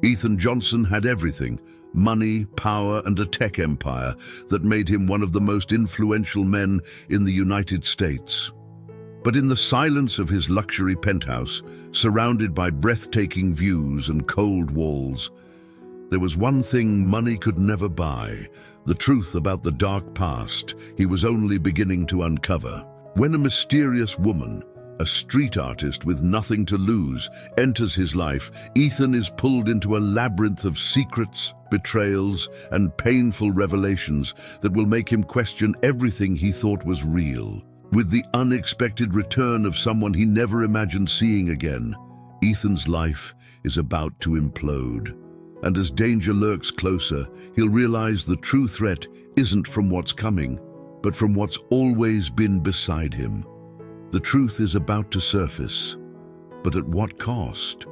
Ethan Johnson had everything: money, power, and a tech empire that made him one of the most influential men in the United States. But in the silence of his luxury penthouse, surrounded by breathtaking views and cold walls, there was one thing money could never buy: the truth about the dark past he was only beginning to uncover. When a mysterious woman, a street artist with nothing to lose, enters his life, Ethan is pulled into a labyrinth of secrets, betrayals, and painful revelations that will make him question everything he thought was real. With the unexpected return of someone he never imagined seeing again, Ethan's life is about to implode. And as danger lurks closer, he'll realize the true threat isn't from what's coming, but from what's always been beside him. The truth is about to surface, but at what cost?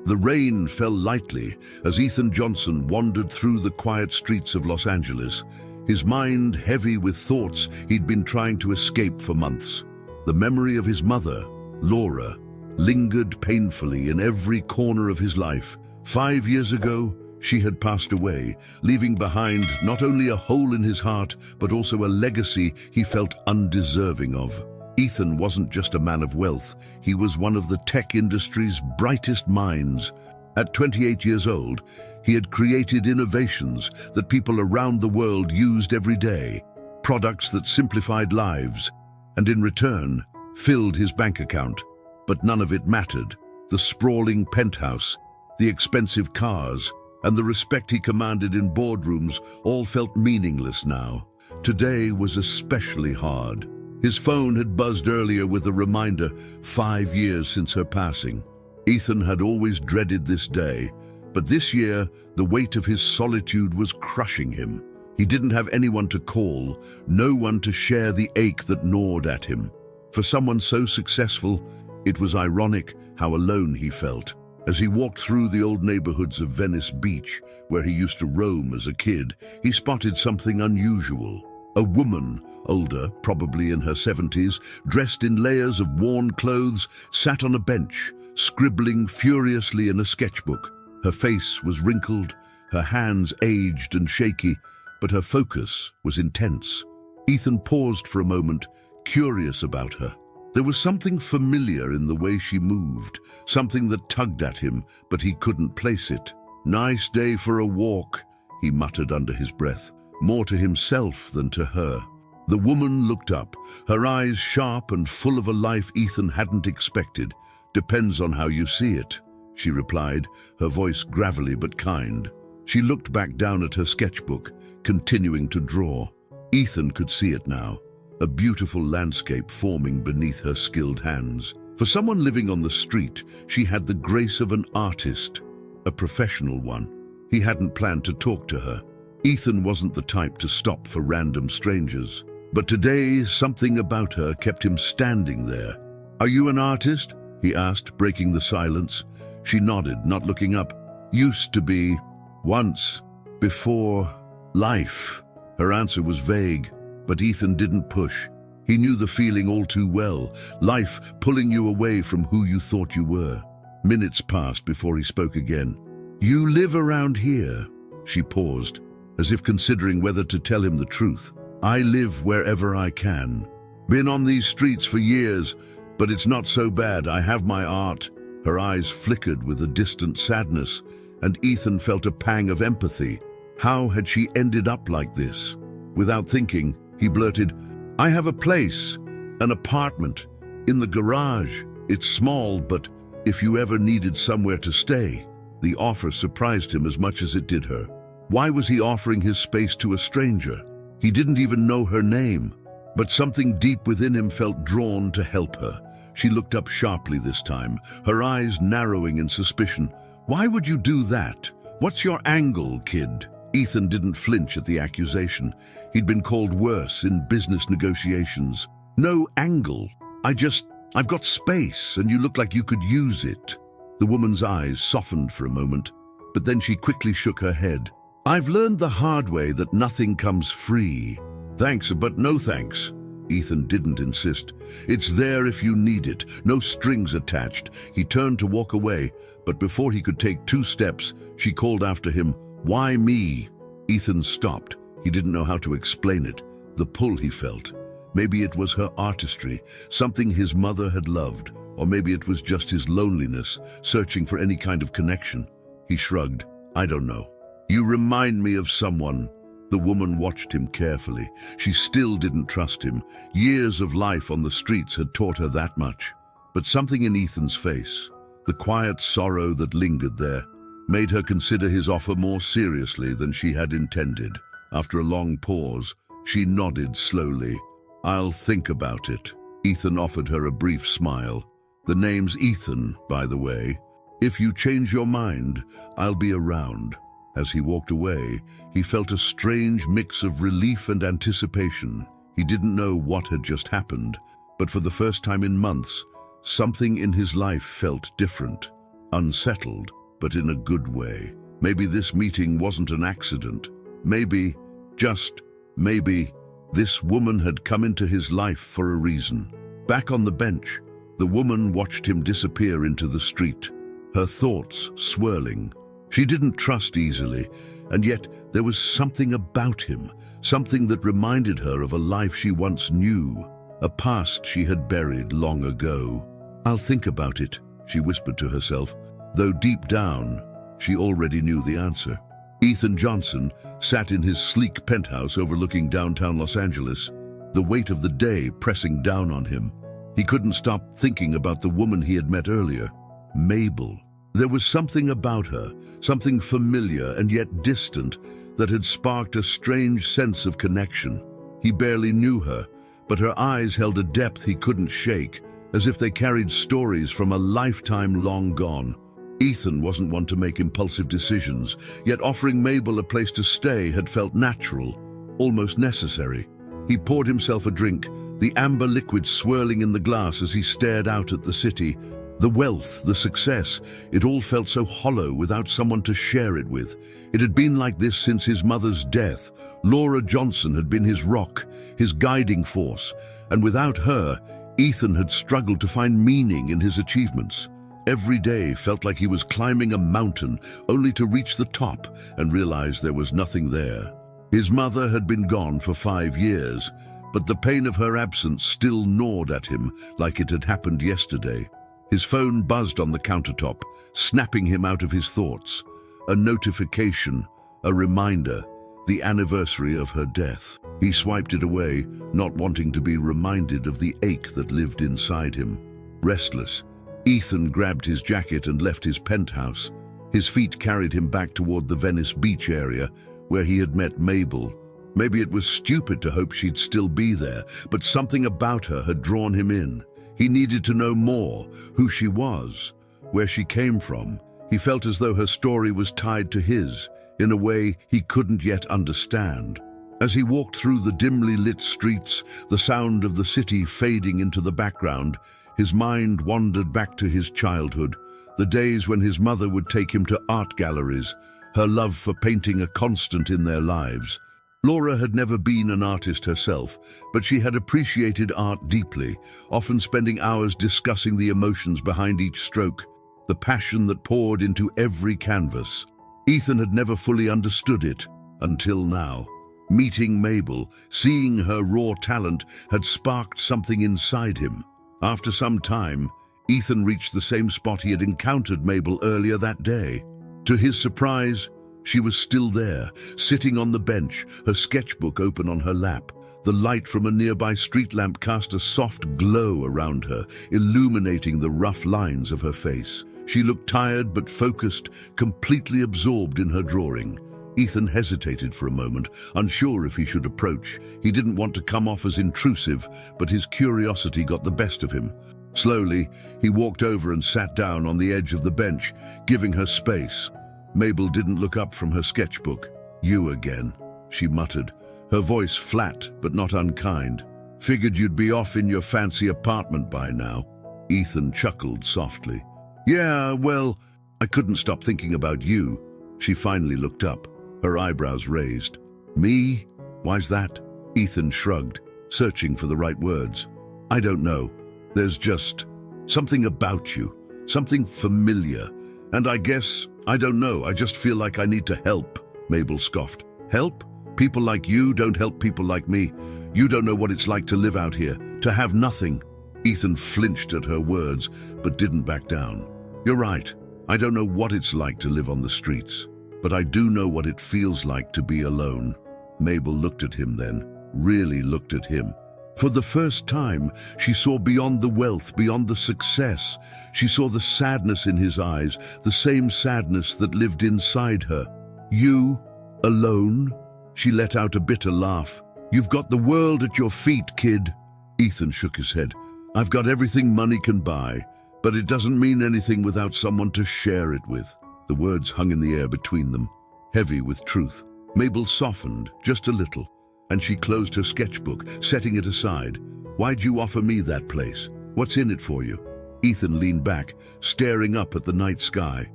The rain fell lightly as Ethan Johnson wandered through the quiet streets of Los Angeles, his mind heavy with thoughts he'd been trying to escape for months. The memory of his mother, Laura, lingered painfully in every corner of his life. 5 years ago, she had passed away, leaving behind not only a hole in his heart, but also a legacy he felt undeserving of. Ethan wasn't just a man of wealth, he was one of the tech industry's brightest minds. At 28 years old, he had created innovations that people around the world used every day, products that simplified lives, and in return, filled his bank account. But none of it mattered. The sprawling penthouse, the expensive cars, and the respect he commanded in boardrooms all felt meaningless now. Today was especially hard. His phone had buzzed earlier with a reminder, 5 years since her passing. Ethan had always dreaded this day, but this year, the weight of his solitude was crushing him. He didn't have anyone to call, no one to share the ache that gnawed at him. For someone so successful, it was ironic how alone he felt. As he walked through the old neighborhoods of Venice Beach, where he used to roam as a kid, he spotted something unusual. A woman, older, probably in her 70s, dressed in layers of worn clothes, sat on a bench, scribbling furiously in a sketchbook. Her face was wrinkled, her hands aged and shaky, but her focus was intense. Ethan paused for a moment, curious about her. There was something familiar in the way she moved, something that tugged at him, but he couldn't place it. "Nice day for a walk," he muttered under his breath, more to himself than to her. The woman looked up, her eyes sharp and full of a life Ethan hadn't expected. "Depends on how you see it," she replied, her voice gravelly but kind. She looked back down at her sketchbook, continuing to draw. Ethan could see it now, a beautiful landscape forming beneath her skilled hands. For someone living on the street, she had the grace of an artist, a professional one. He hadn't planned to talk to her. Ethan wasn't the type to stop for random strangers. But today, something about her kept him standing there. "Are you an artist?" he asked, breaking the silence. She nodded, not looking up. "Used to be. Once. Before. Life." Her answer was vague, but Ethan didn't push. He knew the feeling all too well, life pulling you away from who you thought you were. Minutes passed before he spoke again. "You live around here?" She paused, as if considering whether to tell him the truth. "I live wherever I can. Been on these streets for years, but it's not so bad. I have my art." Her eyes flickered with a distant sadness, and Ethan felt a pang of empathy. How had she ended up like this? Without thinking, he blurted, "I have a place, an apartment, in the garage. It's small, but if you ever needed somewhere to stay." The offer surprised him as much as it did her. Why was he offering his space to a stranger? He didn't even know her name, but something deep within him felt drawn to help her. She looked up sharply this time, her eyes narrowing in suspicion. "Why would you do that? What's your angle, kid?" Ethan didn't flinch at the accusation. He'd been called worse in business negotiations. "No angle. I've got space, and you look like you could use it." The woman's eyes softened for a moment, but then she quickly shook her head. "I've learned the hard way that nothing comes free." "Thanks, but no thanks." Ethan didn't insist. "It's there if you need it, no strings attached." He turned to walk away, but before he could take 2 steps, she called after him, "Why me?" Ethan stopped. He didn't know how to explain it, the pull he felt. Maybe it was her artistry, something his mother had loved, or maybe it was just his loneliness, searching for any kind of connection. He shrugged. "I don't know." "You remind me of someone." The woman watched him carefully. She still didn't trust him. Years of life on the streets had taught her that much. But something in Ethan's face, the quiet sorrow that lingered there, made her consider his offer more seriously than she had intended. After a long pause, she nodded slowly. "I'll think about it." Ethan offered her a brief smile. "The name's Ethan, by the way. If you change your mind, I'll be around." As he walked away, he felt a strange mix of relief and anticipation. He didn't know what had just happened, but for the first time in months, something in his life felt different, unsettled, but in a good way. Maybe this meeting wasn't an accident. Maybe, just maybe, this woman had come into his life for a reason. Back on the bench, the woman watched him disappear into the street, her thoughts swirling. She didn't trust easily, and yet there was something about him, something that reminded her of a life she once knew, a past she had buried long ago. "I'll think about it," she whispered to herself, though deep down, she already knew the answer. Ethan Johnson sat in his sleek penthouse overlooking downtown Los Angeles, the weight of the day pressing down on him. He couldn't stop thinking about the woman he had met earlier, Mabel. There was something about her, something familiar and yet distant, that had sparked a strange sense of connection. He barely knew her, but her eyes held a depth he couldn't shake, as if they carried stories from a lifetime long gone. Ethan wasn't one to make impulsive decisions, yet offering Mabel a place to stay had felt natural, almost necessary. He poured himself a drink, the amber liquid swirling in the glass as he stared out at the city. The wealth, the success, it all felt so hollow without someone to share it with. It had been like this since his mother's death. Laura Johnson had been his rock, his guiding force, and without her, Ethan had struggled to find meaning in his achievements. Every day felt like he was climbing a mountain, only to reach the top and realize there was nothing there. His mother had been gone for 5 years, but the pain of her absence still gnawed at him like it had happened yesterday. His phone buzzed on the countertop, snapping him out of his thoughts. A notification, a reminder, the anniversary of her death. He swiped it away, not wanting to be reminded of the ache that lived inside him. Restless, Ethan grabbed his jacket and left his penthouse. His feet carried him back toward the Venice Beach area, where he had met Mabel. Maybe it was stupid to hope she'd still be there, but something about her had drawn him in. He needed to know more, who she was, where she came from. He felt as though her story was tied to his, in a way he couldn't yet understand. As he walked through the dimly lit streets, the sound of the city fading into the background, his mind wandered back to his childhood, the days when his mother would take him to art galleries, her love for painting a constant in their lives. Laura had never been an artist herself, but she had appreciated art deeply, often spending hours discussing the emotions behind each stroke, the passion that poured into every canvas. Ethan had never fully understood it, until now. Meeting Mabel, seeing her raw talent, had sparked something inside him. After some time, Ethan reached the same spot he had encountered Mabel earlier that day. To his surprise, she was still there, sitting on the bench, her sketchbook open on her lap. The light from a nearby street lamp cast a soft glow around her, illuminating the rough lines of her face. She looked tired but focused, completely absorbed in her drawing. Ethan hesitated for a moment, unsure if he should approach. He didn't want to come off as intrusive, but his curiosity got the best of him. Slowly, he walked over and sat down on the edge of the bench, giving her space. Mabel didn't look up from her sketchbook. "You again," she muttered, her voice flat but not unkind. "Figured you'd be off in your fancy apartment by now." Ethan chuckled softly. "Yeah, well, I couldn't stop thinking about you." She finally looked up, her eyebrows raised. "Me? Why's that?" Ethan shrugged. searching for the right words. "I don't know. There's just something about you, something familiar. And I guess, I don't know, I just feel like I need to help," Mabel scoffed. "Help? People like you don't help people like me. You don't know what it's like to live out here, to have nothing." Ethan flinched at her words, but didn't back down. "You're right. I don't know what it's like to live on the streets, but I do know what it feels like to be alone." Mabel looked at him then, really looked at him. For the first time, she saw beyond the wealth, beyond the success. She saw the sadness in his eyes, the same sadness that lived inside her. "You, alone?" She let out a bitter laugh. "You've got the world at your feet, kid." Ethan shook his head. "I've got everything money can buy, but it doesn't mean anything without someone to share it with." The words hung in the air between them, heavy with truth. Mabel softened, just a little, and she closed her sketchbook, setting it aside. "Why'd you offer me that place? What's in it for you?" Ethan leaned back, staring up at the night sky.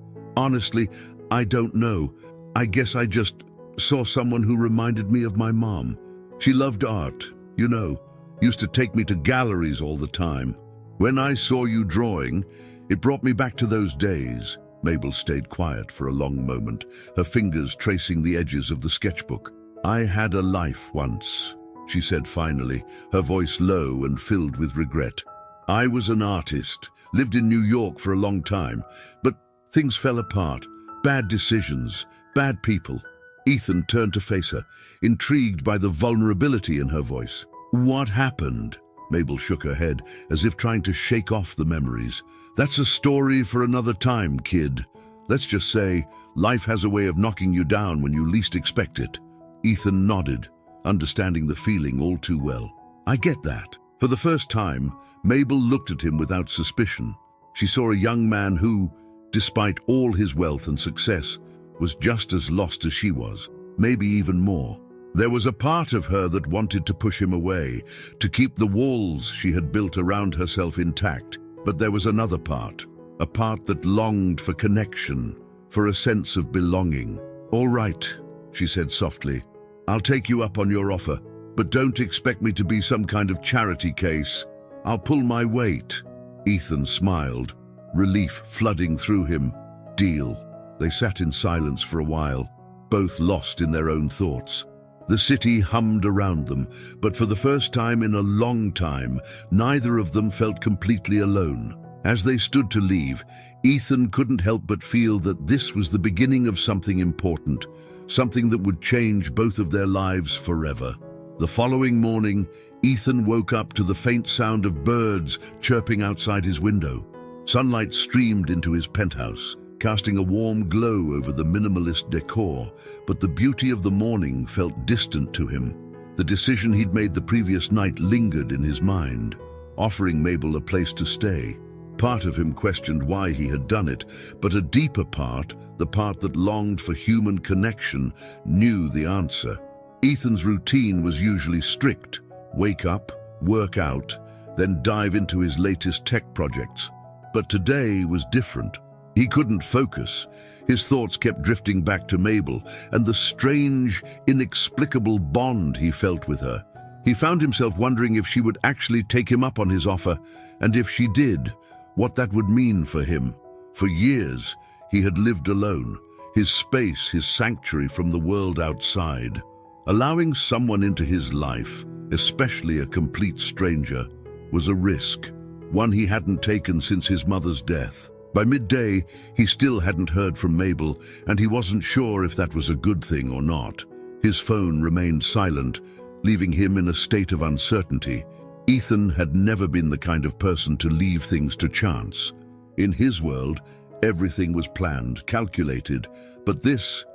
"Honestly, I don't know. I guess I just saw someone who reminded me of my mom. She loved art, you know, used to take me to galleries all the time. When I saw you drawing, it brought me back to those days." Mabel stayed quiet for a long moment, her fingers tracing the edges of the sketchbook. "I had a life once," she said finally, her voice low and filled with regret. "I was an artist, lived in New York for a long time, but things fell apart. Bad decisions, bad people." Ethan turned to face her, intrigued by the vulnerability in her voice. "What happened?" Mabel shook her head, as if trying to shake off the memories. "That's a story for another time, kid. Let's just say, life has a way of knocking you down when you least expect it." Ethan nodded, understanding the feeling all too well. "I get that." For the first time, Mabel looked at him without suspicion. She saw a young man who, despite all his wealth and success, was just as lost as she was, maybe even more. There was a part of her that wanted to push him away, to keep the walls she had built around herself intact. But there was another part, a part that longed for connection, for a sense of belonging. "All right," she said softly. "I'll take you up on your offer, but don't expect me to be some kind of charity case. I'll pull my weight." Ethan smiled, relief flooding through him. "Deal." They sat in silence for a while, both lost in their own thoughts. The city hummed around them, but for the first time in a long time, neither of them felt completely alone. As they stood to leave, Ethan couldn't help but feel that this was the beginning of something important, something that would change both of their lives forever. The following morning, Ethan woke up to the faint sound of birds chirping outside his window. Sunlight streamed into his penthouse, casting a warm glow over the minimalist decor, but the beauty of the morning felt distant to him. The decision he'd made the previous night lingered in his mind, offering Mabel a place to stay. Part of him questioned why he had done it, but a deeper part, the part that longed for human connection, knew the answer. Ethan's routine was usually strict: wake up, work out, then dive into his latest tech projects. But today was different. He couldn't focus. His thoughts kept drifting back to Mabel and the strange, inexplicable bond he felt with her. He found himself wondering if she would actually take him up on his offer, and if she did, what that would mean for him. For years, he had lived alone, his space, his sanctuary from the world outside. Allowing someone into his life, especially a complete stranger, was a risk, one he hadn't taken since his mother's death. By midday, he still hadn't heard from Mabel, and he wasn't sure if that was a good thing or not. His phone remained silent, leaving him in a state of uncertainty. Ethan had never been the kind of person to leave things to chance. In his world, everything was planned, calculated, but this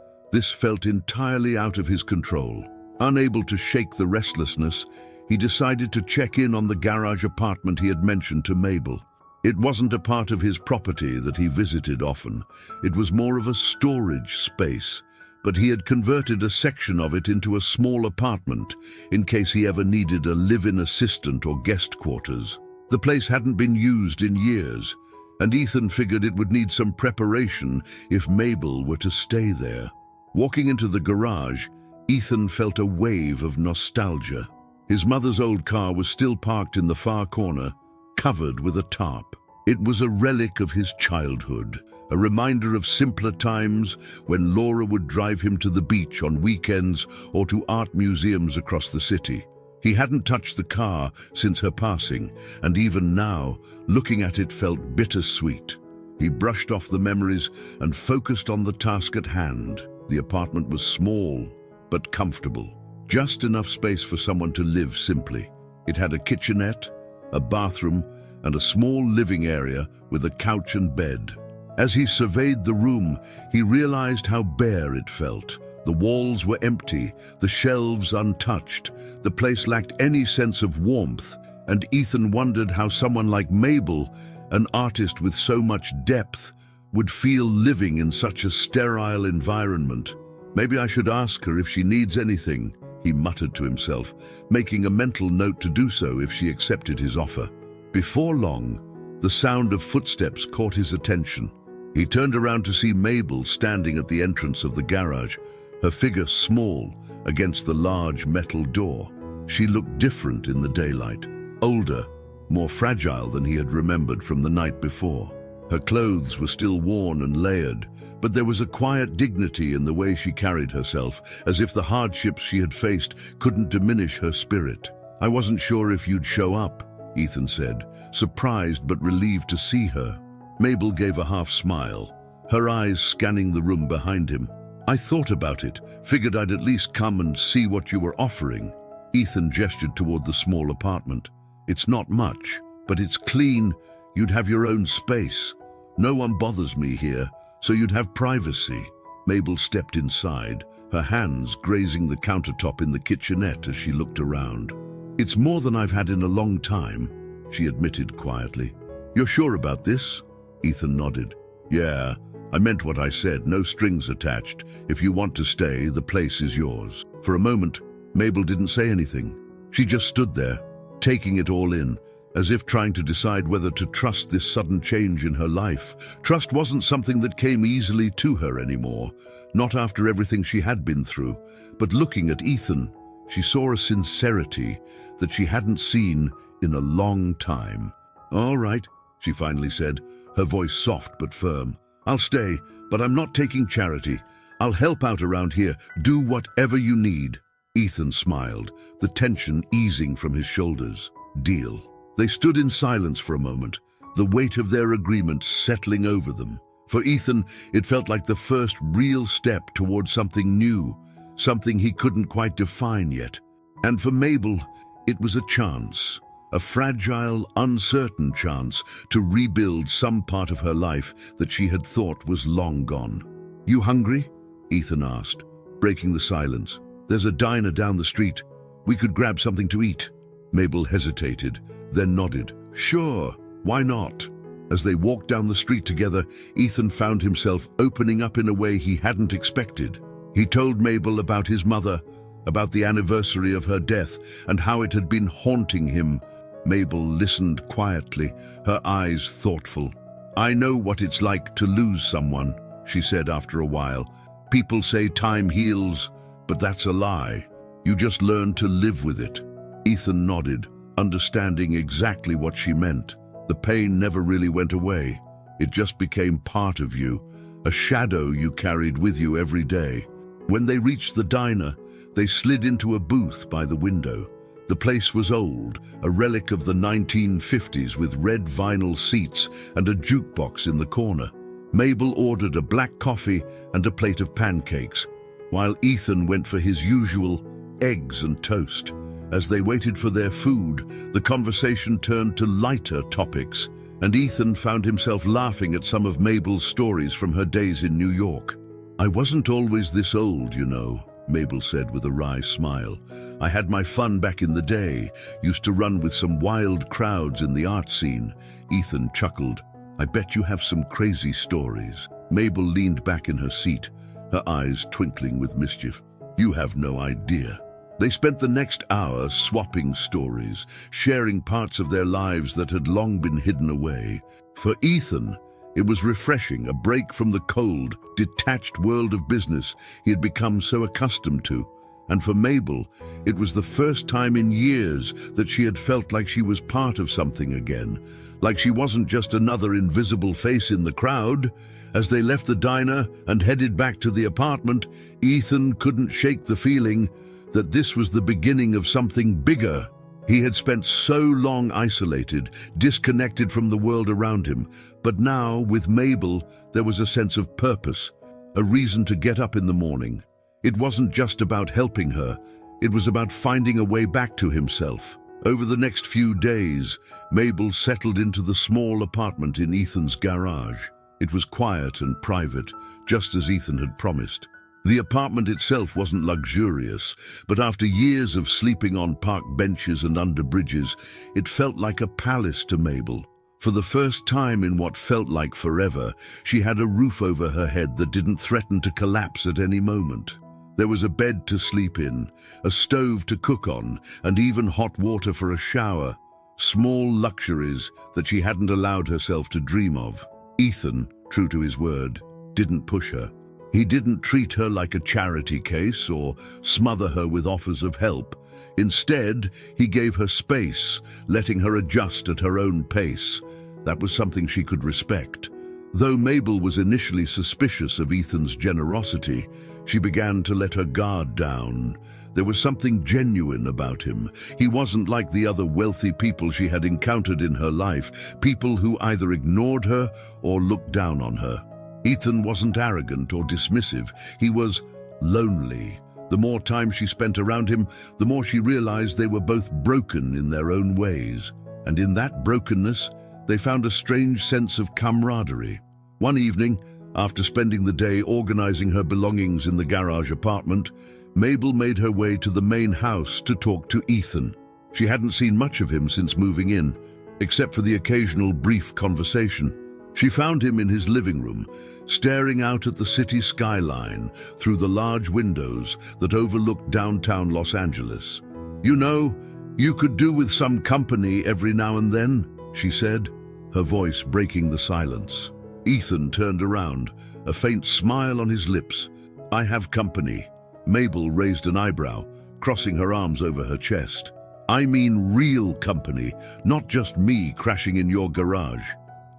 felt entirely out of his control. Unable to shake the restlessness, he decided to check in on the garage apartment he had mentioned to Mabel. It wasn't a part of his property that he visited often. It was more of a storage space, but he had converted a section of it into a small apartment in case he ever needed a live-in assistant or guest quarters. The place hadn't been used in years, and Ethan figured it would need some preparation if Mabel were to stay there. Walking into the garage, Ethan felt a wave of nostalgia. His mother's old car was still parked in the far corner, covered with a tarp. It was a relic of his childhood, a reminder of simpler times when Laura would drive him to the beach on weekends or to art museums across the city. He hadn't touched the car since her passing, and even now, looking at it felt bittersweet. He brushed off the memories and focused on the task at hand. The apartment was small, but comfortable. Just enough space for someone to live simply. It had a kitchenette, a bathroom, and a small living area with a couch and bed. As he surveyed the room, he realized how bare it felt. The walls were empty, the shelves untouched. The place lacked any sense of warmth, and Ethan wondered how someone like Mabel, an artist with so much depth, would feel living in such a sterile environment. Maybe I should ask her if she needs anything, he muttered to himself, making a mental note to do so if she accepted his offer. Before long, the sound of footsteps caught his attention. He turned around to see Mabel standing at the entrance of the garage, her figure small against the large metal door. She looked different in the daylight, older, more fragile than he had remembered from the night before. Her clothes were still worn and layered, but there was a quiet dignity in the way she carried herself, as if the hardships she had faced couldn't diminish her spirit. "I wasn't sure if you'd show up," Ethan said, surprised but relieved to see her. Mabel gave a half smile, her eyes scanning the room behind him. "I thought about it, figured I'd at least come and see what you were offering." Ethan gestured toward the small apartment. "It's not much, but it's clean. You'd have your own space. No one bothers me here, so you'd have privacy." Mabel stepped inside, her hands grazing the countertop in the kitchenette as she looked around. "It's more than I've had in a long time," she admitted quietly. "You're sure about this?" Ethan nodded. "Yeah, I meant what I said, no strings attached. If you want to stay, the place is yours." For a moment, Mabel didn't say anything. She just stood there, taking it all in, as if trying to decide whether to trust this sudden change in her life. Trust wasn't something that came easily to her anymore, not after everything she had been through. But looking at Ethan, she saw a sincerity that she hadn't seen in a long time. "All right," she finally said, her voice soft but firm. "I'll stay, but I'm not taking charity. I'll help out around here, do whatever you need." Ethan smiled, the tension easing from his shoulders. "Deal." They stood in silence for a moment, the weight of their agreement settling over them. For Ethan, it felt like the first real step towards something new, something he couldn't quite define yet. And for Mabel, it was a chance, a fragile, uncertain chance to rebuild some part of her life that she had thought was long gone. "You hungry?" Ethan asked, breaking the silence. "There's a diner down the street. We could grab something to eat." Mabel hesitated, then nodded. "Sure, why not?" As they walked down the street together, Ethan found himself opening up in a way he hadn't expected. He told Mabel about his mother, about the anniversary of her death, and how it had been haunting him. Mabel listened quietly, her eyes thoughtful. "I know what it's like to lose someone," she said after a while. "People say time heals, but that's a lie. You just learn to live with it." Ethan nodded, understanding exactly what she meant. The pain never really went away. It just became part of you, a shadow you carried with you every day. When they reached the diner, they slid into a booth by the window. The place was old, a relic of the 1950s with red vinyl seats and a jukebox in the corner. Mabel ordered a black coffee and a plate of pancakes, while Ethan went for his usual eggs and toast. As they waited for their food, the conversation turned to lighter topics, and Ethan found himself laughing at some of Mabel's stories from her days in New York. "I wasn't always this old, you know," Mabel said with a wry smile. "I had my fun back in the day, used to run with some wild crowds in the art scene." Ethan chuckled. "I bet you have some crazy stories." Mabel leaned back in her seat, her eyes twinkling with mischief. "You have no idea." They spent the next hour swapping stories, sharing parts of their lives that had long been hidden away. For Ethan, it was refreshing, a break from the cold, detached world of business he had become so accustomed to. And for Mabel, it was the first time in years that she had felt like she was part of something again, like she wasn't just another invisible face in the crowd. As they left the diner and headed back to the apartment, Ethan couldn't shake the feeling that this was the beginning of something bigger. He had spent so long isolated, disconnected from the world around him, but now, with Mabel, there was a sense of purpose, a reason to get up in the morning. It wasn't just about helping her, it was about finding a way back to himself. Over the next few days, Mabel settled into the small apartment in Ethan's garage. It was quiet and private, just as Ethan had promised. The apartment itself wasn't luxurious, but after years of sleeping on park benches and under bridges, it felt like a palace to Mabel. For the first time in what felt like forever, she had a roof over her head that didn't threaten to collapse at any moment. There was a bed to sleep in, a stove to cook on, and even hot water for a shower. Small luxuries that she hadn't allowed herself to dream of. Ethan, true to his word, didn't push her. He didn't treat her like a charity case or smother her with offers of help. Instead, he gave her space, letting her adjust at her own pace. That was something she could respect. Though Mabel was initially suspicious of Ethan's generosity, she began to let her guard down. There was something genuine about him. He wasn't like the other wealthy people she had encountered in her life, people who either ignored her or looked down on her. Ethan wasn't arrogant or dismissive. He was lonely. The more time she spent around him, the more she realized they were both broken in their own ways. And in that brokenness, they found a strange sense of camaraderie. One evening, after spending the day organizing her belongings in the garage apartment, Mabel made her way to the main house to talk to Ethan. She hadn't seen much of him since moving in, except for the occasional brief conversation. She found him in his living room, staring out at the city skyline through the large windows that overlooked downtown Los Angeles. "You know, you could do with some company every now and then," she said, her voice breaking the silence. Ethan turned around, a faint smile on his lips. "I have company." Mabel raised an eyebrow, crossing her arms over her chest. "I mean real company, not just me crashing in your garage."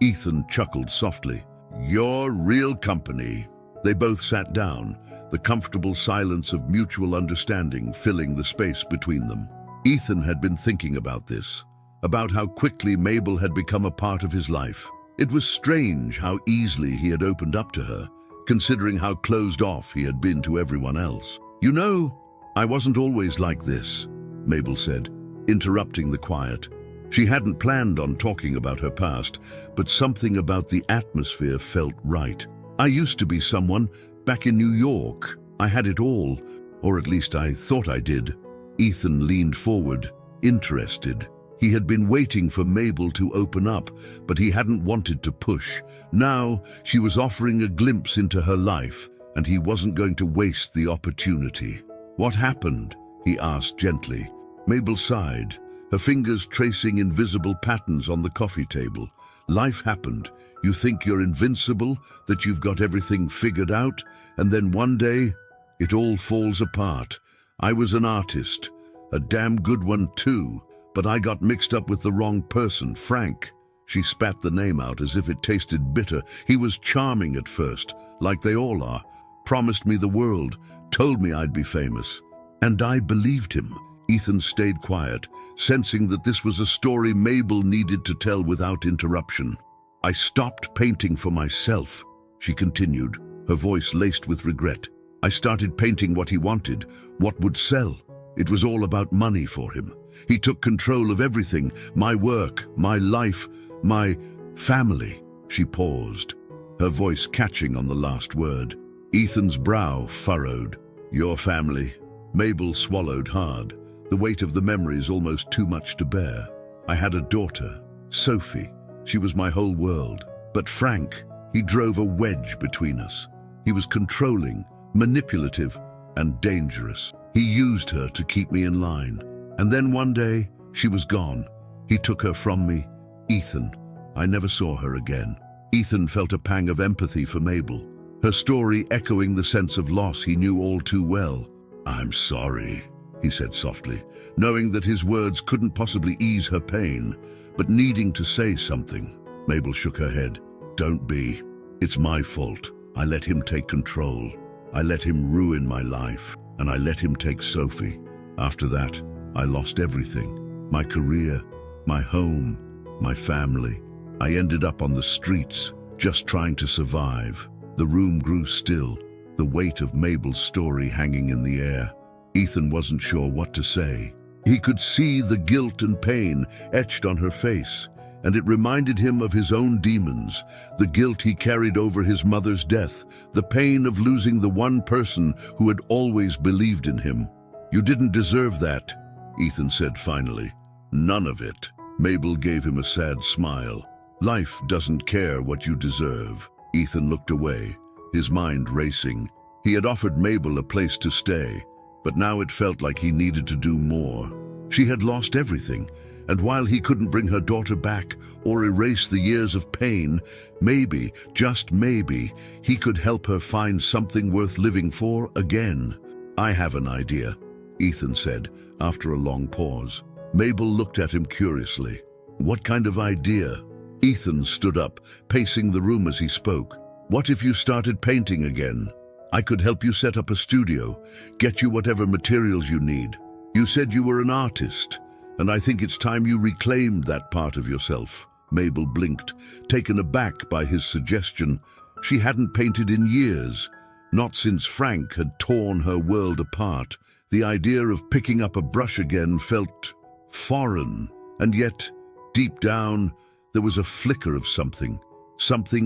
Ethan chuckled softly. "Your real company." They both sat down, the comfortable silence of mutual understanding filling the space between them. Ethan had been thinking about this, about how quickly Mabel had become a part of his life. It was strange how easily he had opened up to her, considering how closed off he had been to everyone else. "You know, I wasn't always like this," Mabel said, interrupting the quiet. She hadn't planned on talking about her past, but something about the atmosphere felt right. "I used to be someone back in New York. I had it all, or at least I thought I did." Ethan leaned forward, interested. He had been waiting for Mabel to open up, but he hadn't wanted to push. Now, she was offering a glimpse into her life, and he wasn't going to waste the opportunity. "What happened?" he asked gently. Mabel sighed, her fingers tracing invisible patterns on the coffee table. "Life happened. You think you're invincible, that you've got everything figured out, and then one day, it all falls apart. I was an artist, a damn good one too, but I got mixed up with the wrong person, Frank." She spat the name out as if it tasted bitter. "He was charming at first, like they all are, promised me the world, told me I'd be famous. And I believed him." Ethan stayed quiet, sensing that this was a story Mabel needed to tell without interruption. "I stopped painting for myself," she continued, her voice laced with regret. "I started painting what he wanted, what would sell. It was all about money for him. He took control of everything, my work, my life, my family." She paused, her voice catching on the last word. Ethan's brow furrowed. "Your family." Mabel swallowed hard, the weight of the memories almost too much to bear. "I had a daughter, Sophie. She was my whole world. But Frank, he drove a wedge between us. He was controlling, manipulative, and dangerous. He used her to keep me in line. And then one day, she was gone. He took her from me. Ethan, I never saw her again." Ethan felt a pang of empathy for Mabel, her story echoing the sense of loss he knew all too well. "I'm sorry," he said softly, knowing that his words couldn't possibly ease her pain, but needing to say something. Mabel shook her head. "Don't be. It's my fault. I let him take control. I let him ruin my life, and I let him take Sophie. After that, I lost everything. My career, my home, my family. I ended up on the streets, just trying to survive." The room grew still, the weight of Mabel's story hanging in the air. Ethan wasn't sure what to say. He could see the guilt and pain etched on her face, and it reminded him of his own demons, the guilt he carried over his mother's death, the pain of losing the one person who had always believed in him. "You didn't deserve that," Ethan said finally. "None of it." Mabel gave him a sad smile. "Life doesn't care what you deserve." Ethan looked away, his mind racing. He had offered Mabel a place to stay, but now it felt like he needed to do more. She had lost everything, and while he couldn't bring her daughter back or erase the years of pain, maybe, just maybe, he could help her find something worth living for again. "I have an idea," Ethan said, after a long pause. Mabel looked at him curiously. "What kind of idea?" Ethan stood up, pacing the room as he spoke. "What if you started painting again? I could help you set up a studio, get you whatever materials you need. You said you were an artist, and I think it's time you reclaimed that part of yourself." Mabel blinked, taken aback by his suggestion. She hadn't painted in years, not since Frank had torn her world apart. The idea of picking up a brush again felt foreign, and yet, deep down, there was a flicker of something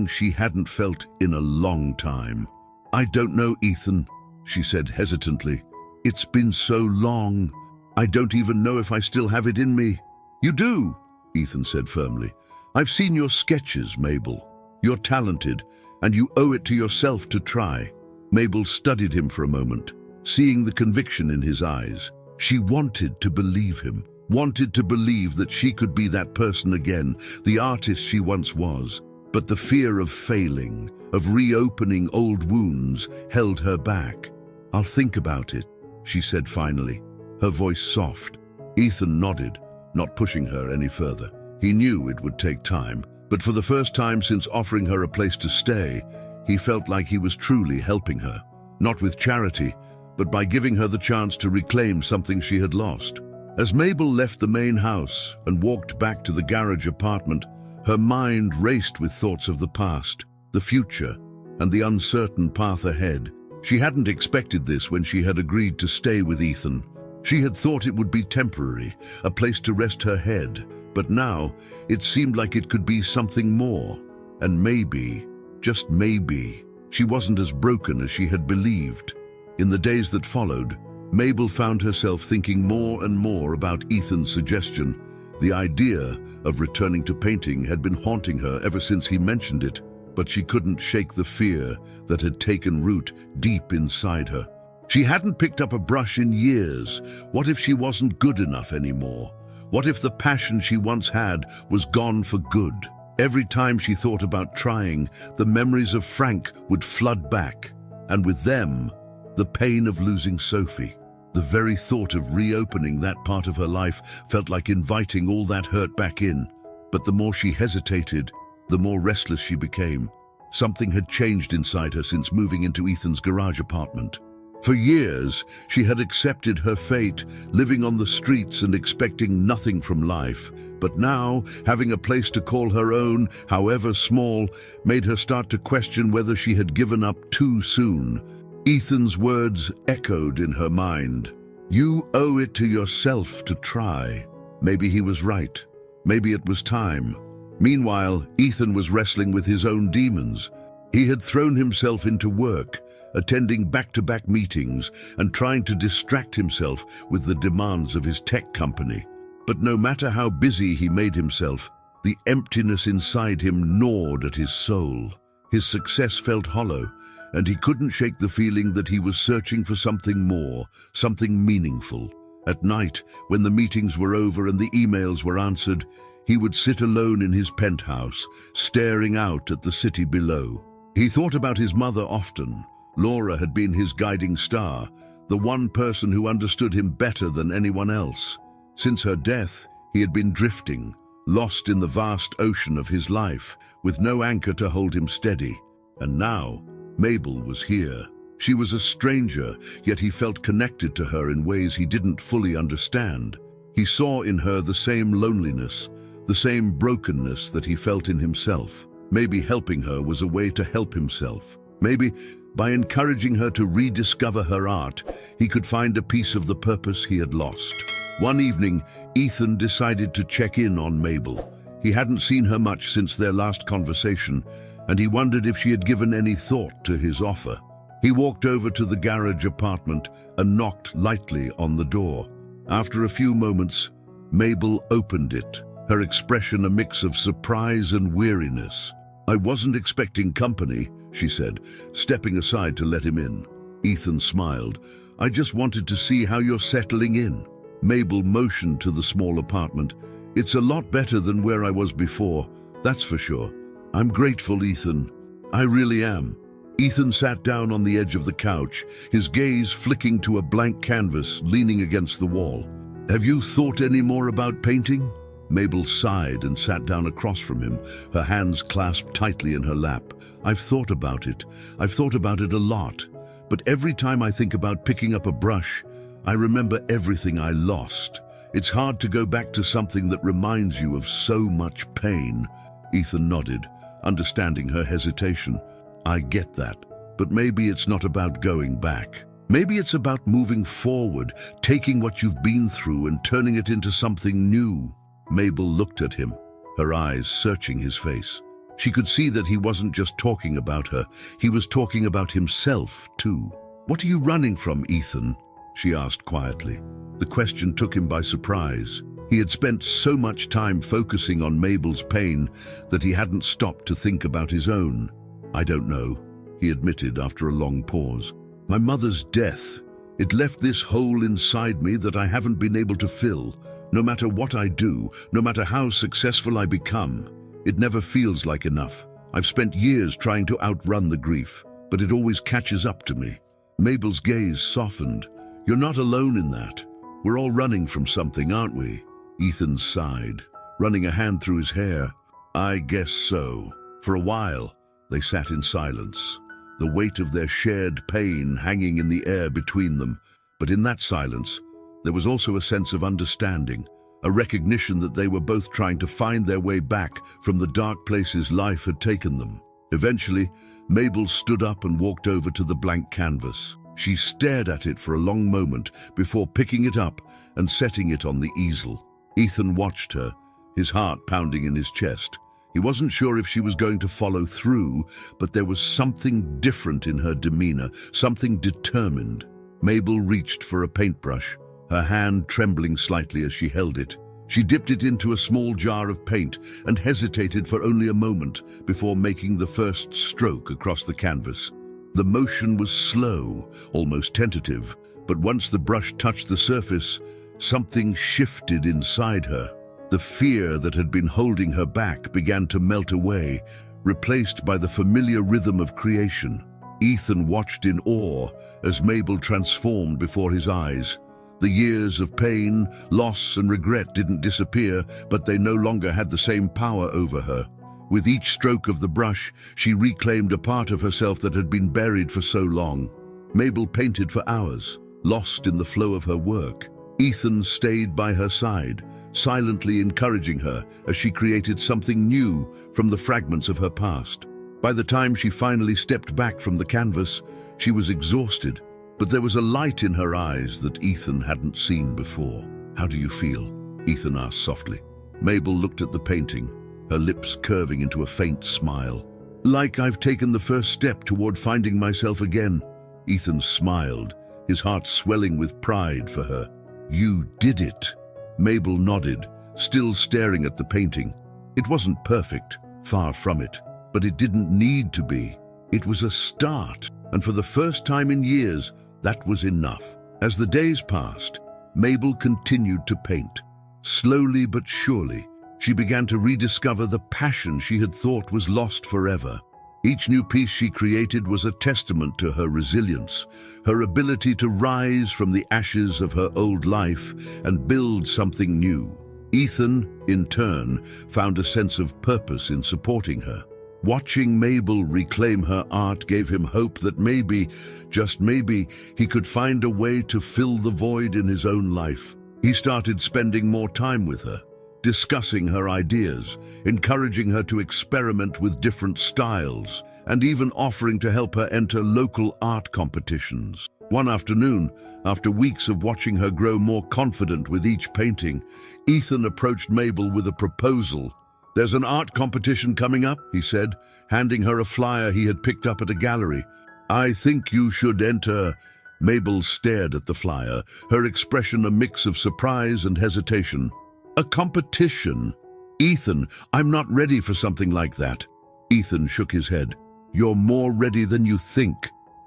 she hadn't felt in a long time. "I don't know, Ethan," she said hesitantly. "It's been so long. I don't even know if I still have it in me." "You do," Ethan said firmly. "I've seen your sketches, Mabel. You're talented, and you owe it to yourself to try." Mabel studied him for a moment, seeing the conviction in his eyes. She wanted to believe him, wanted to believe that she could be that person again, the artist she once was. But the fear of failing, of reopening old wounds, held her back. "I'll think about it," she said finally, her voice soft. Ethan nodded, not pushing her any further. He knew it would take time, but for the first time since offering her a place to stay, he felt like he was truly helping her. Not with charity, but by giving her the chance to reclaim something she had lost. As Mabel left the main house and walked back to the garage apartment, her mind raced with thoughts of the past, the future, and the uncertain path ahead. She hadn't expected this when she had agreed to stay with Ethan. She had thought it would be temporary, a place to rest her head, but now it seemed like it could be something more. And maybe, just maybe, she wasn't as broken as she had believed. In the days that followed, Mabel found herself thinking more and more about Ethan's suggestion. The idea of returning to painting had been haunting her ever since he mentioned it, but she couldn't shake the fear that had taken root deep inside her. She hadn't picked up a brush in years. What if she wasn't good enough anymore? What if the passion she once had was gone for good? Every time she thought about trying, the memories of Frank would flood back, and with them, the pain of losing Sophie. The very thought of reopening that part of her life felt like inviting all that hurt back in. But the more she hesitated, the more restless she became. Something had changed inside her since moving into Ethan's garage apartment. For years, she had accepted her fate, living on the streets and expecting nothing from life. But now, having a place to call her own, however small, made her start to question whether she had given up too soon. Ethan's words echoed in her mind. "You owe it to yourself to try." Maybe he was right. Maybe it was time. Meanwhile, Ethan was wrestling with his own demons. He had thrown himself into work, attending back-to-back meetings and trying to distract himself with the demands of his tech company. But no matter how busy he made himself, the emptiness inside him gnawed at his soul. His success felt hollow, and he couldn't shake the feeling that he was searching for something more, something meaningful. At night, when the meetings were over and the emails were answered, he would sit alone in his penthouse, staring out at the city below. He thought about his mother often. Laura had been his guiding star, the one person who understood him better than anyone else. Since her death, he had been drifting, lost in the vast ocean of his life, with no anchor to hold him steady. And now, Mabel was here. She was a stranger, yet he felt connected to her in ways he didn't fully understand. He saw in her the same loneliness, the same brokenness that he felt in himself. Maybe helping her was a way to help himself. Maybe, by encouraging her to rediscover her art, he could find a piece of the purpose he had lost. One evening, Ethan decided to check in on Mabel. He hadn't seen her much since their last conversation, and he wondered if she had given any thought to his offer. He walked over to the garage apartment and knocked lightly on the door. After a few moments, Mabel opened it, her expression a mix of surprise and weariness. "I wasn't expecting company," she said, stepping aside to let him in. Ethan smiled. "I just wanted to see how you're settling in." Mabel motioned to the small apartment. "It's a lot better than where I was before, that's for sure." "I'm grateful, Ethan. I really am." Ethan sat down on the edge of the couch, his gaze flicking to a blank canvas leaning against the wall. "Have you thought any more about painting?" Mabel sighed and sat down across from him, her hands clasped tightly in her lap. "I've thought about it. I've thought about it a lot. But every time I think about picking up a brush, I remember everything I lost. It's hard to go back to something that reminds you of so much pain." Ethan nodded, understanding her hesitation. "I get that, but maybe it's not about going back. Maybe it's about moving forward, taking what you've been through and turning it into something new." Mabel looked at him, her eyes searching his face. She could see that he wasn't just talking about her, he was talking about himself, too. "What are you running from, Ethan?" she asked quietly. The question took him by surprise. He had spent so much time focusing on Mabel's pain that he hadn't stopped to think about his own. "I don't know," he admitted after a long pause. "My mother's death. It left this hole inside me that I haven't been able to fill. No matter what I do, no matter how successful I become, it never feels like enough. I've spent years trying to outrun the grief, but it always catches up to me." Mabel's gaze softened. "You're not alone in that. We're all running from something, aren't we?" Ethan sighed, running a hand through his hair. "I guess so." For a while, they sat in silence, the weight of their shared pain hanging in the air between them. But in that silence, there was also a sense of understanding, a recognition that they were both trying to find their way back from the dark places life had taken them. Eventually, Mabel stood up and walked over to the blank canvas. She stared at it for a long moment before picking it up and setting it on the easel. Ethan watched her, his heart pounding in his chest. He wasn't sure if she was going to follow through, but there was something different in her demeanor, something determined. Mabel reached for a paintbrush, her hand trembling slightly as she held it. She dipped it into a small jar of paint and hesitated for only a moment before making the first stroke across the canvas. The motion was slow, almost tentative, but once the brush touched the surface, something shifted inside her. The fear that had been holding her back began to melt away, replaced by the familiar rhythm of creation. Ethan watched in awe as Mabel transformed before his eyes. The years of pain, loss, and regret didn't disappear, but they no longer had the same power over her. With each stroke of the brush, she reclaimed a part of herself that had been buried for so long. Mabel painted for hours, lost in the flow of her work. Ethan stayed by her side, silently encouraging her as she created something new from the fragments of her past. By the time she finally stepped back from the canvas, she was exhausted, but there was a light in her eyes that Ethan hadn't seen before. "How do you feel?" Ethan asked softly. Mabel looked at the painting, her lips curving into a faint smile. "Like I've taken the first step toward finding myself again." Ethan smiled, his heart swelling with pride for her. "You did it." Mabel nodded, still staring at the painting. It wasn't perfect, far from it, but it didn't need to be. It was a start, and for the first time in years, that was enough. As the days passed, Mabel continued to paint. Slowly but surely, she began to rediscover the passion she had thought was lost forever. Each new piece she created was a testament to her resilience, her ability to rise from the ashes of her old life and build something new. Ethan, in turn, found a sense of purpose in supporting her. Watching Mabel reclaim her art gave him hope that maybe, just maybe, he could find a way to fill the void in his own life. He started spending more time with her, discussing her ideas, encouraging her to experiment with different styles, and even offering to help her enter local art competitions. One afternoon, after weeks of watching her grow more confident with each painting, Ethan approached Mabel with a proposal. "There's an art competition coming up," he said, handing her a flyer he had picked up at a gallery. "I think you should enter." Mabel stared at the flyer, her expression a mix of surprise and hesitation. "A competition? Ethan, I'm not ready for something like that." Ethan shook his head. "You're more ready than you think.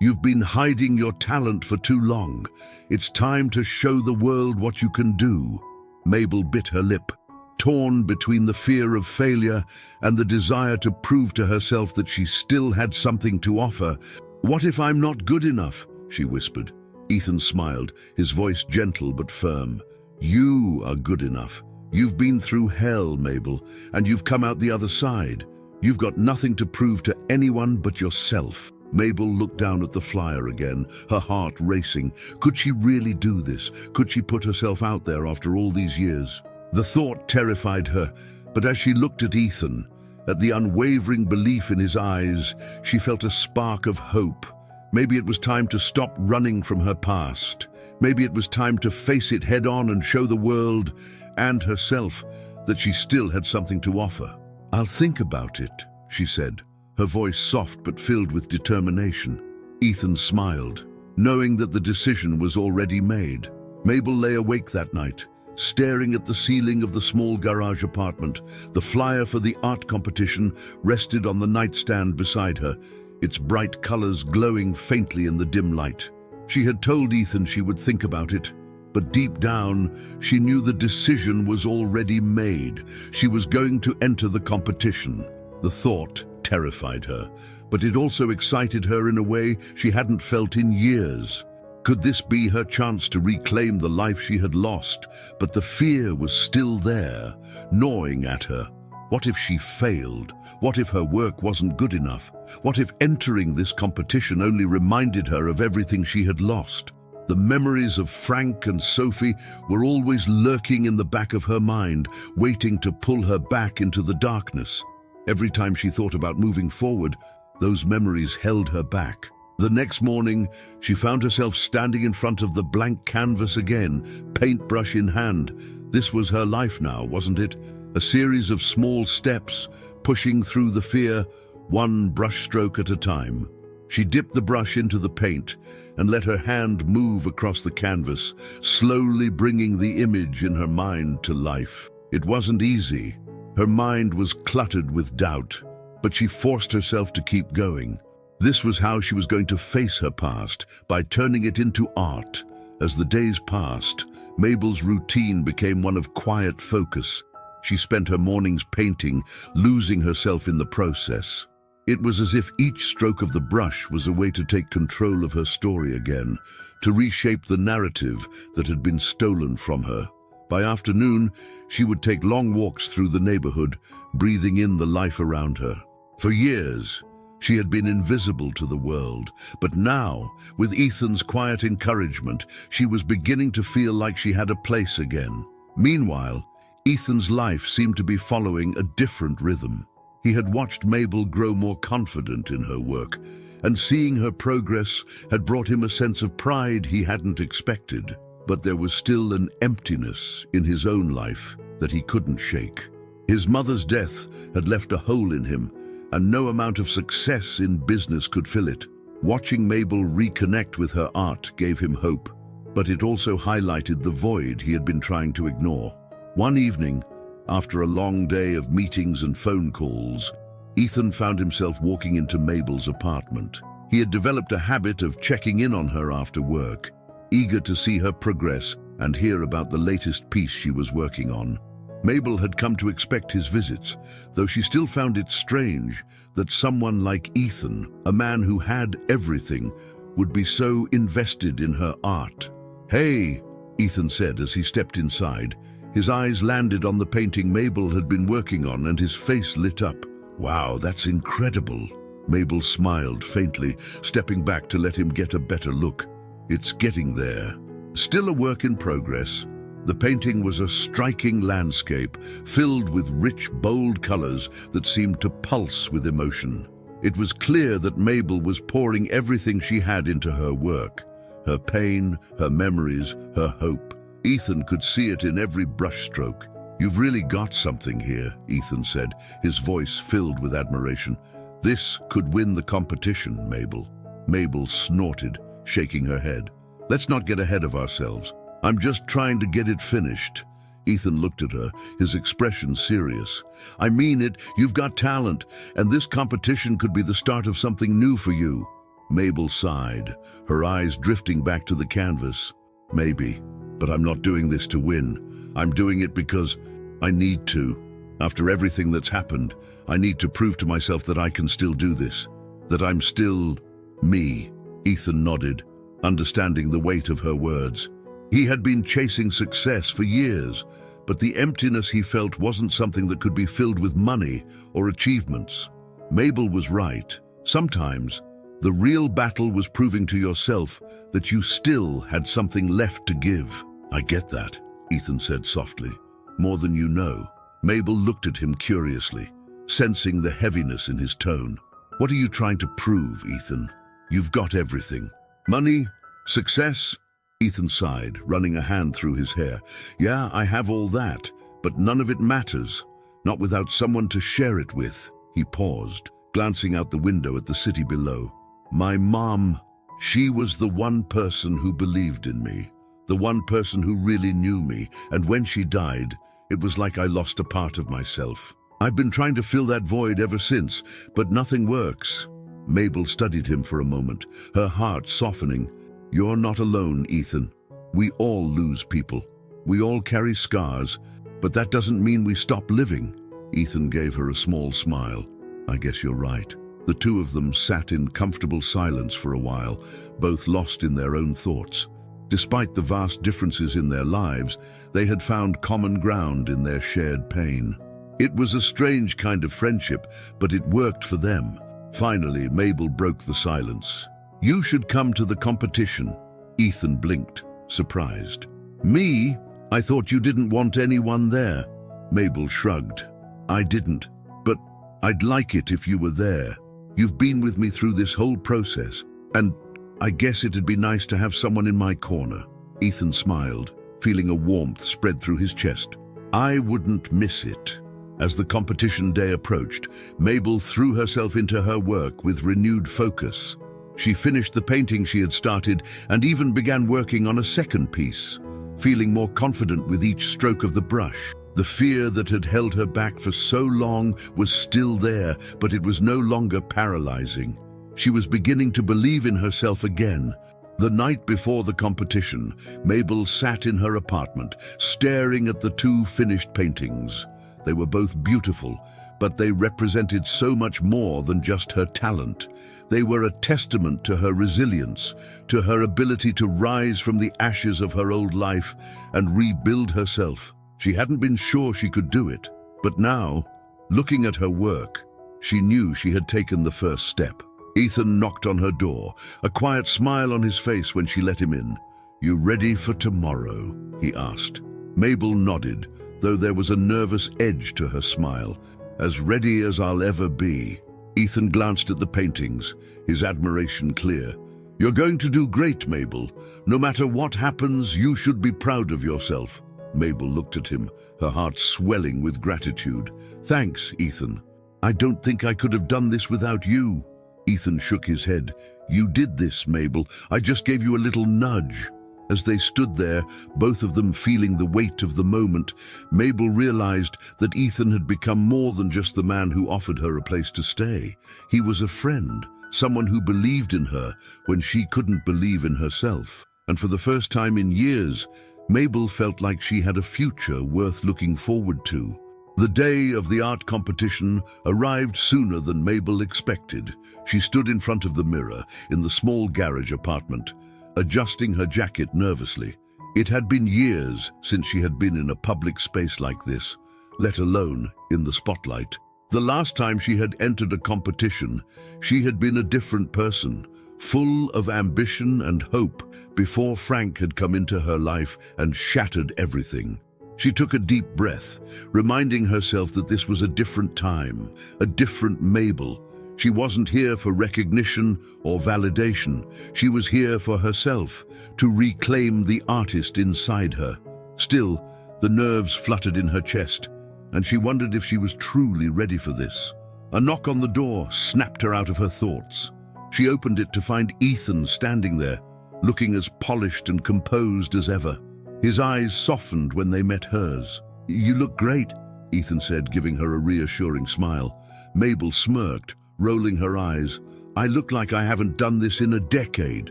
You've been hiding your talent for too long. It's time to show the world what you can do." Mabel bit her lip, torn between the fear of failure and the desire to prove to herself that she still had something to offer. "What if I'm not good enough?" she whispered. Ethan smiled, his voice gentle but firm. "You are good enough. You've been through hell, Mabel, and you've come out the other side. You've got nothing to prove to anyone but yourself." Mabel looked down at the flyer again, her heart racing. Could she really do this? Could she put herself out there after all these years? The thought terrified her, but as she looked at Ethan, at the unwavering belief in his eyes, she felt a spark of hope. Maybe it was time to stop running from her past. Maybe it was time to face it head on and show the world and herself that she still had something to offer. "I'll think about it," she said, her voice soft but filled with determination. Ethan smiled, knowing that the decision was already made. Mabel lay awake that night, staring at the ceiling of the small garage apartment. The flyer for the art competition rested on the nightstand beside her, its bright colors glowing faintly in the dim light. She had told Ethan she would think about it, but deep down, she knew the decision was already made. She was going to enter the competition. The thought terrified her, but it also excited her in a way she hadn't felt in years. Could this be her chance to reclaim the life she had lost? But the fear was still there, gnawing at her. What if she failed? What if her work wasn't good enough? What if entering this competition only reminded her of everything she had lost? The memories of Frank and Sophie were always lurking in the back of her mind, waiting to pull her back into the darkness. Every time she thought about moving forward, those memories held her back. The next morning, she found herself standing in front of the blank canvas again, paintbrush in hand. This was her life now, wasn't it? A series of small steps, pushing through the fear, one brushstroke at a time. She dipped the brush into the paint and let her hand move across the canvas, slowly bringing the image in her mind to life. It wasn't easy. Her mind was cluttered with doubt, but she forced herself to keep going. This was how she was going to face her past, by turning it into art. As the days passed, Mabel's routine became one of quiet focus. She spent her mornings painting, losing herself in the process. It was as if each stroke of the brush was a way to take control of her story again, to reshape the narrative that had been stolen from her. By afternoon, she would take long walks through the neighborhood, breathing in the life around her. For years, she had been invisible to the world, but now, with Ethan's quiet encouragement, she was beginning to feel like she had a place again. Meanwhile, Ethan's life seemed to be following a different rhythm. He had watched Mabel grow more confident in her work, and seeing her progress had brought him a sense of pride he hadn't expected. But there was still an emptiness in his own life that he couldn't shake. His mother's death had left a hole in him, and no amount of success in business could fill it. Watching Mabel reconnect with her art gave him hope, but it also highlighted the void he had been trying to ignore. One evening, after a long day of meetings and phone calls, Ethan found himself walking into Mabel's apartment. He had developed a habit of checking in on her after work, eager to see her progress and hear about the latest piece she was working on. Mabel had come to expect his visits, though she still found it strange that someone like Ethan, a man who had everything, would be so invested in her art. "Hey," Ethan said as he stepped inside. His eyes landed on the painting Mabel had been working on and his face lit up. "Wow, that's incredible." Mabel smiled faintly, stepping back to let him get a better look. "It's getting there." Still a work in progress. The painting was a striking landscape, filled with rich, bold colors that seemed to pulse with emotion. It was clear that Mabel was pouring everything she had into her work. Her pain, her memories, her hope. Ethan could see it in every brushstroke. "You've really got something here," Ethan said, his voice filled with admiration. "This could win the competition, Mabel." Mabel snorted, shaking her head. "Let's not get ahead of ourselves. I'm just trying to get it finished." Ethan looked at her, his expression serious. "I mean it, you've got talent, and this competition could be the start of something new for you." Mabel sighed, her eyes drifting back to the canvas. "Maybe, but I'm not doing this to win. I'm doing it because I need to. After everything that's happened, I need to prove to myself that I can still do this, that I'm still me." Ethan nodded, understanding the weight of her words. He had been chasing success for years, but the emptiness he felt wasn't something that could be filled with money or achievements. Mabel was right. Sometimes, the real battle was proving to yourself that you still had something left to give. "I get that," Ethan said softly. "More than you know." Mabel looked at him curiously, sensing the heaviness in his tone. "What are you trying to prove, Ethan? You've got everything. Money? Success?" Ethan sighed, running a hand through his hair. "Yeah, I have all that, but none of it matters. Not without someone to share it with." He paused, glancing out the window at the city below. "My mom, she was the one person who believed in me, the one person who really knew me, and when she died, it was like I lost a part of myself. I've been trying to fill that void ever since, but nothing works." Mabel studied him for a moment, her heart softening. "You're not alone, Ethan. We all lose people. We all carry scars, but that doesn't mean we stop living." Ethan gave her a small smile. "I guess you're right." The two of them sat in comfortable silence for a while, both lost in their own thoughts. Despite the vast differences in their lives, they had found common ground in their shared pain. It was a strange kind of friendship, but it worked for them. Finally, Mabel broke the silence. "You should come to the competition." Ethan blinked, surprised. "Me? I thought you didn't want anyone there." Mabel shrugged. "I didn't, but I'd like it if you were there. You've been with me through this whole process, and I guess it'd be nice to have someone in my corner." Ethan smiled, feeling a warmth spread through his chest. "I wouldn't miss it." As the competition day approached, Mabel threw herself into her work with renewed focus. She finished the painting she had started and even began working on a second piece, feeling more confident with each stroke of the brush. The fear that had held her back for so long was still there, but it was no longer paralyzing. She was beginning to believe in herself again. The night before the competition, Mabel sat in her apartment, staring at the two finished paintings. They were both beautiful, but they represented so much more than just her talent. They were a testament to her resilience, to her ability to rise from the ashes of her old life and rebuild herself. She hadn't been sure she could do it, but now, looking at her work, she knew she had taken the first step. Ethan knocked on her door, a quiet smile on his face when she let him in. "You ready for tomorrow?" he asked. Mabel nodded, though there was a nervous edge to her smile. "As ready as I'll ever be." Ethan glanced at the paintings, his admiration clear. "You're going to do great, Mabel. No matter what happens, you should be proud of yourself." Mabel looked at him, her heart swelling with gratitude. "Thanks, Ethan. I don't think I could have done this without you." Ethan shook his head. "You did this, Mabel. I just gave you a little nudge." As they stood there, both of them feeling the weight of the moment, Mabel realized that Ethan had become more than just the man who offered her a place to stay. He was a friend, someone who believed in her when she couldn't believe in herself. And for the first time in years, Mabel felt like she had a future worth looking forward to. The day of the art competition arrived sooner than Mabel expected. She stood in front of the mirror in the small garage apartment, adjusting her jacket nervously. It had been years since she had been in a public space like this, let alone in the spotlight. The last time she had entered a competition, she had been a different person, full of ambition and hope, before Frank had come into her life and shattered everything. She took a deep breath, reminding herself that this was a different time, a different Mabel. She wasn't here for recognition or validation. She was here for herself, to reclaim the artist inside her. Still, the nerves fluttered in her chest, and she wondered if she was truly ready for this. A knock on the door snapped her out of her thoughts. She opened it to find Ethan standing there, looking as polished and composed as ever. His eyes softened when they met hers. "You look great," Ethan said, giving her a reassuring smile. Mabel smirked, rolling her eyes. "I look like I haven't done this in a decade."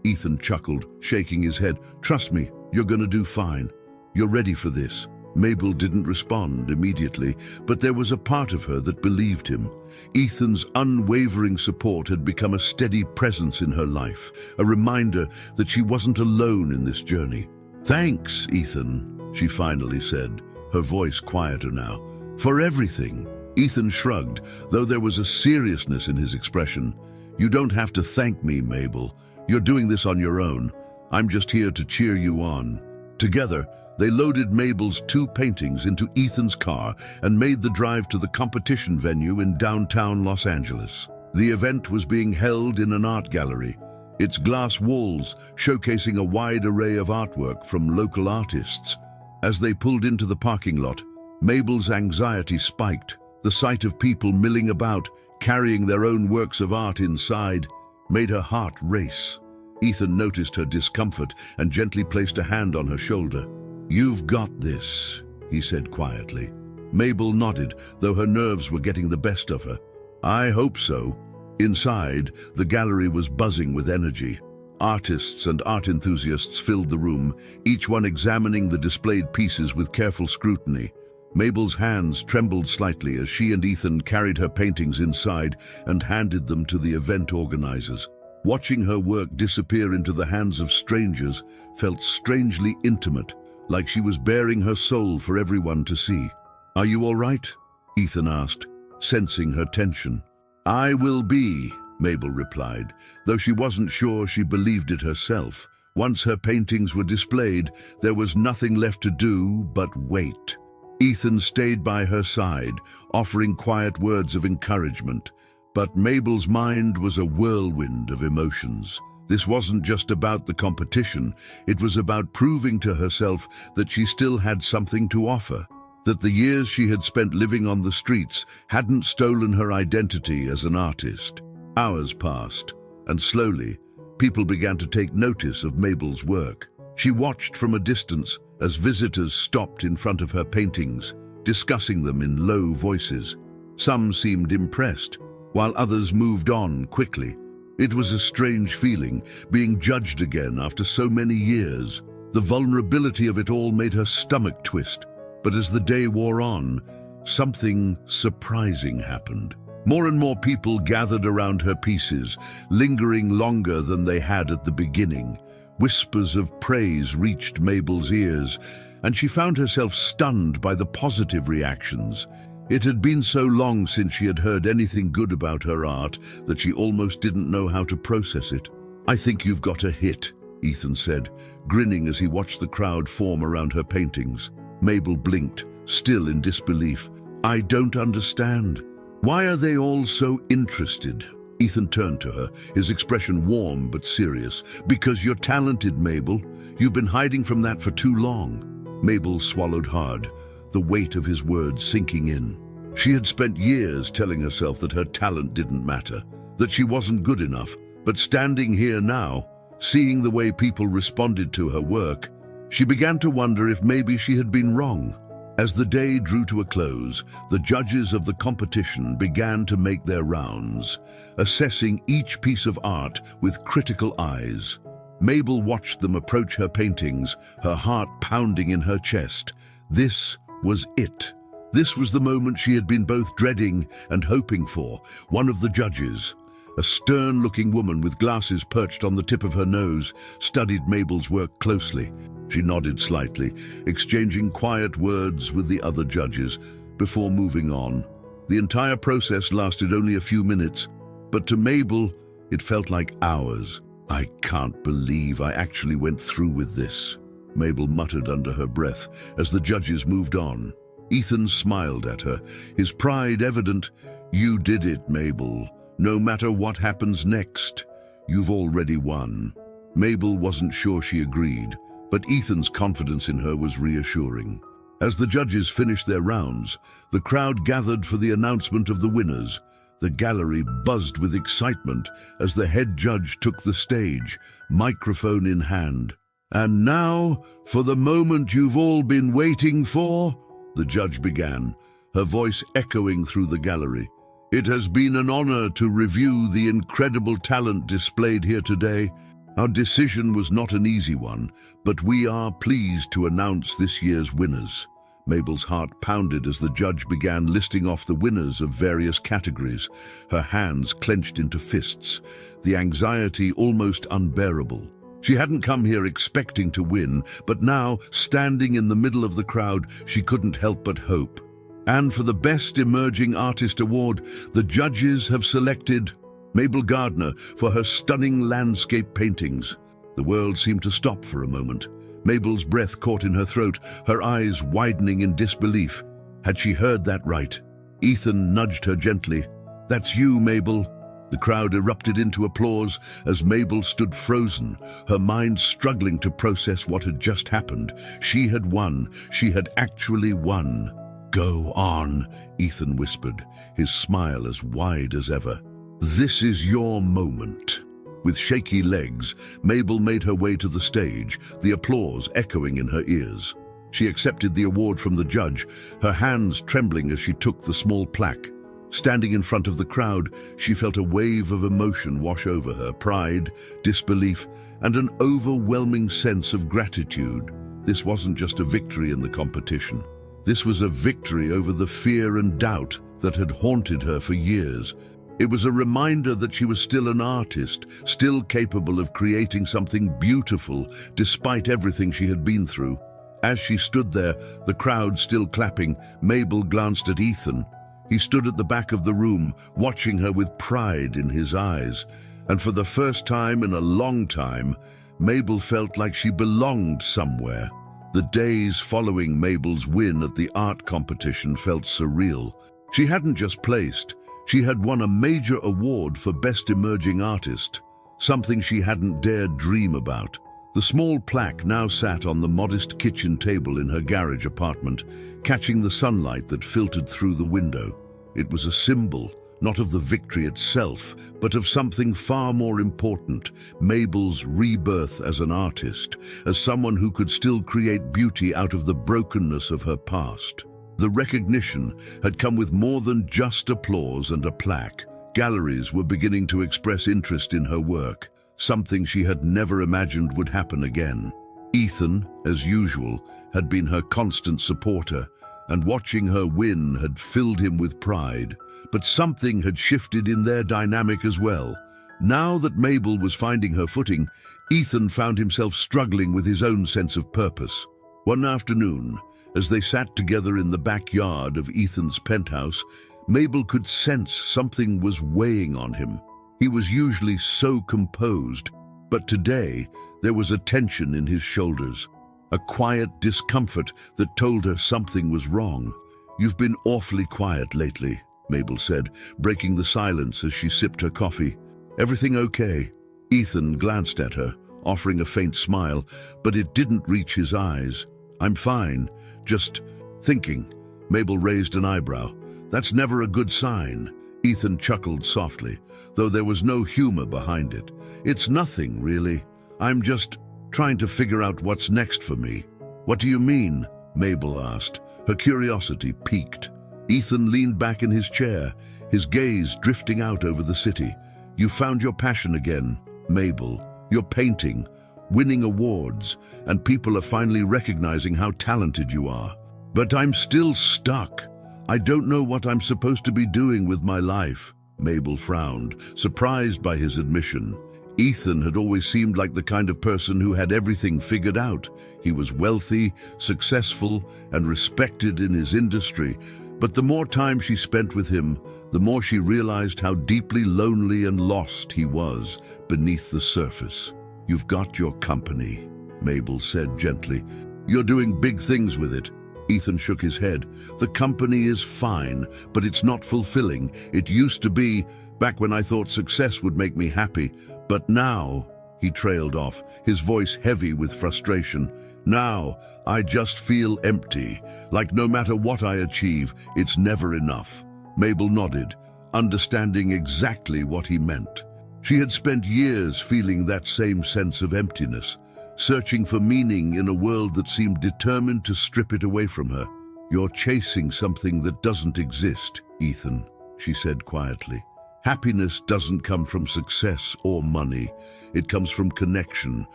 Ethan chuckled, shaking his head. "Trust me, you're gonna do fine. You're ready for this." Mabel didn't respond immediately, but there was a part of her that believed him. Ethan's unwavering support had become a steady presence in her life, a reminder that she wasn't alone in this journey. "Thanks, Ethan," she finally said, her voice quieter now. "For everything." Ethan shrugged, though there was a seriousness in his expression. "You don't have to thank me, Mabel. You're doing this on your own. I'm just here to cheer you on." Together, they loaded Mabel's 2 paintings into Ethan's car and made the drive to the competition venue in downtown Los Angeles. The event was being held in an art gallery, its glass walls showcasing a wide array of artwork from local artists. As they pulled into the parking lot, Mabel's anxiety spiked. The sight of people milling about, carrying their own works of art inside, made her heart race. Ethan noticed her discomfort and gently placed a hand on her shoulder. "You've got this," he said quietly. Mabel nodded, though her nerves were getting the best of her. "I hope so." Inside, the gallery was buzzing with energy. Artists and art enthusiasts filled the room, each one examining the displayed pieces with careful scrutiny. Mabel's hands trembled slightly as she and Ethan carried her paintings inside and handed them to the event organizers. Watching her work disappear into the hands of strangers felt strangely intimate, like she was baring her soul for everyone to see. "Are you all right?" Ethan asked, sensing her tension. "I will be," Mabel replied, though she wasn't sure she believed it herself. Once her paintings were displayed, there was nothing left to do but wait. Ethan stayed by her side, offering quiet words of encouragement. But Mabel's mind was a whirlwind of emotions. This wasn't just about the competition, it was about proving to herself that she still had something to offer, that the years she had spent living on the streets hadn't stolen her identity as an artist. Hours passed, and slowly, people began to take notice of Mabel's work. She watched from a distance as visitors stopped in front of her paintings, discussing them in low voices. Some seemed impressed, while others moved on quickly. It was a strange feeling, being judged again after so many years. The vulnerability of it all made her stomach twist. But as the day wore on, something surprising happened. More and more people gathered around her pieces, lingering longer than they had at the beginning. Whispers of praise reached Mabel's ears, and she found herself stunned by the positive reactions. It had been so long since she had heard anything good about her art that she almost didn't know how to process it. "I think you've got a hit," Ethan said, grinning as he watched the crowd form around her paintings. Mabel blinked, still in disbelief. "I don't understand. Why are they all so interested?" Ethan turned to her, his expression warm but serious. "Because you're talented, Mabel. You've been hiding from that for too long." Mabel swallowed hard, the weight of his words sinking in. She had spent years telling herself that her talent didn't matter, that she wasn't good enough, but standing here now, seeing the way people responded to her work, she began to wonder if maybe she had been wrong. As the day drew to a close, the judges of the competition began to make their rounds, assessing each piece of art with critical eyes. Mabel watched them approach her paintings, her heart pounding in her chest. This was it. This was the moment she had been both dreading and hoping for. One of the judges, a stern-looking woman with glasses perched on the tip of her nose, studied Mabel's work closely. She nodded slightly, exchanging quiet words with the other judges before moving on. The entire process lasted only a few minutes, but to Mabel, it felt like hours. "I can't believe I actually went through with this," Mabel muttered under her breath as the judges moved on. Ethan smiled at her, his pride evident. "You did it, Mabel. No matter what happens next, you've already won." Mabel wasn't sure she agreed, but Ethan's confidence in her was reassuring. As the judges finished their rounds, the crowd gathered for the announcement of the winners. The gallery buzzed with excitement as the head judge took the stage, microphone in hand. "And now, for the moment you've all been waiting for," the judge began, her voice echoing through the gallery. "It has been an honor to review the incredible talent displayed here today. Our decision was not an easy one, but we are pleased to announce this year's winners." Mabel's heart pounded as the judge began listing off the winners of various categories, her hands clenched into fists, the anxiety almost unbearable. She hadn't come here expecting to win, but now, standing in the middle of the crowd, she couldn't help but hope. And for the Best Emerging Artist Award, the judges have selected Mabel Gardner for her stunning landscape paintings. The world seemed to stop for a moment. Mabel's breath caught in her throat, her eyes widening in disbelief. Had she heard that right? Ethan nudged her gently. "That's you, Mabel." The crowd erupted into applause as Mabel stood frozen, her mind struggling to process what had just happened. She had won. She had actually won. "Go on," Ethan whispered, his smile as wide as ever. "This is your moment." With shaky legs, Mabel made her way to the stage, the applause echoing in her ears. She accepted the award from the judge, her hands trembling as she took the small plaque. Standing in front of the crowd, she felt a wave of emotion wash over her, pride, disbelief, and an overwhelming sense of gratitude. This wasn't just a victory in the competition. This was a victory over the fear and doubt that had haunted her for years. It was a reminder that she was still an artist, still capable of creating something beautiful despite everything she had been through. As she stood there, the crowd still clapping, Mabel glanced at Ethan. He stood at the back of the room, watching her with pride in his eyes. And for the first time in a long time, Mabel felt like she belonged somewhere. The days following Mabel's win at the art competition felt surreal. She hadn't just placed. She had won a major award for Best Emerging Artist, something she hadn't dared dream about. The small plaque now sat on the modest kitchen table in her garage apartment, catching the sunlight that filtered through the window. It was a symbol, not of the victory itself, but of something far more important, Mabel's rebirth as an artist, as someone who could still create beauty out of the brokenness of her past. The recognition had come with more than just applause and a plaque. Galleries were beginning to express interest in her work, something she had never imagined would happen again. Ethan, as usual, had been her constant supporter, and watching her win had filled him with pride. But something had shifted in their dynamic as well. Now that Mabel was finding her footing, Ethan found himself struggling with his own sense of purpose. One afternoon, as they sat together in the backyard of Ethan's penthouse, Mabel could sense something was weighing on him. He was usually so composed, but today there was a tension in his shoulders, a quiet discomfort that told her something was wrong. "You've been awfully quiet lately," Mabel said, breaking the silence as she sipped her coffee. "Everything okay?" Ethan glanced at her, offering a faint smile, but it didn't reach his eyes. "I'm fine. Just thinking." Mabel raised an eyebrow. "That's never a good sign." Ethan chuckled softly, though there was no humor behind it. "It's nothing, really. I'm just trying to figure out what's next for me." "What do you mean?" Mabel asked, her curiosity piqued. Ethan leaned back in his chair, his gaze drifting out over the city. "You found your passion again, Mabel. Your painting. winning awards, and people are finally recognizing how talented you are. But I'm still stuck. I don't know what I'm supposed to be doing with my life." Mabel frowned, surprised by his admission. Ethan had always seemed like the kind of person who had everything figured out. He was wealthy, successful, and respected in his industry. But the more time she spent with him, the more she realized how deeply lonely and lost he was beneath the surface. "You've got your company," Mabel said gently. "You're doing big things with it." Ethan shook his head. "The company is fine, but it's not fulfilling. It used to be, back when I thought success would make me happy. But now," he trailed off, his voice heavy with frustration, "now I just feel empty, like no matter what I achieve, it's never enough." Mabel nodded, understanding exactly what he meant. She had spent years feeling that same sense of emptiness, searching for meaning in a world that seemed determined to strip it away from her. "You're chasing something that doesn't exist, Ethan," she said quietly. "Happiness doesn't come from success or money. It comes from connection,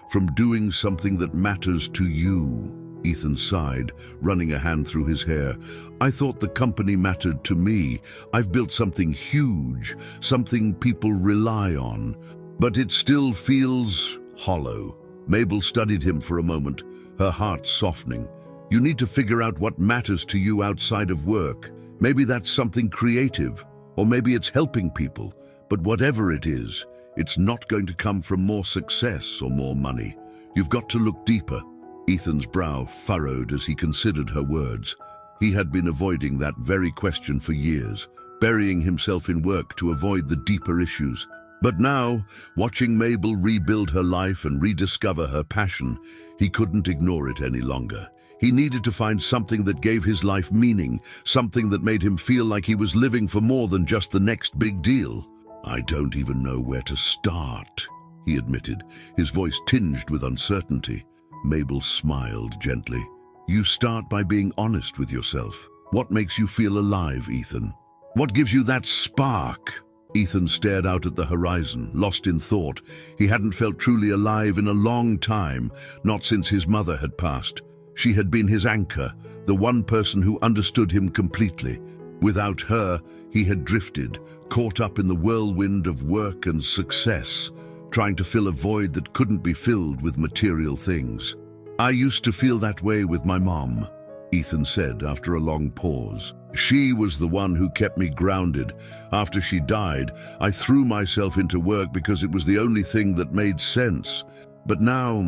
from doing something that matters to you." Ethan sighed, running a hand through his hair. "I thought the company mattered to me. I've built something huge, something people rely on. But it still feels hollow." Mabel studied him for a moment, her heart softening. "You need to figure out what matters to you outside of work. Maybe that's something creative, or maybe it's helping people. But whatever it is, it's not going to come from more success or more money. You've got to look deeper." Ethan's brow furrowed as he considered her words. He had been avoiding that very question for years, burying himself in work to avoid the deeper issues. But now, watching Mabel rebuild her life and rediscover her passion, he couldn't ignore it any longer. He needed to find something that gave his life meaning, something that made him feel like he was living for more than just the next big deal. "I don't even know where to start," he admitted, his voice tinged with uncertainty. Mabel smiled gently. "You start by being honest with yourself. What makes you feel alive, Ethan? What gives you that spark?" Ethan stared out at the horizon, lost in thought. He hadn't felt truly alive in a long time, not since his mother had passed. She had been his anchor, the one person who understood him completely. Without her, he had drifted, caught up in the whirlwind of work and success, trying to fill a void that couldn't be filled with material things. "I used to feel that way with my mom," Ethan said after a long pause. "She was the one who kept me grounded. After she died, I threw myself into work because it was the only thing that made sense. But now,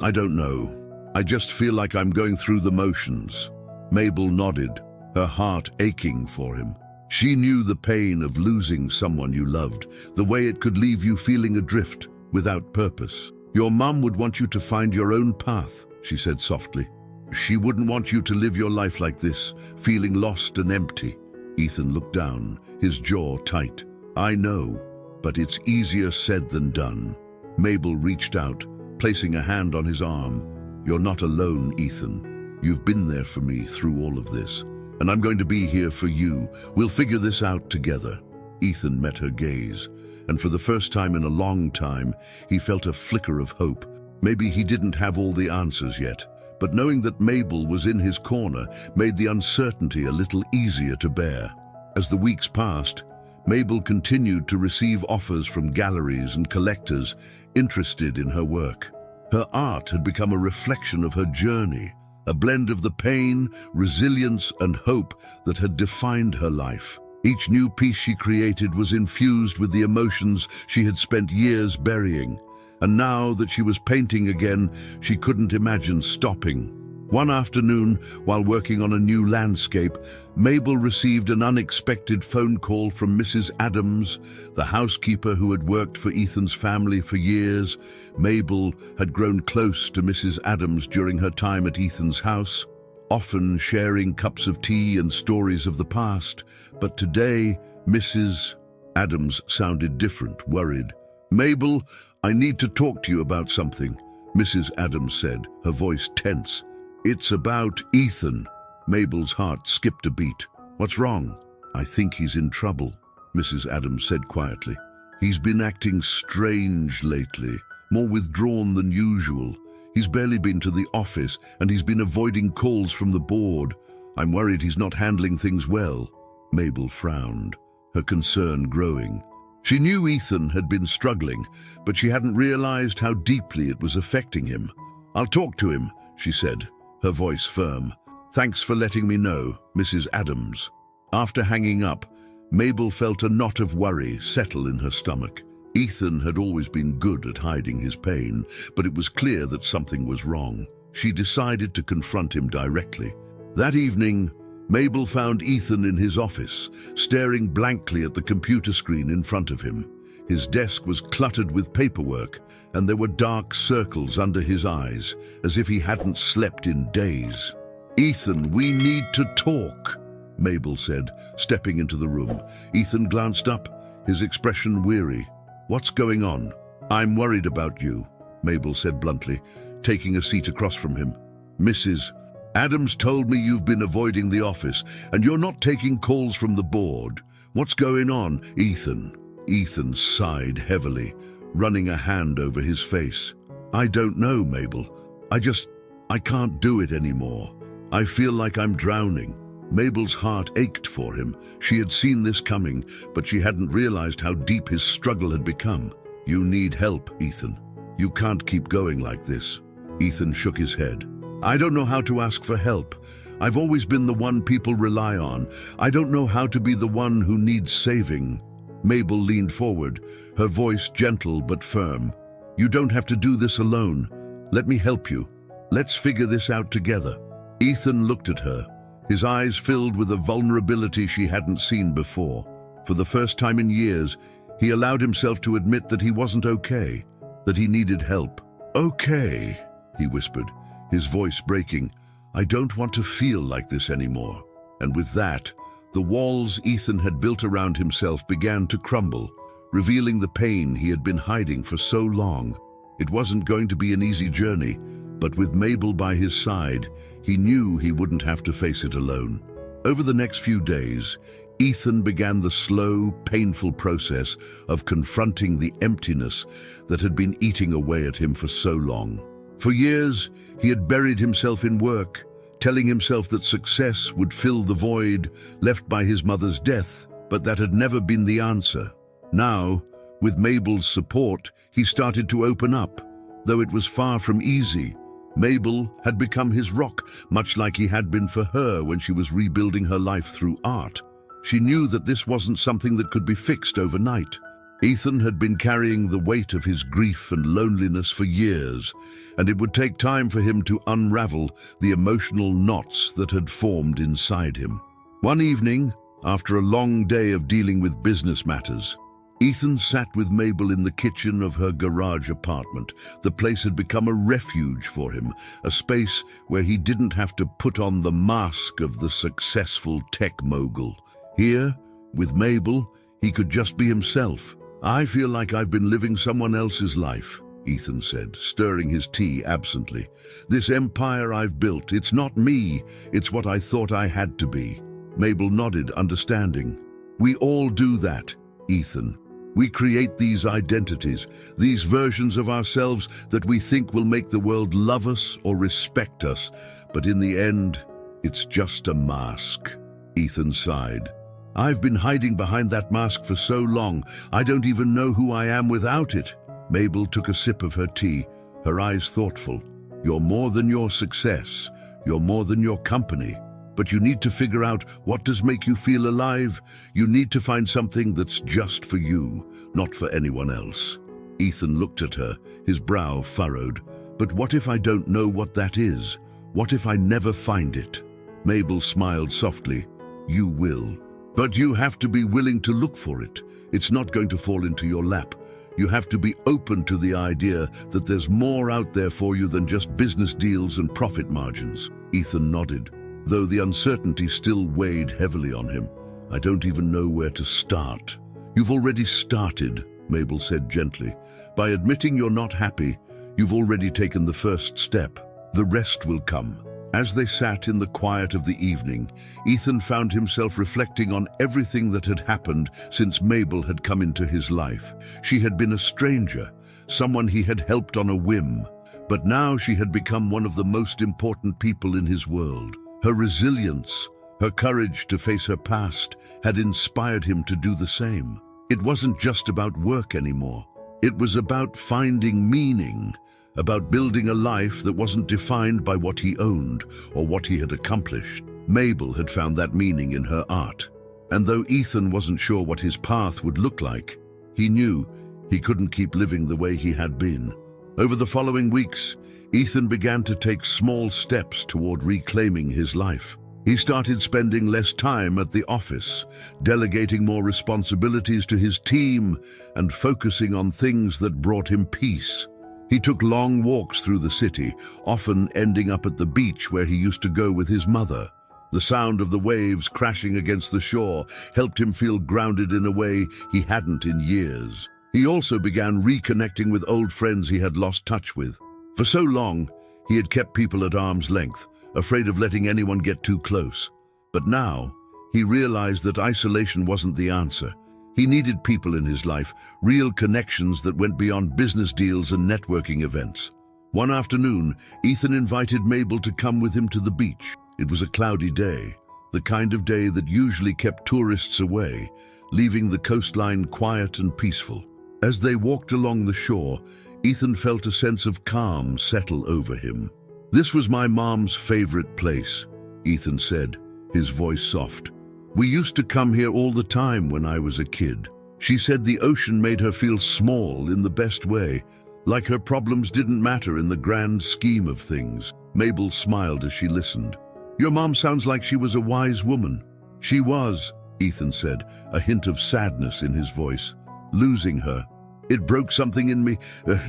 I don't know. I just feel like I'm going through the motions." Mabel nodded, her heart aching for him. She knew the pain of losing someone you loved, the way it could leave you feeling adrift, without purpose. "Your mum would want you to find your own path," she said softly. "She wouldn't want you to live your life like this, feeling lost and empty." Ethan looked down, his jaw tight. "I know, but it's easier said than done." Mabel reached out, placing a hand on his arm. "You're not alone, Ethan. You've been there for me through all of this, and I'm going to be here for you. We'll figure this out together." Ethan met her gaze, and for the first time in a long time, he felt a flicker of hope. Maybe he didn't have all the answers yet, but knowing that Mabel was in his corner made the uncertainty a little easier to bear. As the weeks passed, Mabel continued to receive offers from galleries and collectors interested in her work. Her art had become a reflection of her journey, a blend of the pain, resilience, and hope that had defined her life. Each new piece she created was infused with the emotions she had spent years burying, and now that she was painting again, she couldn't imagine stopping. One afternoon, while working on a new landscape, Mabel received an unexpected phone call from Mrs. Adams, the housekeeper who had worked for Ethan's family for years. Mabel had grown close to Mrs. Adams during her time at Ethan's house, often sharing cups of tea and stories of the past. But today, Mrs. Adams sounded different, worried. "Mabel, I need to talk to you about something," Mrs. Adams said, her voice tense. "It's about Ethan." Mabel's heart skipped a beat. "What's wrong?" "I think he's in trouble," Mrs. Adams said quietly. "He's been acting strange lately. more withdrawn than usual. He's barely been to the office, and he's been avoiding calls from the board. I'm worried he's not handling things well." Mabel frowned, her concern growing. She knew Ethan had been struggling, but she hadn't realized how deeply it was affecting him. "I'll talk to him," she said, her voice firm. "Thanks for letting me know, Mrs. Adams." After hanging up, Mabel felt a knot of worry settle in her stomach. Ethan had always been good at hiding his pain, but it was clear that something was wrong. She decided to confront him directly. That evening, Mabel found Ethan in his office, staring blankly at the computer screen in front of him. His desk was cluttered with paperwork, and there were dark circles under his eyes, as if he hadn't slept in days. "Ethan, we need to talk," Mabel said, stepping into the room. Ethan glanced up, his expression weary. "What's going on?" "I'm worried about you," Mabel said bluntly, taking a seat across from him. "Mrs. Adams told me you've been avoiding the office, and you're not taking calls from the board. What's going on, Ethan?" Ethan sighed heavily, running a hand over his face. "I don't know, Mabel. I can't do it anymore. I feel like I'm drowning." Mabel's heart ached for him. She had seen this coming, but she hadn't realized how deep his struggle had become. "You need help, Ethan. You can't keep going like this." Ethan shook his head. "I don't know how to ask for help. I've always been the one people rely on. I don't know how to be the one who needs saving." Mabel leaned forward, her voice gentle but firm. "You don't have to do this alone. Let me help you. Let's figure this out together." Ethan looked at her, his eyes filled with a vulnerability she hadn't seen before. For the first time in years, he allowed himself to admit that he wasn't okay, that he needed help. "Okay," he whispered, his voice breaking. "I don't want to feel like this anymore." And with that, the walls Ethan had built around himself began to crumble, revealing the pain he had been hiding for so long. It wasn't going to be an easy journey, but with Mabel by his side, he knew he wouldn't have to face it alone. Over the next few days, Ethan began the slow, painful process of confronting the emptiness that had been eating away at him for so long. For years, he had buried himself in work, telling himself that success would fill the void left by his mother's death, but that had never been the answer. Now, with Mabel's support, he started to open up, though it was far from easy. Mabel had become his rock, much like he had been for her when she was rebuilding her life through art. She knew that this wasn't something that could be fixed overnight. Ethan had been carrying the weight of his grief and loneliness for years, and it would take time for him to unravel the emotional knots that had formed inside him. One evening, after a long day of dealing with business matters, Ethan sat with Mabel in the kitchen of her garage apartment. The place had become a refuge for him, a space where he didn't have to put on the mask of the successful tech mogul. Here, with Mabel, he could just be himself. "I feel like I've been living someone else's life," Ethan said, stirring his tea absently. "This empire I've built, it's not me, it's what I thought I had to be." Mabel nodded, understanding. "We all do that, Ethan. We create these identities, these versions of ourselves that we think will make the world love us or respect us, but in the end, it's just a mask." Ethan sighed. "I've been hiding behind that mask for so long, I don't even know who I am without it." Mabel took a sip of her tea, her eyes thoughtful. "You're more than your success. You're more than your company. But you need to figure out what does make you feel alive. You need to find something that's just for you, not for anyone else." Ethan looked at her, his brow furrowed. "But what if I don't know what that is? What if I never find it?" Mabel smiled softly. "You will. But you have to be willing to look for it. It's not going to fall into your lap. You have to be open to the idea that there's more out there for you than just business deals and profit margins." Ethan nodded, though the uncertainty still weighed heavily on him. "I don't even know where to start." "You've already started," Mabel said gently. "By admitting you're not happy, you've already taken the first step. The rest will come." As they sat in the quiet of the evening, Ethan found himself reflecting on everything that had happened since Mabel had come into his life. She had been a stranger, someone he had helped on a whim. But now she had become one of the most important people in his world. Her resilience, her courage to face her past, had inspired him to do the same. It wasn't just about work anymore. It was about finding meaning, about building a life that wasn't defined by what he owned or what he had accomplished. Mabel had found that meaning in her art. And though Ethan wasn't sure what his path would look like, he knew he couldn't keep living the way he had been. Over the following weeks, Ethan began to take small steps toward reclaiming his life. He started spending less time at the office, delegating more responsibilities to his team, and focusing on things that brought him peace. He took long walks through the city, often ending up at the beach where he used to go with his mother. The sound of the waves crashing against the shore helped him feel grounded in a way he hadn't in years. He also began reconnecting with old friends he had lost touch with. For so long, he had kept people at arm's length, afraid of letting anyone get too close. But now, he realized that isolation wasn't the answer. He needed people in his life, real connections that went beyond business deals and networking events. One afternoon, Ethan invited Mabel to come with him to the beach. It was a cloudy day, the kind of day that usually kept tourists away, leaving the coastline quiet and peaceful. As they walked along the shore, Ethan felt a sense of calm settle over him. "This was my mom's favorite place," Ethan said, his voice soft. "We used to come here all the time when I was a kid. She said the ocean made her feel small in the best way, like her problems didn't matter in the grand scheme of things." Mabel smiled as she listened. "Your mom sounds like she was a wise woman." "She was," Ethan said, a hint of sadness in his voice. "Losing her, it broke something in me.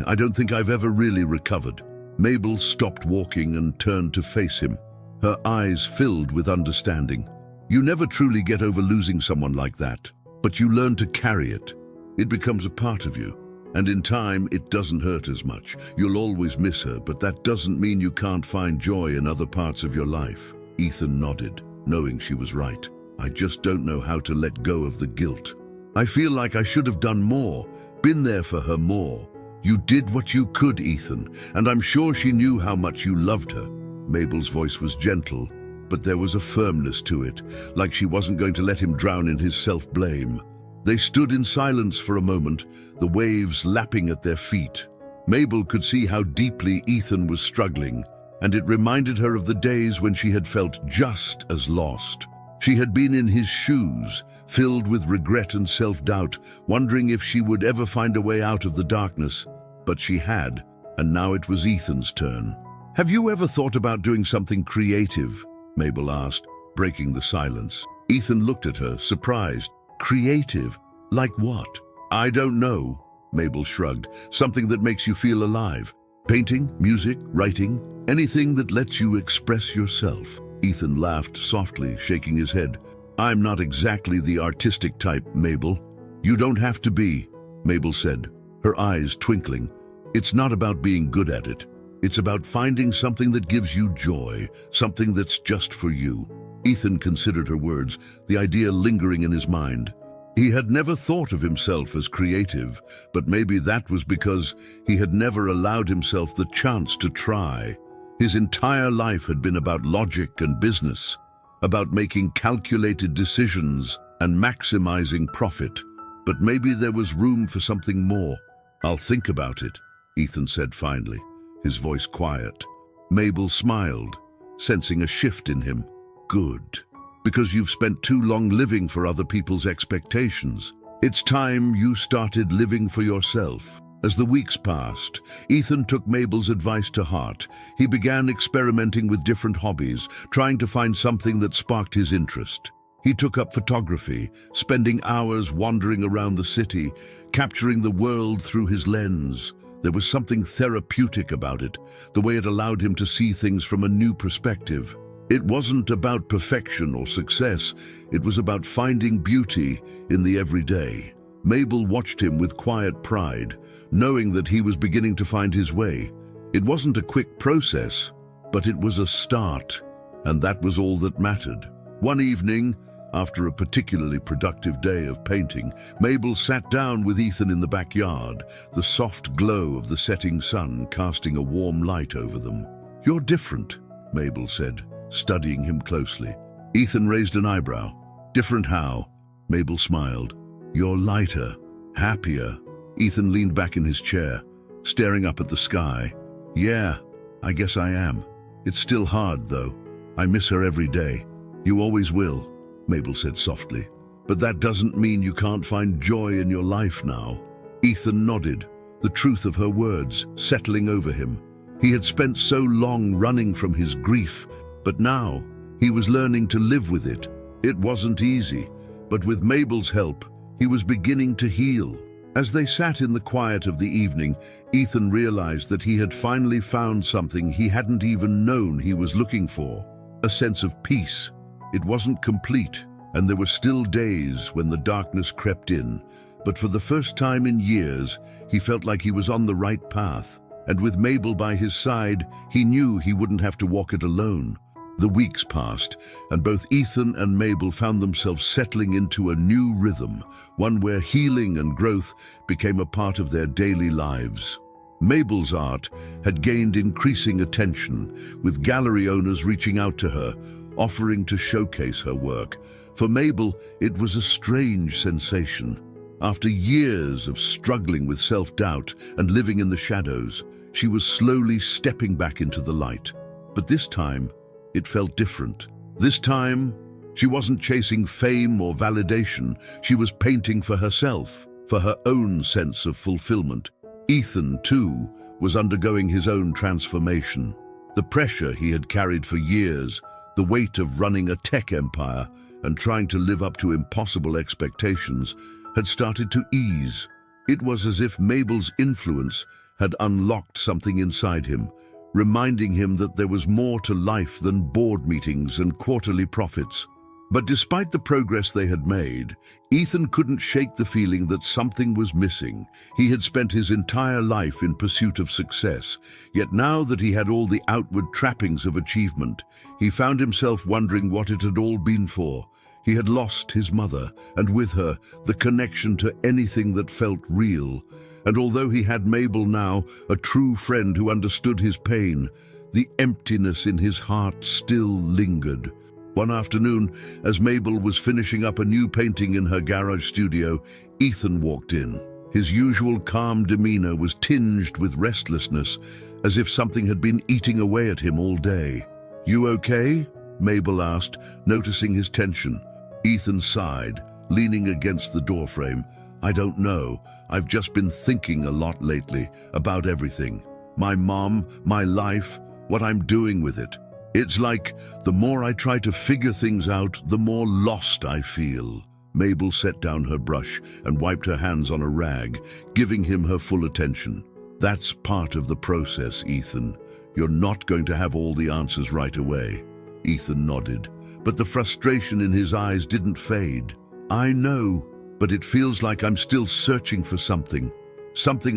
I don't think I've ever really recovered." Mabel stopped walking and turned to face him, her eyes filled with understanding. "You never truly get over losing someone like that, but you learn to carry it. It becomes a part of you, and in time it doesn't hurt as much. You'll always miss her, but that doesn't mean you can't find joy in other parts of your life." Ethan nodded, knowing she was right. "I just don't know how to let go of the guilt. I feel like I should have done more, been there for her more." "You did what you could, Ethan, and I'm sure she knew how much you loved her." Mabel's voice was gentle, but there was a firmness to it, like she wasn't going to let him drown in his self-blame. They stood in silence for a moment, the waves lapping at their feet. Mabel could see how deeply Ethan was struggling, and it reminded her of the days when she had felt just as lost. She had been in his shoes, filled with regret and self-doubt, wondering if she would ever find a way out of the darkness. But she had, and now it was Ethan's turn. "Have you ever thought about doing something creative?" Mabel asked, breaking the silence. Ethan looked at her, surprised. "Creative? Like what?" "I don't know," Mabel shrugged. "Something that makes you feel alive. Painting, music, writing, anything that lets you express yourself." Ethan laughed softly, shaking his head. "I'm not exactly the artistic type, Mabel." "You don't have to be," Mabel said, her eyes twinkling. "It's not about being good at it. It's about finding something that gives you joy, something that's just for you." Ethan considered her words, the idea lingering in his mind. He had never thought of himself as creative, but maybe that was because he had never allowed himself the chance to try. His entire life had been about logic and business, about making calculated decisions and maximizing profit. But maybe there was room for something more. "I'll think about it," Ethan said finally, his voice quiet. Mabel smiled, sensing a shift in him. "Good, because you've spent too long living for other people's expectations. It's time you started living for yourself." As the weeks passed, Ethan took Mabel's advice to heart. He began experimenting with different hobbies, trying to find something that sparked his interest. He took up photography, spending hours wandering around the city, capturing the world through his lens. There was something therapeutic about it, the way it allowed him to see things from a new perspective. It wasn't about perfection or success, it was about finding beauty in the everyday. Mabel watched him with quiet pride, knowing that he was beginning to find his way. It wasn't a quick process, but it was a start, and that was all that mattered. One evening, After a particularly productive day of painting, Mabel sat down with Ethan in the backyard, the soft glow of the setting sun casting a warm light over them. "You're different," Mabel said, studying him closely. Ethan raised an eyebrow. "Different how?" Mabel smiled. "You're lighter, happier." Ethan leaned back in his chair, staring up at the sky. "Yeah, I guess I am. It's still hard, though. I miss her every day." "You always will," Mabel said softly. "But that doesn't mean you can't find joy in your life now." Ethan nodded, the truth of her words settling over him. He had spent so long running from his grief, but now he was learning to live with it. It wasn't easy, but with Mabel's help, he was beginning to heal. As they sat in the quiet of the evening, Ethan realized that he had finally found something he hadn't even known he was looking for: a sense of peace. It wasn't complete, and there were still days when the darkness crept in, but for the first time in years, he felt like he was on the right path. And with Mabel by his side, he knew he wouldn't have to walk it alone. The weeks passed, and both Ethan and Mabel found themselves settling into a new rhythm, one where healing and growth became a part of their daily lives. Mabel's art had gained increasing attention, with gallery owners reaching out to her, offering to showcase her work. For Mabel, it was a strange sensation. After years of struggling with self-doubt and living in the shadows, she was slowly stepping back into the light. But this time, it felt different. This time, she wasn't chasing fame or validation. She was painting for herself, for her own sense of fulfillment. Ethan, too, was undergoing his own transformation. The pressure he had carried for years, the weight of running a tech empire and trying to live up to impossible expectations, had started to ease. It was as if Mabel's influence had unlocked something inside him, reminding him that there was more to life than board meetings and quarterly profits. But despite the progress they had made, Ethan couldn't shake the feeling that something was missing. He had spent his entire life in pursuit of success, yet now that he had all the outward trappings of achievement, he found himself wondering what it had all been for. He had lost his mother, and with her, the connection to anything that felt real. And although he had Mabel now, a true friend who understood his pain, the emptiness in his heart still lingered. One afternoon, as Mabel was finishing up a new painting in her garage studio, Ethan walked in. His usual calm demeanor was tinged with restlessness, as if something had been eating away at him all day. "You okay?" Mabel asked, noticing his tension. Ethan sighed, leaning against the doorframe. "I don't know. I've just been thinking a lot lately about everything. My mom, my life, what I'm doing with it. It's like the more I try to figure things out, the more lost I feel." Mabel set down her brush and wiped her hands on a rag, giving him her full attention. "That's part of the process, Ethan. You're not going to have all the answers right away." Ethan nodded, but the frustration in his eyes didn't fade. "I know, but it feels like I'm still searching for something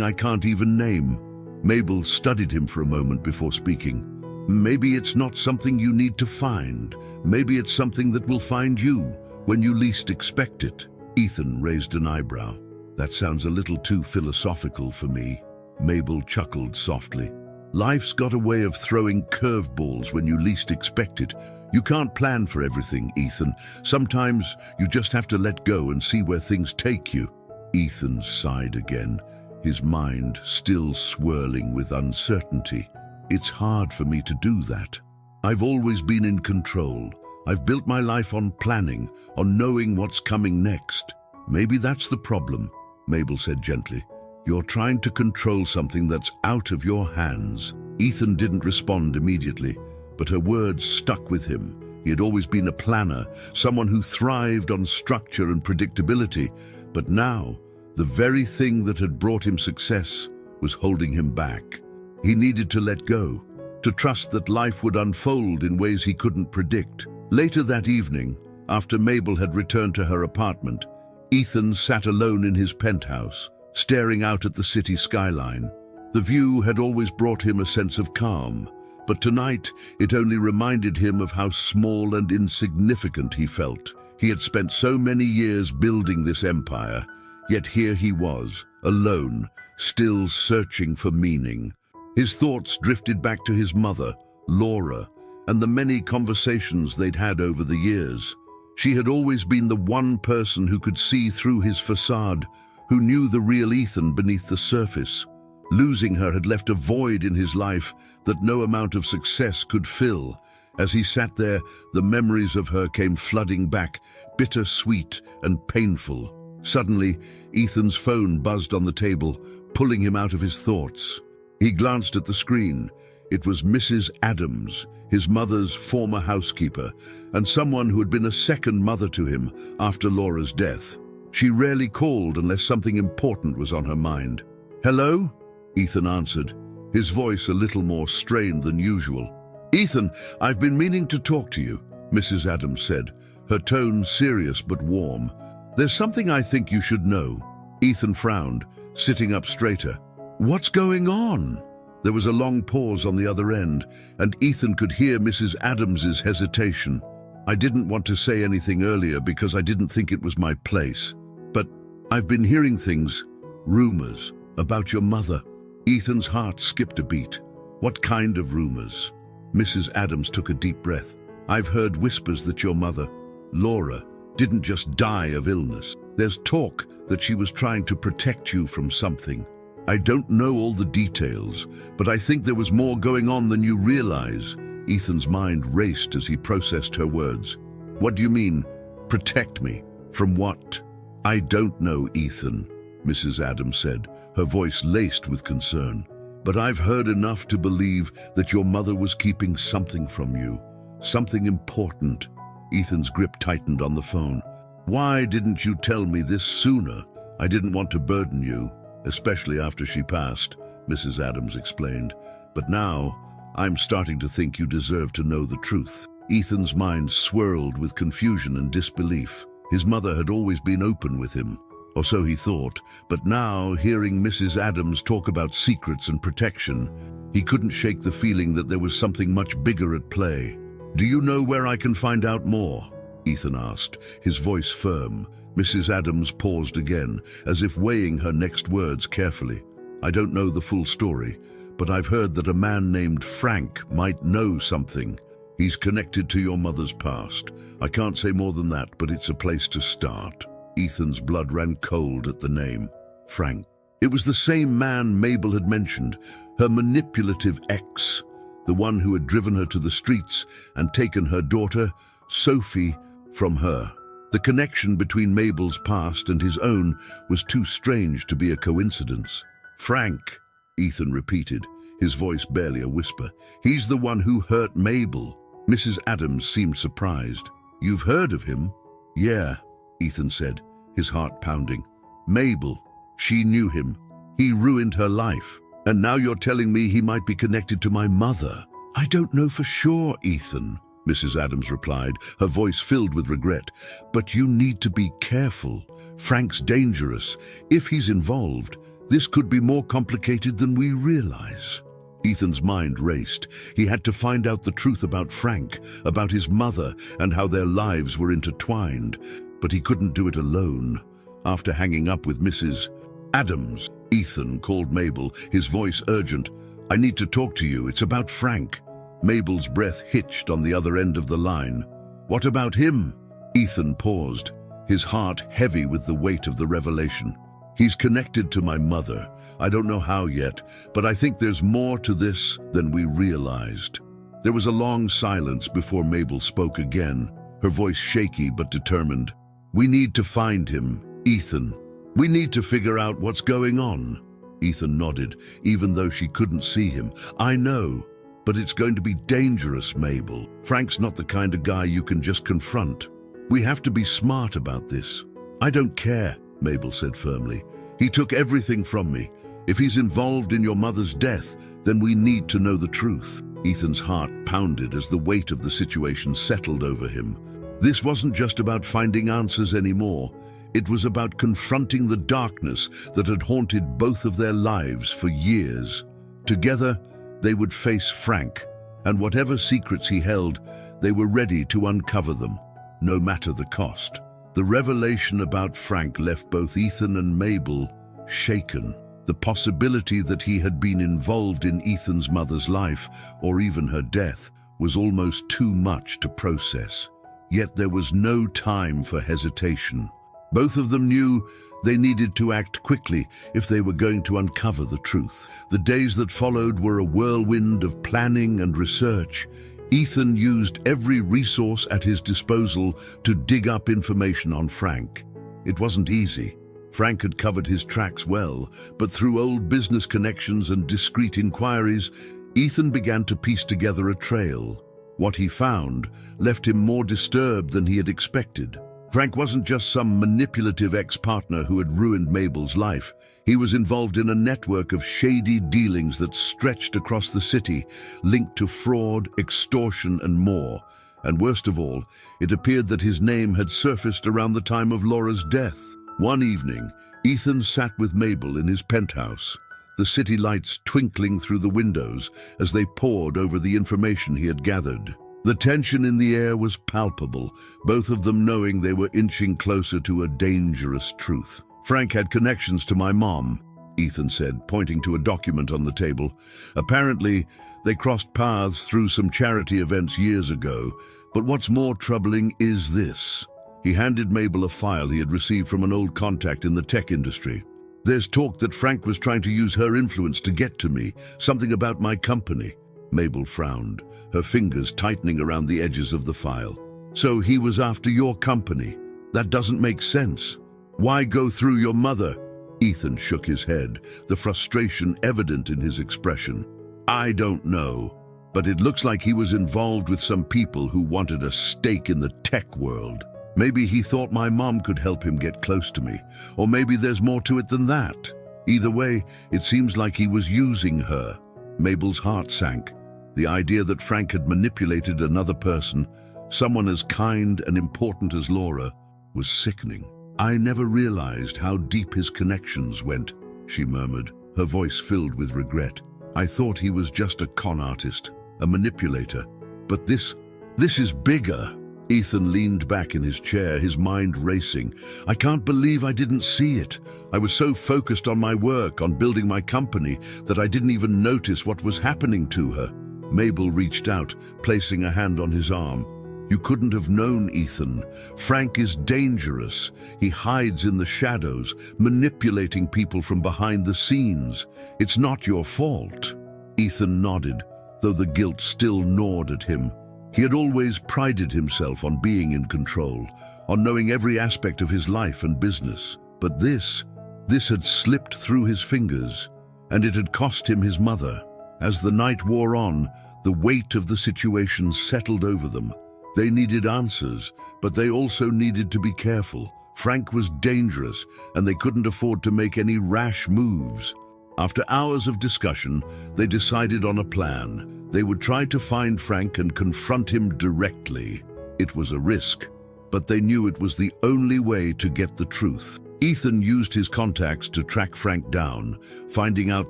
I can't even name." Mabel studied him for a moment before speaking. "Maybe it's not something you need to find. Maybe it's something that will find you when you least expect it." Ethan raised an eyebrow. "That sounds a little too philosophical for me." Mabel chuckled softly. "Life's got a way of throwing curveballs when you least expect it. You can't plan for everything, Ethan. Sometimes you just have to let go and see where things take you." Ethan sighed again, his mind still swirling with uncertainty. "It's hard for me to do that. I've always been in control. I've built my life on planning, on knowing what's coming next." "Maybe that's the problem," Mabel said gently. "You're trying to control something that's out of your hands." Ethan didn't respond immediately, but her words stuck with him. He had always been a planner, someone who thrived on structure and predictability, but now, the very thing that had brought him success was holding him back. He needed to let go, to trust that life would unfold in ways he couldn't predict. Later that evening, after Mabel had returned to her apartment, Ethan sat alone in his penthouse, staring out at the city skyline. The view had always brought him a sense of calm, but tonight it only reminded him of how small and insignificant he felt. He had spent so many years building this empire, yet here he was, alone, still searching for meaning. His thoughts drifted back to his mother, Laura, and the many conversations they'd had over the years. She had always been the one person who could see through his facade, who knew the real Ethan beneath the surface. Losing her had left a void in his life that no amount of success could fill. As he sat there, the memories of her came flooding back, bitter-sweet and painful. Suddenly, Ethan's phone buzzed on the table, pulling him out of his thoughts. He glanced at the screen. It was Mrs. Adams, his mother's former housekeeper, and someone who had been a second mother to him after Laura's death. She rarely called unless something important was on her mind. "Hello?" Ethan answered, his voice a little more strained than usual. "Ethan, I've been meaning to talk to you," Mrs. Adams said, her tone serious but warm. "There's something I think you should know." Ethan frowned, sitting up straighter. "What's going on?" There was a long pause on the other end, and Ethan could hear Mrs. Adams's hesitation. "I didn't want to say anything earlier because I didn't think it was my place. But I've been hearing things, rumors, about your mother." Ethan's heart skipped a beat. "What kind of rumors?" Mrs. Adams took a deep breath. "I've heard whispers that your mother, Laura, didn't just die of illness. There's talk that she was trying to protect you from something. I don't know all the details, but I think there was more going on than you realize." Ethan's mind raced as he processed her words. "What do you mean, protect me? From what?" "I don't know, Ethan," Mrs. Adams said, her voice laced with concern. "But I've heard enough to believe that your mother was keeping something from you, something important." Ethan's grip tightened on the phone. "Why didn't you tell me this sooner? I didn't want to burden you, especially after she passed," Mrs. Adams explained. "But now, I'm starting to think you deserve to know the truth." Ethan's mind swirled with confusion and disbelief. His mother had always been open with him, or so he thought, but now, hearing Mrs. Adams talk about secrets and protection, he couldn't shake the feeling that there was something much bigger at play. "Do you know where I can find out more?" Ethan asked, his voice firm. Mrs. Adams paused again, as if weighing her next words carefully. "I don't know the full story, but I've heard that a man named Frank might know something. He's connected to your mother's past. I can't say more than that, but it's a place to start." Ethan's blood ran cold at the name. Frank. It was the same man Mabel had mentioned, her manipulative ex, the one who had driven her to the streets and taken her daughter, Sophie, from her. The connection between Mabel's past and his own was too strange to be a coincidence. "Frank," Ethan repeated, his voice barely a whisper. "He's the one who hurt Mabel." Mrs. Adams seemed surprised. "You've heard of him?" "Yeah," Ethan said, his heart pounding. "Mabel, she knew him. He ruined her life. And now you're telling me he might be connected to my mother." "I don't know for sure, Ethan," Mrs. Adams replied, her voice filled with regret. "But you need to be careful. Frank's dangerous. If he's involved, this could be more complicated than we realize." Ethan's mind raced. He had to find out the truth about Frank, about his mother, and how their lives were intertwined. But he couldn't do it alone. After hanging up with Mrs. Adams, Ethan called Mabel, his voice urgent. "I need to talk to you. It's about Frank." Mabel's breath hitched on the other end of the line. "What about him?" Ethan paused, his heart heavy with the weight of the revelation. "He's connected to my mother. I don't know how yet, but I think there's more to this than we realized." There was a long silence before Mabel spoke again, her voice shaky but determined. "We need to find him, Ethan. We need to figure out what's going on." Ethan nodded, even though she couldn't see him. "I know, but it's going to be dangerous, Mabel. Frank's not the kind of guy you can just confront. We have to be smart about this." "I don't care," Mabel said firmly. "He took everything from me. If he's involved in your mother's death, then we need to know the truth." Ethan's heart pounded as the weight of the situation settled over him. This wasn't just about finding answers anymore. It was about confronting the darkness that had haunted both of their lives for years. Together, they would face Frank, and whatever secrets he held, they were ready to uncover them. no matter the cost. The revelation about Frank left both Ethan and Mabel shaken. The possibility that he had been involved in Ethan's mother's life, or even her death, was almost too much to process. Yet there was no time for hesitation. Both of them knew they needed to act quickly if they were going to uncover the truth. The days that followed were a whirlwind of planning and research. Ethan used every resource at his disposal to dig up information on Frank. It wasn't easy. Frank had covered his tracks well, but through old business connections and discreet inquiries, Ethan began to piece together a trail. What he found left him more disturbed than he had expected. Frank wasn't just some manipulative ex-partner who had ruined Mabel's life. He was involved in a network of shady dealings that stretched across the city, linked to fraud, extortion, and more. And worst of all, it appeared that his name had surfaced around the time of Laura's death. One evening, Ethan sat with Mabel in his penthouse, the city lights twinkling through the windows as they pored over the information he had gathered. The tension in the air was palpable, both of them knowing they were inching closer to a dangerous truth. "Frank had connections to my mom," Ethan said, pointing to a document on the table. "Apparently, they crossed paths through some charity events years ago, but what's more troubling is this." He handed Mabel a file he had received from an old contact in the tech industry. "There's talk that Frank was trying to use her influence to get to me, something about my company." Mabel frowned, her fingers tightening around the edges of the file. "So he was after your company? That doesn't make sense. Why go through your mother?" Ethan shook his head, the frustration evident in his expression. "I don't know, but it looks like he was involved with some people who wanted a stake in the tech world. Maybe he thought my mom could help him get close to me, or maybe there's more to it than that. Either way, it seems like he was using her." Mabel's heart sank. The idea that Frank had manipulated another person, someone as kind and important as Laura, was sickening. "I never realized how deep his connections went," she murmured, her voice filled with regret. "I thought he was just a con artist, a manipulator. But this is bigger." Ethan leaned back in his chair, his mind racing. "I can't believe I didn't see it. I was so focused on my work, on building my company, that I didn't even notice what was happening to her." Mabel reached out, placing a hand on his arm. "You couldn't have known, Ethan. Frank is dangerous. He hides in the shadows, manipulating people from behind the scenes. It's not your fault." Ethan nodded, though the guilt still gnawed at him. He had always prided himself on being in control, on knowing every aspect of his life and business. But this had slipped through his fingers, and it had cost him his mother. As the night wore on, the weight of the situation settled over them. They needed answers, but they also needed to be careful. Frank was dangerous, and they couldn't afford to make any rash moves. After hours of discussion, they decided on a plan. They would try to find Frank and confront him directly. It was a risk, but they knew it was the only way to get the truth. Ethan used his contacts to track Frank down, finding out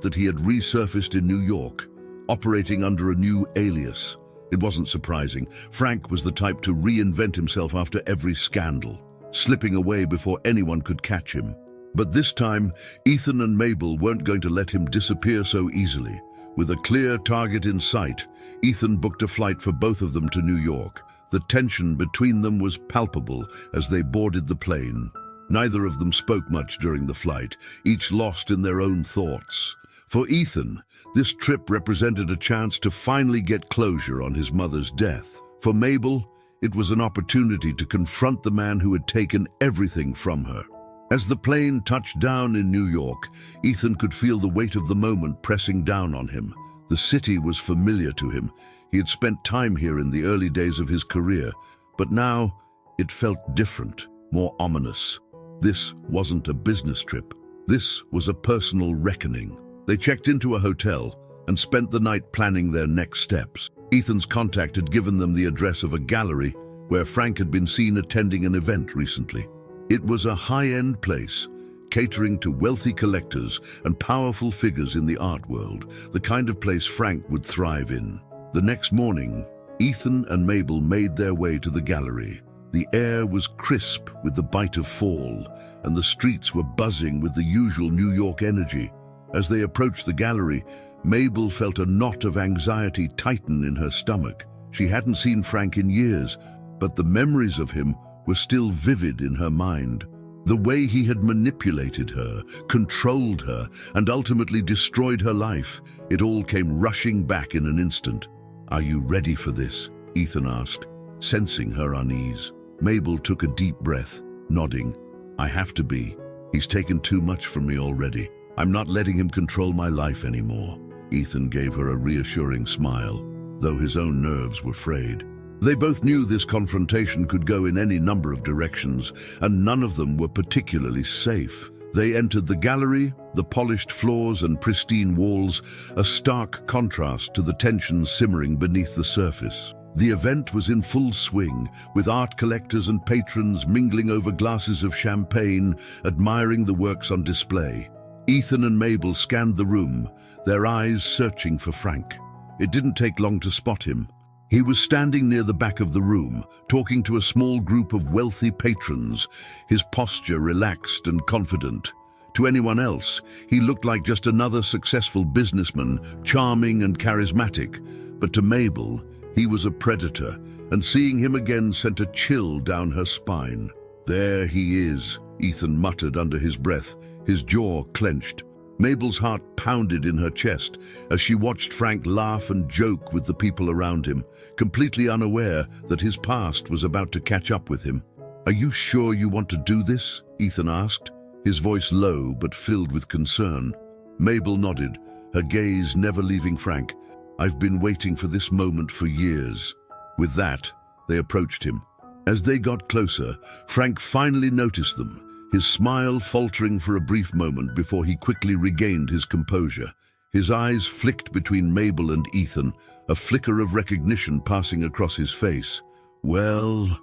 that he had resurfaced in New York, operating under a new alias. It wasn't surprising. Frank was the type to reinvent himself after every scandal, slipping away before anyone could catch him. But this time, Ethan and Mabel weren't going to let him disappear so easily. With a clear target in sight, Ethan booked a flight for both of them to New York. The tension between them was palpable as they boarded the plane. Neither of them spoke much during the flight, each lost in their own thoughts. For Ethan, this trip represented a chance to finally get closure on his mother's death. For Mabel, it was an opportunity to confront the man who had taken everything from her. As the plane touched down in New York, Ethan could feel the weight of the moment pressing down on him. The city was familiar to him. He had spent time here in the early days of his career, but now it felt different, more ominous. This wasn't a business trip. This was a personal reckoning. They checked into a hotel and spent the night planning their next steps. Ethan's contact had given them the address of a gallery where Frank had been seen attending an event recently. It was a high-end place, catering to wealthy collectors and powerful figures in the art world, the kind of place Frank would thrive in. The next morning, Ethan and Mabel made their way to the gallery. The air was crisp with the bite of fall, and the streets were buzzing with the usual New York energy. As they approached the gallery, Mabel felt a knot of anxiety tighten in her stomach. She hadn't seen Frank in years, but the memories of him were still vivid in her mind. The way he had manipulated her, controlled her, and ultimately destroyed her life, it all came rushing back in an instant. "Are you ready for this?" Ethan asked, sensing her unease. Mabel took a deep breath, nodding. "I have to be. He's taken too much from me already. I'm not letting him control my life anymore." Ethan gave her a reassuring smile, though his own nerves were frayed. They both knew this confrontation could go in any number of directions, and none of them were particularly safe. They entered the gallery, the polished floors and pristine walls, a stark contrast to the tension simmering beneath the surface. The event was in full swing, with art collectors and patrons mingling over glasses of champagne, admiring the works on display. Ethan and Mabel scanned the room, their eyes searching for Frank. It didn't take long to spot him. He was standing near the back of the room, talking to a small group of wealthy patrons, his posture relaxed and confident. To anyone else, he looked like just another successful businessman, charming and charismatic. But to Mabel, he was a predator, and seeing him again sent a chill down her spine. "There he is," Ethan muttered under his breath, his jaw clenched. Mabel's heart pounded in her chest as she watched Frank laugh and joke with the people around him, completely unaware that his past was about to catch up with him. "Are you sure you want to do this?" Ethan asked, his voice low but filled with concern. Mabel nodded, her gaze never leaving Frank. "I've been waiting for this moment for years." With that, they approached him. As they got closer, Frank finally noticed them, his smile faltering for a brief moment before he quickly regained his composure. His eyes flicked between Mabel and Ethan, a flicker of recognition passing across his face. Well,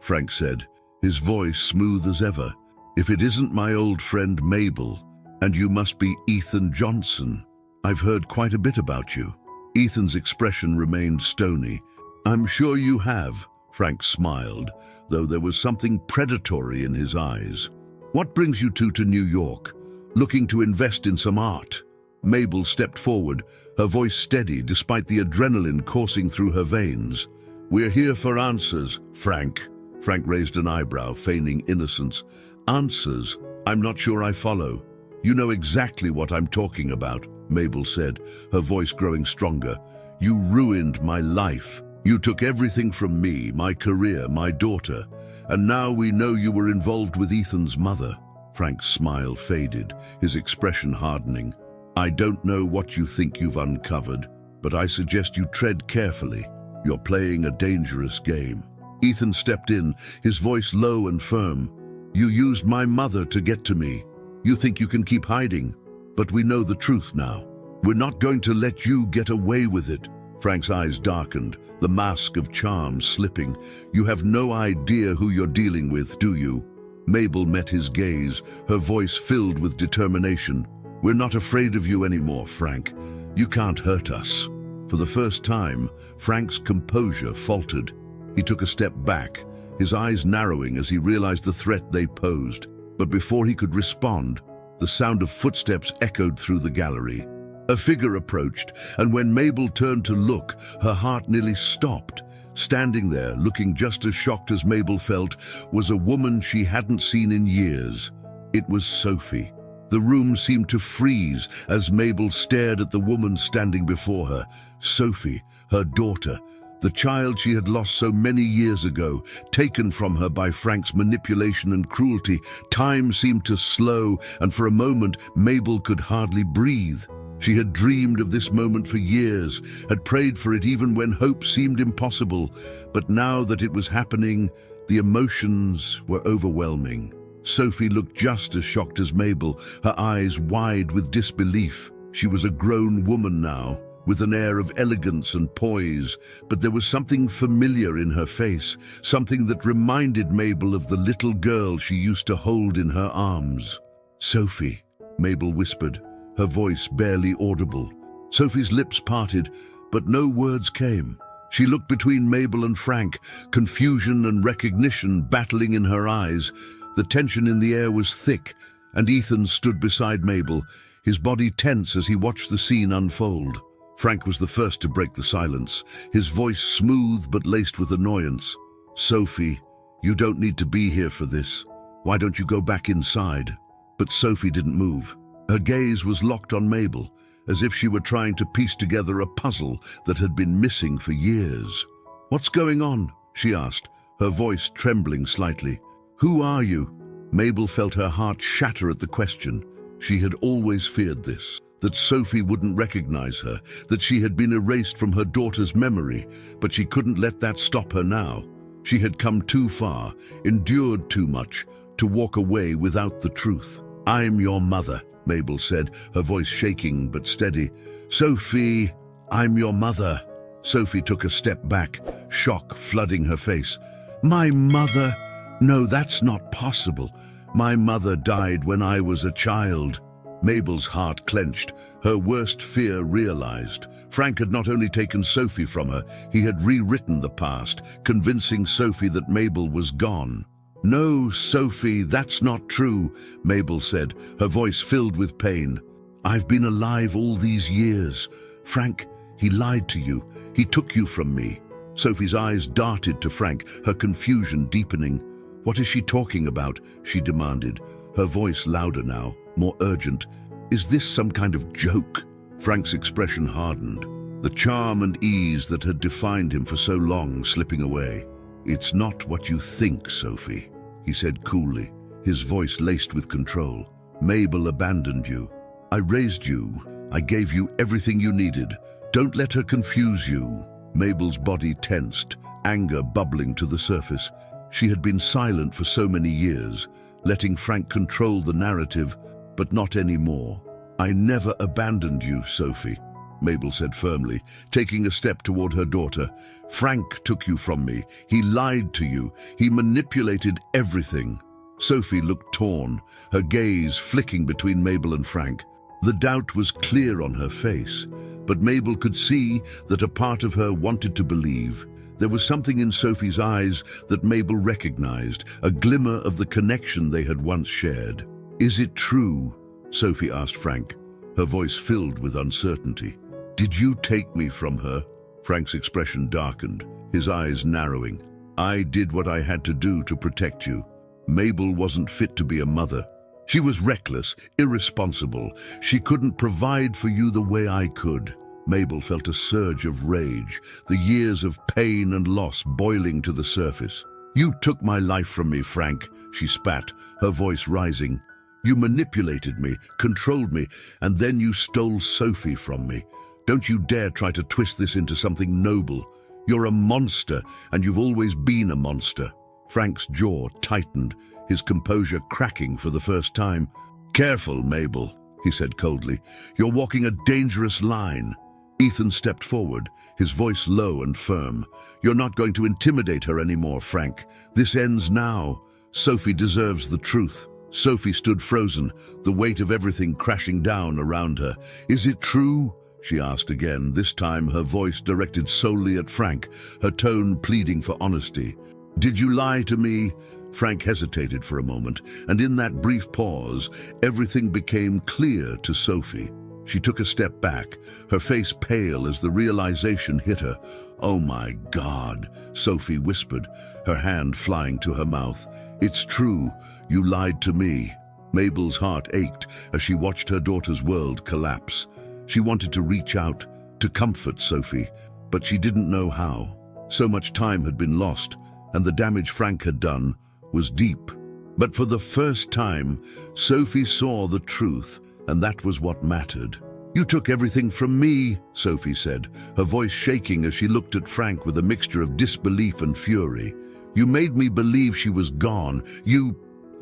Frank said, his voice smooth as ever. "If it isn't my old friend Mabel, and you must be Ethan Johnson. I've heard quite a bit about you." Ethan's expression remained stony. "I'm sure you have," Frank smiled, though there was something predatory in his eyes. "What brings you two to New York? Looking to invest in some art?" Mabel stepped forward, her voice steady despite the adrenaline coursing through her veins. "We're here for answers, Frank." Frank raised an eyebrow, feigning innocence. "Answers? I'm not sure I follow." "You know exactly what I'm talking about," Mabel said, her voice growing stronger. "You ruined my life. You took everything from me, my career, my daughter, and now we know you were involved with Ethan's mother." Frank's smile faded, his expression hardening. "I don't know what you think you've uncovered, but I suggest you tread carefully. You're playing a dangerous game." Ethan stepped in, his voice low and firm. "You used my mother to get to me. You think you can keep hiding, but we know the truth now. We're not going to let you get away with it." Frank's eyes darkened, the mask of charm slipping. "You have no idea who you're dealing with, do you?" Mabel met his gaze, her voice filled with determination. "We're not afraid of you anymore, Frank. You can't hurt us." For the first time, Frank's composure faltered. He took a step back, his eyes narrowing as he realized the threat they posed. But before he could respond, the sound of footsteps echoed through the gallery. A figure approached, and when Mabel turned to look, her heart nearly stopped. Standing there, looking just as shocked as Mabel felt, was a woman she hadn't seen in years. It was Sophie. The room seemed to freeze as Mabel stared at the woman standing before her. Sophie, her daughter, the child she had lost so many years ago, taken from her by Frank's manipulation and cruelty. Time seemed to slow, and for a moment, Mabel could hardly breathe. She had dreamed of this moment for years, had prayed for it even when hope seemed impossible. But now that it was happening, the emotions were overwhelming. Sophie looked just as shocked as Mabel, her eyes wide with disbelief. She was a grown woman now, with an air of elegance and poise, but there was something familiar in her face, something that reminded Mabel of the little girl she used to hold in her arms. "Sophie," Mabel whispered, her voice barely audible. Sophie's lips parted, but no words came. She looked between Mabel and Frank, confusion and recognition battling in her eyes. The tension in the air was thick, and Ethan stood beside Mabel, his body tense as he watched the scene unfold. Frank was the first to break the silence, his voice smooth but laced with annoyance. "Sophie, you don't need to be here for this. Why don't you go back inside?" But Sophie didn't move. Her gaze was locked on Mabel, as if she were trying to piece together a puzzle that had been missing for years. "What's going on?" she asked, her voice trembling slightly. "Who are you?" Mabel felt her heart shatter at the question. She had always feared this, that Sophie wouldn't recognize her, that she had been erased from her daughter's memory, but she couldn't let that stop her now. She had come too far, endured too much, to walk away without the truth. "I'm your mother," Mabel said, her voice shaking but steady. "Sophie, I'm your mother." Sophie took a step back, shock flooding her face. "My mother? No, that's not possible. My mother died when I was a child." Mabel's heart clenched, her worst fear realized. Frank had not only taken Sophie from her, he had rewritten the past, convincing Sophie that Mabel was gone. "No, Sophie, that's not true," Mabel said, her voice filled with pain. "I've been alive all these years. Frank, he lied to you. He took you from me." Sophie's eyes darted to Frank, her confusion deepening. "What is she talking about?" she demanded, her voice louder now, more urgent. "Is this some kind of joke?" Frank's expression hardened, the charm and ease that had defined him for so long slipping away. "It's not what you think, Sophie," he said coolly, his voice laced with control. "Mabel abandoned you. I raised you. I gave you everything you needed. Don't let her confuse you." Mabel's body tensed, anger bubbling to the surface. She had been silent for so many years, letting Frank control the narrative, but not anymore. "I never abandoned you, Sophie," Mabel said firmly, taking a step toward her daughter. "Frank took you from me. He lied to you. He manipulated everything." Sophie looked torn, her gaze flicking between Mabel and Frank. The doubt was clear on her face, but Mabel could see that a part of her wanted to believe. There was something in Sophie's eyes that Mabel recognized, a glimmer of the connection they had once shared. "Is it true?" Sophie asked Frank, her voice filled with uncertainty. "Did you take me from her?" Frank's expression darkened, his eyes narrowing. "I did what I had to do to protect you. Mabel wasn't fit to be a mother. She was reckless, irresponsible. She couldn't provide for you the way I could." Mabel felt a surge of rage, the years of pain and loss boiling to the surface. "You took my life from me, Frank," she spat, her voice rising. "You manipulated me, controlled me, and then you stole Sophie from me. Don't you dare try to twist this into something noble. You're a monster, and you've always been a monster." Frank's jaw tightened, his composure cracking for the first time. "Careful, Mabel," he said coldly. "You're walking a dangerous line." Ethan stepped forward, his voice low and firm. "You're not going to intimidate her anymore, Frank. This ends now. Sophie deserves the truth." Sophie stood frozen, the weight of everything crashing down around her. "Is it true?" she asked again, this time her voice directed solely at Frank, her tone pleading for honesty. "Did you lie to me?" Frank hesitated for a moment, and in that brief pause, everything became clear to Sophie. She took a step back, her face pale as the realization hit her. "Oh my God," Sophie whispered, her hand flying to her mouth. "It's true, you lied to me." Mabel's heart ached as she watched her daughter's world collapse. She wanted to reach out, to comfort Sophie, but she didn't know how. So much time had been lost, and the damage Frank had done was deep. But for the first time, Sophie saw the truth, and that was what mattered. "You took everything from me," Sophie said, her voice shaking as she looked at Frank with a mixture of disbelief and fury. "You made me believe she was gone. You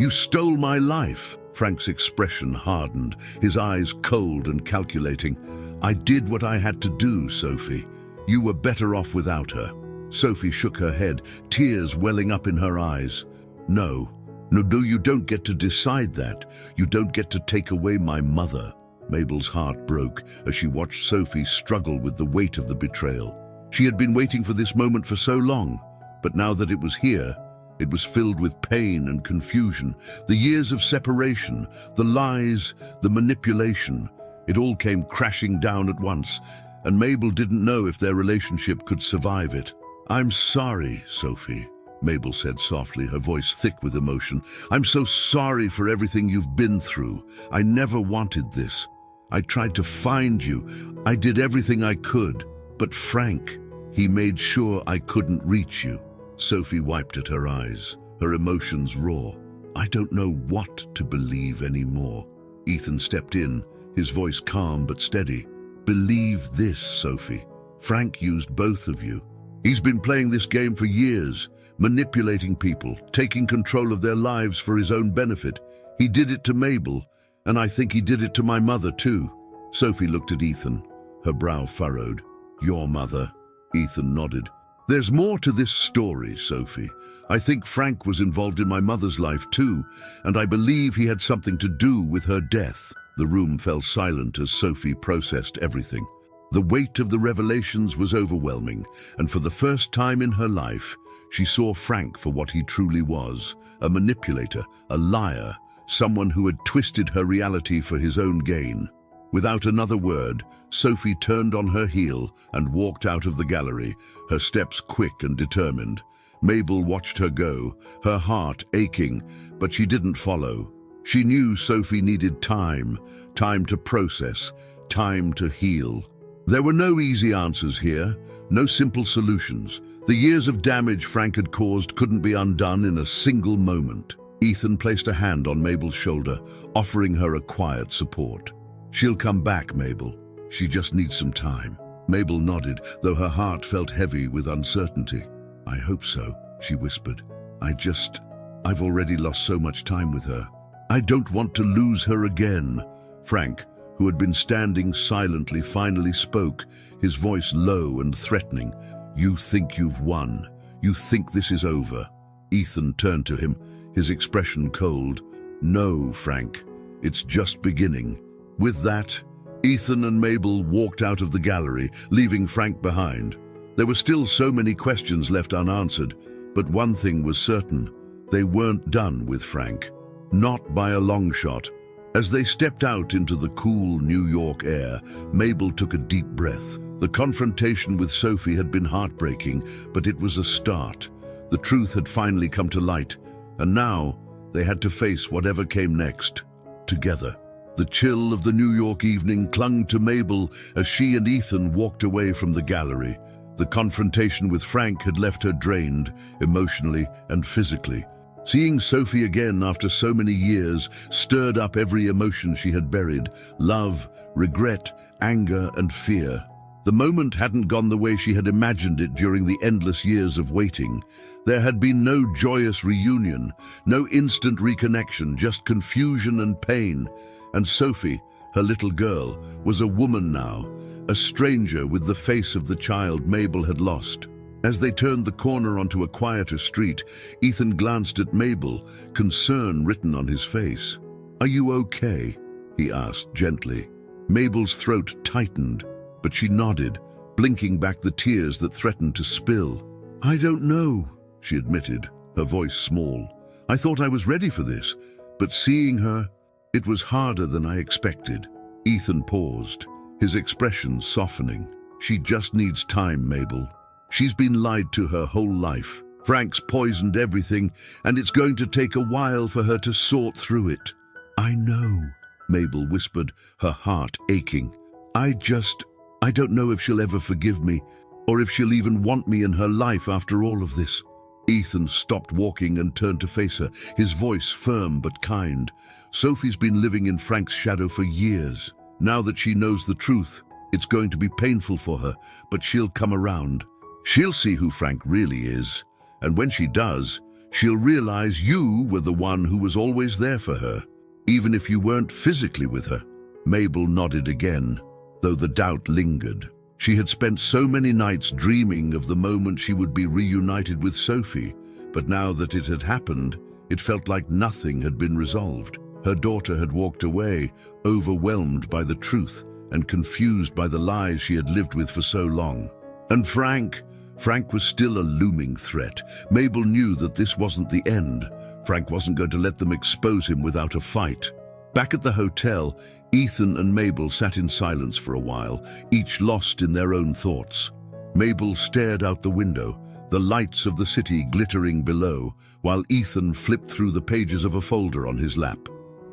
stole my life." Frank's expression hardened, his eyes cold and calculating. "I did what I had to do, Sophie. You were better off without her." Sophie shook her head, tears welling up in her eyes. No, you don't get to decide that. You don't get to take away my mother." Mabel's heart broke as she watched Sophie struggle with the weight of the betrayal. She had been waiting for this moment for so long, but now that it was here, it was filled with pain and confusion. The years of separation, the lies, the manipulation, it all came crashing down at once, and Mabel didn't know if their relationship could survive it. "I'm sorry, Sophie," Mabel said softly, her voice thick with emotion. "I'm so sorry for everything you've been through. I never wanted this. I tried to find you. I did everything I could. But Frank, he made sure I couldn't reach you." Sophie wiped at her eyes, her emotions raw. "I don't know what to believe anymore." Ethan stepped in, his voice calm but steady. "Believe this, Sophie. Frank used both of you. He's been playing this game for years, manipulating people, taking control of their lives for his own benefit. He did it to Mabel, and I think he did it to my mother too." Sophie looked at Ethan, her brow furrowed. "Your mother?" Ethan nodded. "There's more to this story, Sophie. I think Frank was involved in my mother's life too, and I believe he had something to do with her death." The room fell silent as Sophie processed everything. The weight of the revelations was overwhelming, and for the first time in her life, she saw Frank for what he truly was: a manipulator, a liar, someone who had twisted her reality for his own gain. Without another word, Sophie turned on her heel and walked out of the gallery, her steps quick and determined. Mabel watched her go, her heart aching, but she didn't follow. She knew Sophie needed time to process, time to heal. There were no easy answers here, no simple solutions. The years of damage Frank had caused couldn't be undone in a single moment. Ethan placed a hand on Mabel's shoulder, offering her a quiet support. "She'll come back, Mabel. She just needs some time." Mabel nodded, though her heart felt heavy with uncertainty. "I hope so," she whispered. I've already lost so much time with her. I don't want to lose her again." Frank, who had been standing silently, finally spoke, his voice low and threatening. "You think you've won. You think this is over." Ethan turned to him, his expression cold. "No, Frank. It's just beginning." With that, Ethan and Mabel walked out of the gallery, leaving Frank behind. There were still so many questions left unanswered, but one thing was certain: they weren't done with Frank. Not by a long shot. As they stepped out into the cool New York air, Mabel took a deep breath. The confrontation with Sophie had been heartbreaking, but it was a start. The truth had finally come to light, and now they had to face whatever came next, together. The chill of the New York evening clung to Mabel as she and Ethan walked away from the gallery. The confrontation with Frank had left her drained, emotionally and physically. Seeing Sophie again after so many years stirred up every emotion she had buried: love, regret, anger, and fear. The moment hadn't gone the way she had imagined it during the endless years of waiting. There had been no joyous reunion, no instant reconnection, just confusion and pain. And Sophie, her little girl, was a woman now, a stranger with the face of the child Mabel had lost. As they turned the corner onto a quieter street, Ethan glanced at Mabel, concern written on his face. "Are you okay?" he asked gently. Mabel's throat tightened, but she nodded, blinking back the tears that threatened to spill. "I don't know," she admitted, her voice small. "I thought I was ready for this, but seeing her, it was harder than I expected." Ethan paused, his expression softening. "She just needs time, Mabel. She's been lied to her whole life. Frank's poisoned everything, and it's going to take a while for her to sort through it." "I know," Mabel whispered, her heart aching. I don't know if she'll ever forgive me, or if she'll even want me in her life after all of this." Ethan stopped walking and turned to face her, his voice firm but kind. "Sophie's been living in Frank's shadow for years. Now that she knows the truth, it's going to be painful for her, but she'll come around. She'll see who Frank really is, and when she does, she'll realize you were the one who was always there for her, even if you weren't physically with her." Mabel nodded again, though the doubt lingered. She had spent so many nights dreaming of the moment she would be reunited with Sophie, but now that it had happened, it felt like nothing had been resolved. Her daughter had walked away, overwhelmed by the truth and confused by the lies she had lived with for so long. And Frank was still a looming threat. Mabel knew that this wasn't the end. Frank wasn't going to let them expose him without a fight. Back at the hotel, Ethan and Mabel sat in silence for a while, each lost in their own thoughts. Mabel stared out the window, the lights of the city glittering below, while Ethan flipped through the pages of a folder on his lap.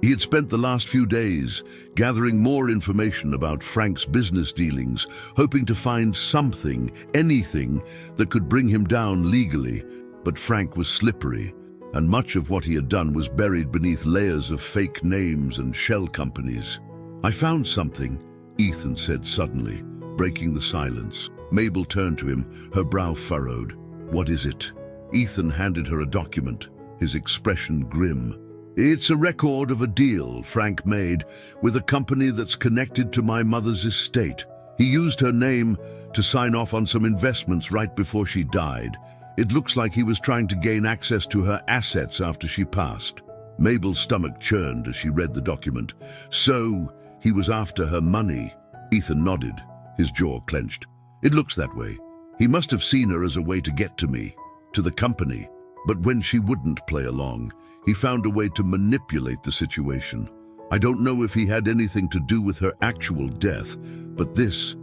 He had spent the last few days gathering more information about Frank's business dealings, hoping to find something, anything, that could bring him down legally. But Frank was slippery, and much of what he had done was buried beneath layers of fake names and shell companies. "I found something," Ethan said suddenly, breaking the silence. Mabel turned to him, her brow furrowed. "What is it?" Ethan handed her a document, his expression grim. "It's a record of a deal Frank made with a company that's connected to my mother's estate. He used her name to sign off on some investments right before she died. It looks like he was trying to gain access to her assets after she passed." Mabel's stomach churned as she read the document. "So, he was after her money?" Ethan nodded, his jaw clenched. "It looks that way. He must have seen her as a way to get to me, to the company. But when she wouldn't play along, he found a way to manipulate the situation. I don't know if he had anything to do with her actual death, but this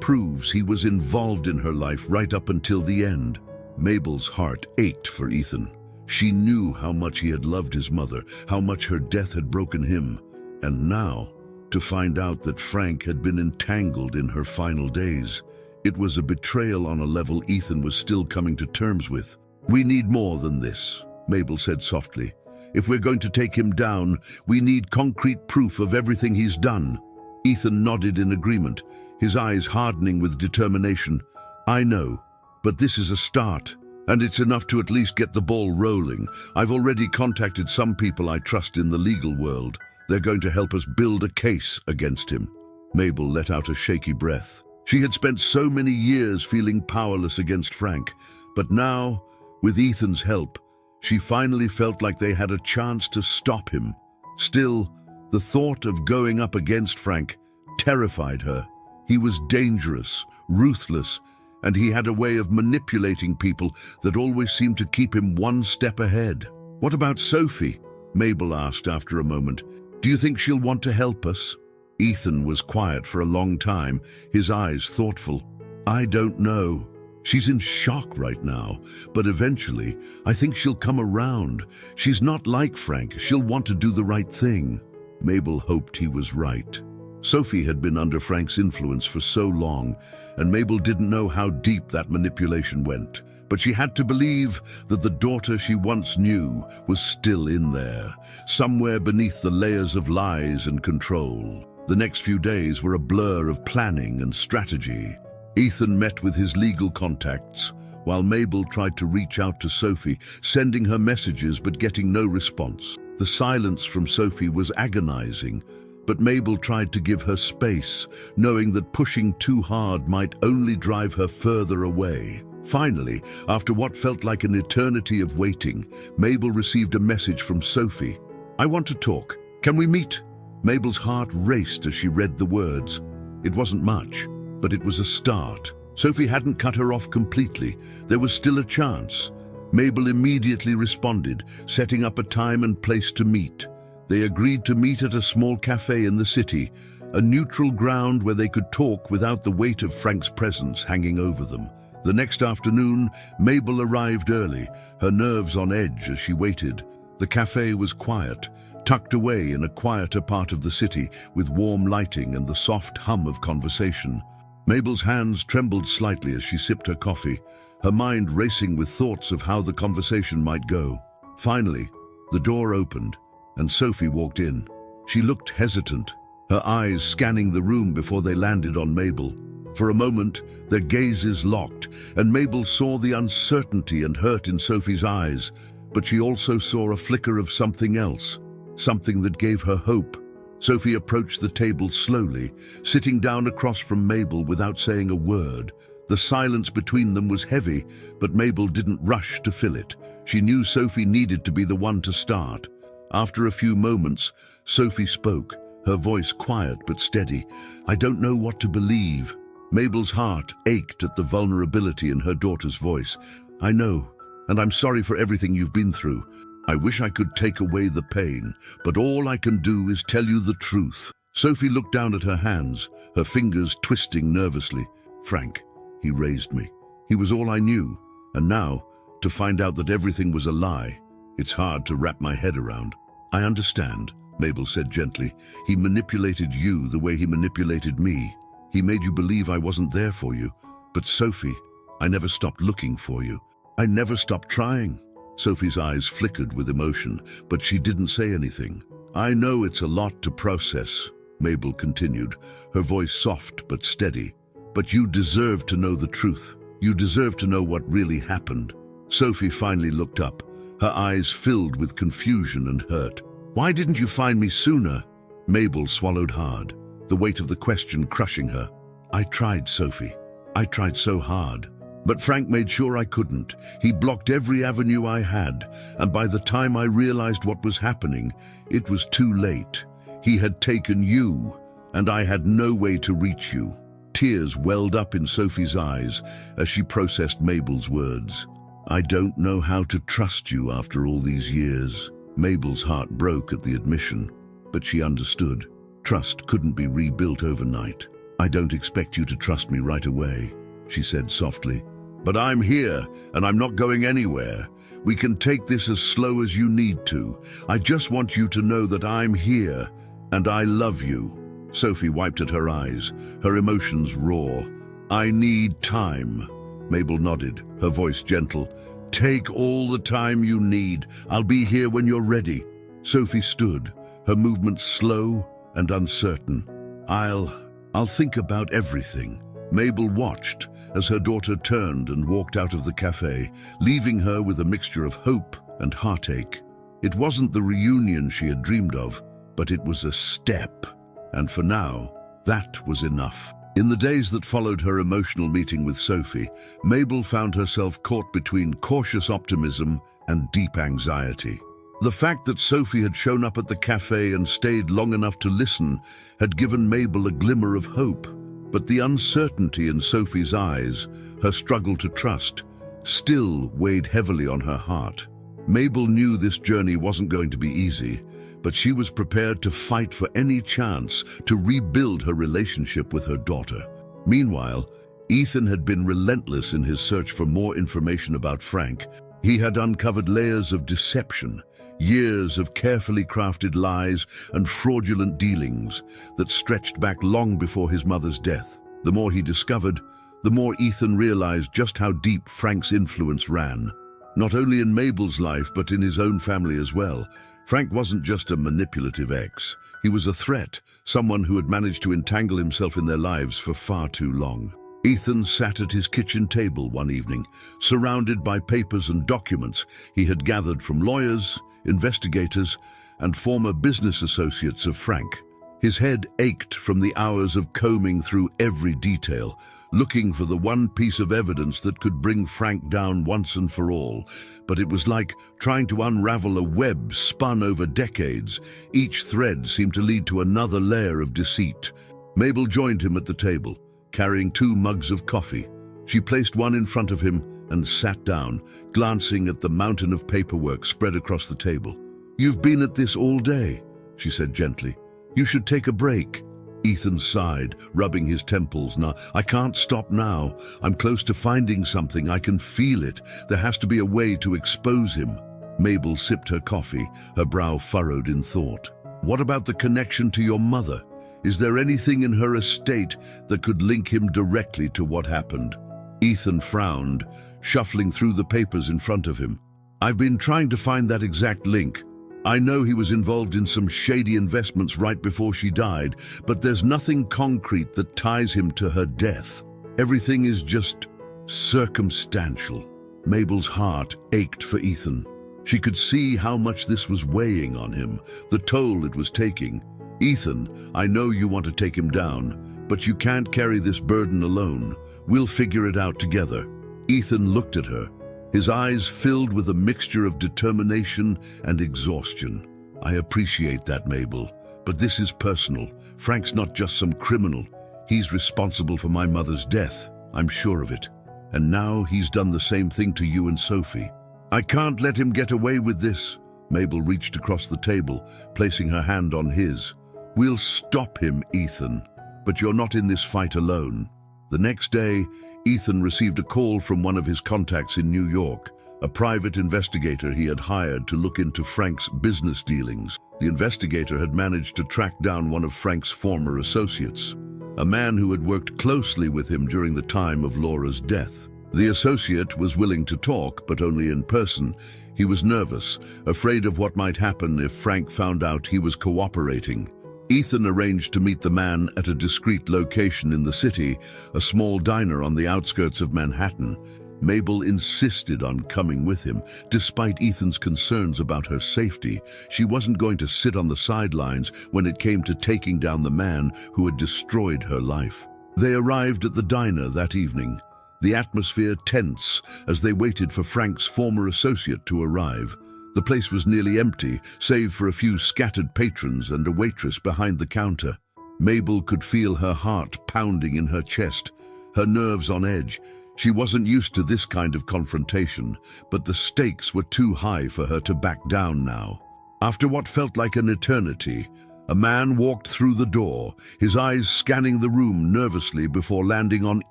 proves he was involved in her life right up until the end." Mabel's heart ached for Ethan. She knew how much he had loved his mother, how much her death had broken him. And now, to find out that Frank had been entangled in her final days, it was a betrayal on a level Ethan was still coming to terms with. "We need more than this," Mabel said softly. "If we're going to take him down, we need concrete proof of everything he's done." Ethan nodded in agreement, his eyes hardening with determination. "I know, but this is a start, and it's enough to at least get the ball rolling. I've already contacted some people I trust in the legal world. They're going to help us build a case against him." Mabel let out a shaky breath. She had spent so many years feeling powerless against Frank, but now, with Ethan's help, she finally felt like they had a chance to stop him. Still, the thought of going up against Frank terrified her. He was dangerous, ruthless, and he had a way of manipulating people that always seemed to keep him one step ahead. "What about Sophie?" Mabel asked after a moment. "Do you think she'll want to help us?" Ethan was quiet for a long time, his eyes thoughtful. "I don't know. She's in shock right now, but eventually, I think she'll come around. She's not like Frank. She'll want to do the right thing." Mabel hoped he was right. Sophie had been under Frank's influence for so long, and Mabel didn't know how deep that manipulation went. But she had to believe that the daughter she once knew was still in there, somewhere beneath the layers of lies and control. The next few days were a blur of planning and strategy. Ethan met with his legal contacts, while Mabel tried to reach out to Sophie, sending her messages but getting no response. The silence from Sophie was agonizing, but Mabel tried to give her space, knowing that pushing too hard might only drive her further away. Finally, after what felt like an eternity of waiting, Mabel received a message from Sophie. "I want to talk. Can we meet?" Mabel's heart raced as she read the words. It wasn't much, but it was a start. Sophie hadn't cut her off completely. There was still a chance. Mabel immediately responded, setting up a time and place to meet. They agreed to meet at a small cafe in the city, a neutral ground where they could talk without the weight of Frank's presence hanging over them. The next afternoon, Mabel arrived early, her nerves on edge as she waited. The cafe was quiet, tucked away in a quieter part of the city with warm lighting and the soft hum of conversation. Mabel's hands trembled slightly as she sipped her coffee, her mind racing with thoughts of how the conversation might go. Finally, the door opened, and Sophie walked in. She looked hesitant, her eyes scanning the room before they landed on Mabel. For a moment, their gazes locked, and Mabel saw the uncertainty and hurt in Sophie's eyes, but she also saw a flicker of something else, something that gave her hope. Sophie approached the table slowly, sitting down across from Mabel without saying a word. The silence between them was heavy, but Mabel didn't rush to fill it. She knew Sophie needed to be the one to start. After a few moments, Sophie spoke, her voice quiet but steady. "I don't know what to believe." Mabel's heart ached at the vulnerability in her daughter's voice. "I know, and I'm sorry for everything you've been through. I wish I could take away the pain, but all I can do is tell you the truth." Sophie looked down at her hands, her fingers twisting nervously. "Frank, he raised me. He was all I knew. And now, to find out that everything was a lie, it's hard to wrap my head around." "I understand," Mabel said gently. "He manipulated you the way he manipulated me. He made you believe I wasn't there for you. But Sophie, I never stopped looking for you. I never stopped trying." Sophie's eyes flickered with emotion, but she didn't say anything. "I know it's a lot to process," Mabel continued, her voice soft but steady. "But you deserve to know the truth. You deserve to know what really happened." Sophie finally looked up, her eyes filled with confusion and hurt. "Why didn't you find me sooner?" Mabel swallowed hard, the weight of the question crushing her. "I tried, Sophie. I tried so hard. But Frank made sure I couldn't. He blocked every avenue I had, and by the time I realized what was happening, it was too late. He had taken you, and I had no way to reach you." Tears welled up in Sophie's eyes as she processed Mabel's words. "I don't know how to trust you after all these years." Mabel's heart broke at the admission, but she understood. Trust couldn't be rebuilt overnight. "I don't expect you to trust me right away," she said softly. "But I'm here, and I'm not going anywhere. We can take this as slow as you need to. I just want you to know that I'm here, and I love you." Sophie wiped at her eyes, her emotions raw. "I need time." Mabel nodded, her voice gentle. "Take all the time you need. I'll be here when you're ready." Sophie stood, her movements slow and uncertain. I'll think about everything." Mabel watched as her daughter turned and walked out of the cafe, leaving her with a mixture of hope and heartache. It wasn't the reunion she had dreamed of, but it was a step. And for now, that was enough. In the days that followed her emotional meeting with Sophie, Mabel found herself caught between cautious optimism and deep anxiety. The fact that Sophie had shown up at the cafe and stayed long enough to listen had given Mabel a glimmer of hope. But the uncertainty in Sophie's eyes, her struggle to trust, still weighed heavily on her heart. Mabel knew this journey wasn't going to be easy, but she was prepared to fight for any chance to rebuild her relationship with her daughter. Meanwhile, Ethan had been relentless in his search for more information about Frank. He had uncovered layers of deception, years of carefully crafted lies and fraudulent dealings that stretched back long before his mother's death. The more he discovered, the more Ethan realized just how deep Frank's influence ran. Not only in Mabel's life, but in his own family as well. Frank wasn't just a manipulative ex. He was a threat, someone who had managed to entangle himself in their lives for far too long. Ethan sat at his kitchen table one evening, surrounded by papers and documents he had gathered from lawyers, investigators, and former business associates of Frank. His head ached from the hours of combing through every detail, looking for the one piece of evidence that could bring Frank down once and for all. But it was like trying to unravel a web spun over decades. Each thread seemed to lead to another layer of deceit. Mabel joined him at the table, carrying 2 mugs of coffee. She placed one in front of him and sat down, glancing at the mountain of paperwork spread across the table. "You've been at this all day," she said gently. "You should take a break." Ethan sighed, rubbing his temples. "Now, I can't stop now. I'm close to finding something. I can feel it. There has to be a way to expose him." Mabel sipped her coffee, her brow furrowed in thought. "What about the connection to your mother? Is there anything in her estate that could link him directly to what happened?" Ethan frowned, shuffling through the papers in front of him. "I've been trying to find that exact link. I know he was involved in some shady investments right before she died, but there's nothing concrete that ties him to her death. Everything is just circumstantial." Mabel's heart ached for Ethan. She could see how much this was weighing on him, the toll it was taking. "Ethan, I know you want to take him down, but you can't carry this burden alone. We'll figure it out together." Ethan looked at her, his eyes filled with a mixture of determination and exhaustion. "I appreciate that, Mabel, but this is personal. Frank's not just some criminal. He's responsible for my mother's death, I'm sure of it. And now he's done the same thing to you and Sophie. I can't let him get away with this. Mabel reached across the table, placing her hand on his. We'll stop him, Ethan. But you're not in this fight alone. The next day, Ethan received a call from one of his contacts in New York, a private investigator he had hired to look into Frank's business dealings. The investigator had managed to track down one of Frank's former associates, a man who had worked closely with him during the time of Laura's death. The associate was willing to talk, but only in person. He was nervous, afraid of what might happen if Frank found out he was cooperating. Ethan arranged to meet the man at a discreet location in the city, a small diner on the outskirts of Manhattan. Mabel insisted on coming with him, despite Ethan's concerns about her safety. She wasn't going to sit on the sidelines when it came to taking down the man who had destroyed her life. They arrived at the diner that evening, the atmosphere tense as they waited for Frank's former associate to arrive. The place was nearly empty, save for a few scattered patrons and a waitress behind the counter. Mabel could feel her heart pounding in her chest, her nerves on edge. She wasn't used to this kind of confrontation, but the stakes were too high for her to back down now. After what felt like an eternity, a man walked through the door, his eyes scanning the room nervously before landing on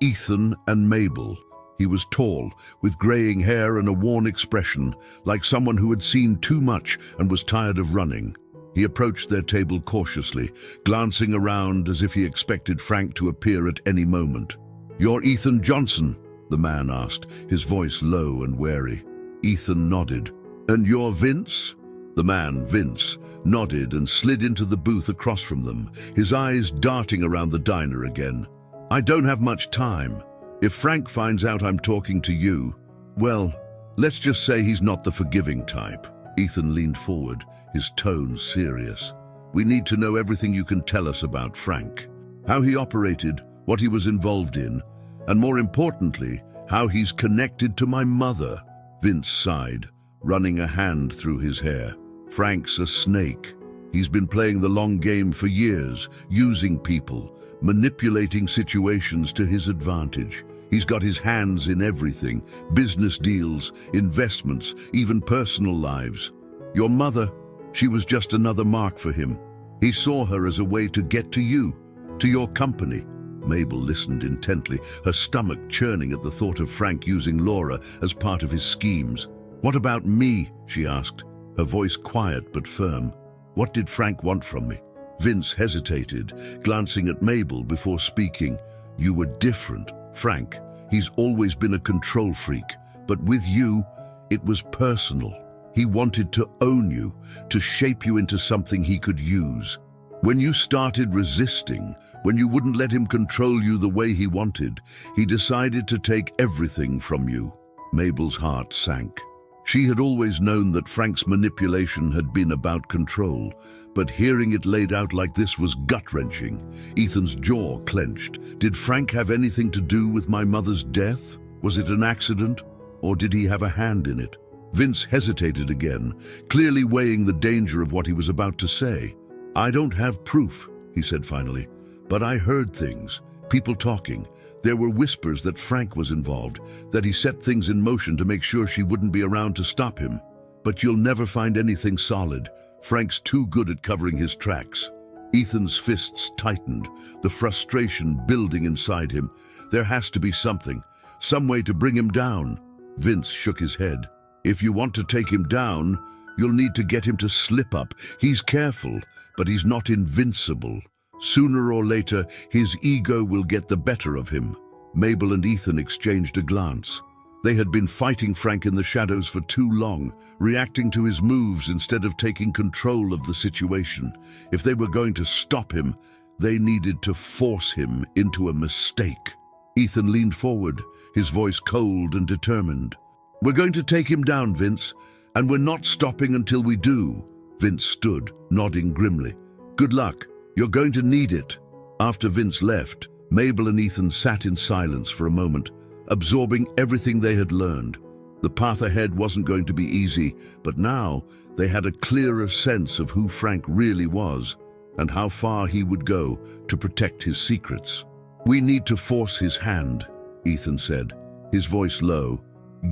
Ethan and Mabel. He was tall, with graying hair and a worn expression, like someone who had seen too much and was tired of running. He approached their table cautiously, glancing around as if he expected Frank to appear at any moment. "You're Ethan Johnson?" the man asked, his voice low and wary. Ethan nodded. "And you're Vince?" The man, Vince, nodded and slid into the booth across from them, his eyes darting around the diner again. "I don't have much time. If Frank finds out I'm talking to you, well, let's just say he's not the forgiving type." Ethan leaned forward, his tone serious. "We need to know everything you can tell us about Frank. How he operated, what he was involved in, and more importantly, how he's connected to my mother." Vince sighed, running a hand through his hair. "Frank's a snake. He's been playing the long game for years, using people, manipulating situations to his advantage. He's got his hands in everything, business deals, investments, even personal lives. Your mother, she was just another mark for him. He saw her as a way to get to you, to your company." Mabel listened intently, her stomach churning at the thought of Frank using Laura as part of his schemes. "What about me?" she asked, her voice quiet but firm. "What did Frank want from me?" Vince hesitated, glancing at Mabel before speaking. "You were different, Frank. He's always been a control freak, but with you, it was personal. He wanted to own you, to shape you into something he could use. When you started resisting, when you wouldn't let him control you the way he wanted, he decided to take everything from you." Mabel's heart sank. She had always known that Frank's manipulation had been about control, but hearing it laid out like this was gut-wrenching. Ethan's jaw clenched. "Did Frank have anything to do with my mother's death? Was it an accident, or did he have a hand in it?" Vince hesitated again, clearly weighing the danger of what he was about to say. "I don't have proof," he said finally, "but I heard things, people talking. There were whispers that Frank was involved, that he set things in motion to make sure she wouldn't be around to stop him. But you'll never find anything solid. Frank's too good at covering his tracks." Ethan's fists tightened, the frustration building inside him. There has to be something, some way to bring him down. Vince shook his head. "If you want to take him down, you'll need to get him to slip up. He's careful, but he's not invincible. Sooner or later, his ego will get the better of him." Mabel and Ethan exchanged a glance. They had been fighting Frank in the shadows for too long, reacting to his moves instead of taking control of the situation. If they were going to stop him, they needed to force him into a mistake. Ethan leaned forward, his voice cold and determined. "We're going to take him down, Vince, and we're not stopping until we do." Vince stood, nodding grimly. "Good luck. You're going to need it." After Vince left, Mabel and Ethan sat in silence for a moment, absorbing everything they had learned. The path ahead wasn't going to be easy, but now they had a clearer sense of who Frank really was and how far he would go to protect his secrets. "We need to force his hand," Ethan said, his voice low.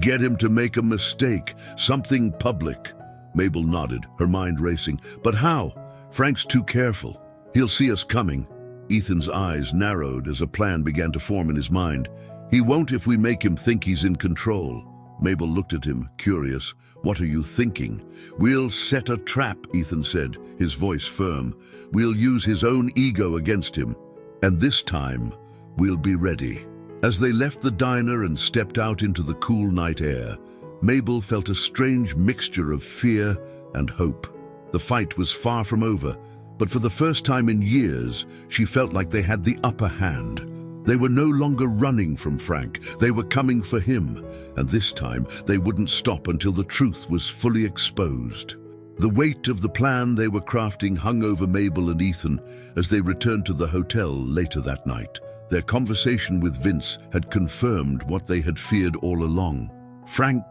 "Get him to make a mistake, something public." Mabel nodded, her mind racing. "But how? Frank's too careful. He'll see us coming." Ethan's eyes narrowed as a plan began to form in his mind. "He won't if we make him think he's in control." Mabel looked at him, curious. "What are you thinking?" "We'll set a trap," Ethan said, his voice firm. "We'll use his own ego against him. And this time, we'll be ready." As they left the diner and stepped out into the cool night air, Mabel felt a strange mixture of fear and hope. The fight was far from over, but for the first time in years, she felt like they had the upper hand. They were no longer running from Frank, they were coming for him, and this time they wouldn't stop until the truth was fully exposed. The weight of the plan they were crafting hung over Mabel and Ethan as they returned to the hotel later that night. Their conversation with Vince had confirmed what they had feared all along. Frank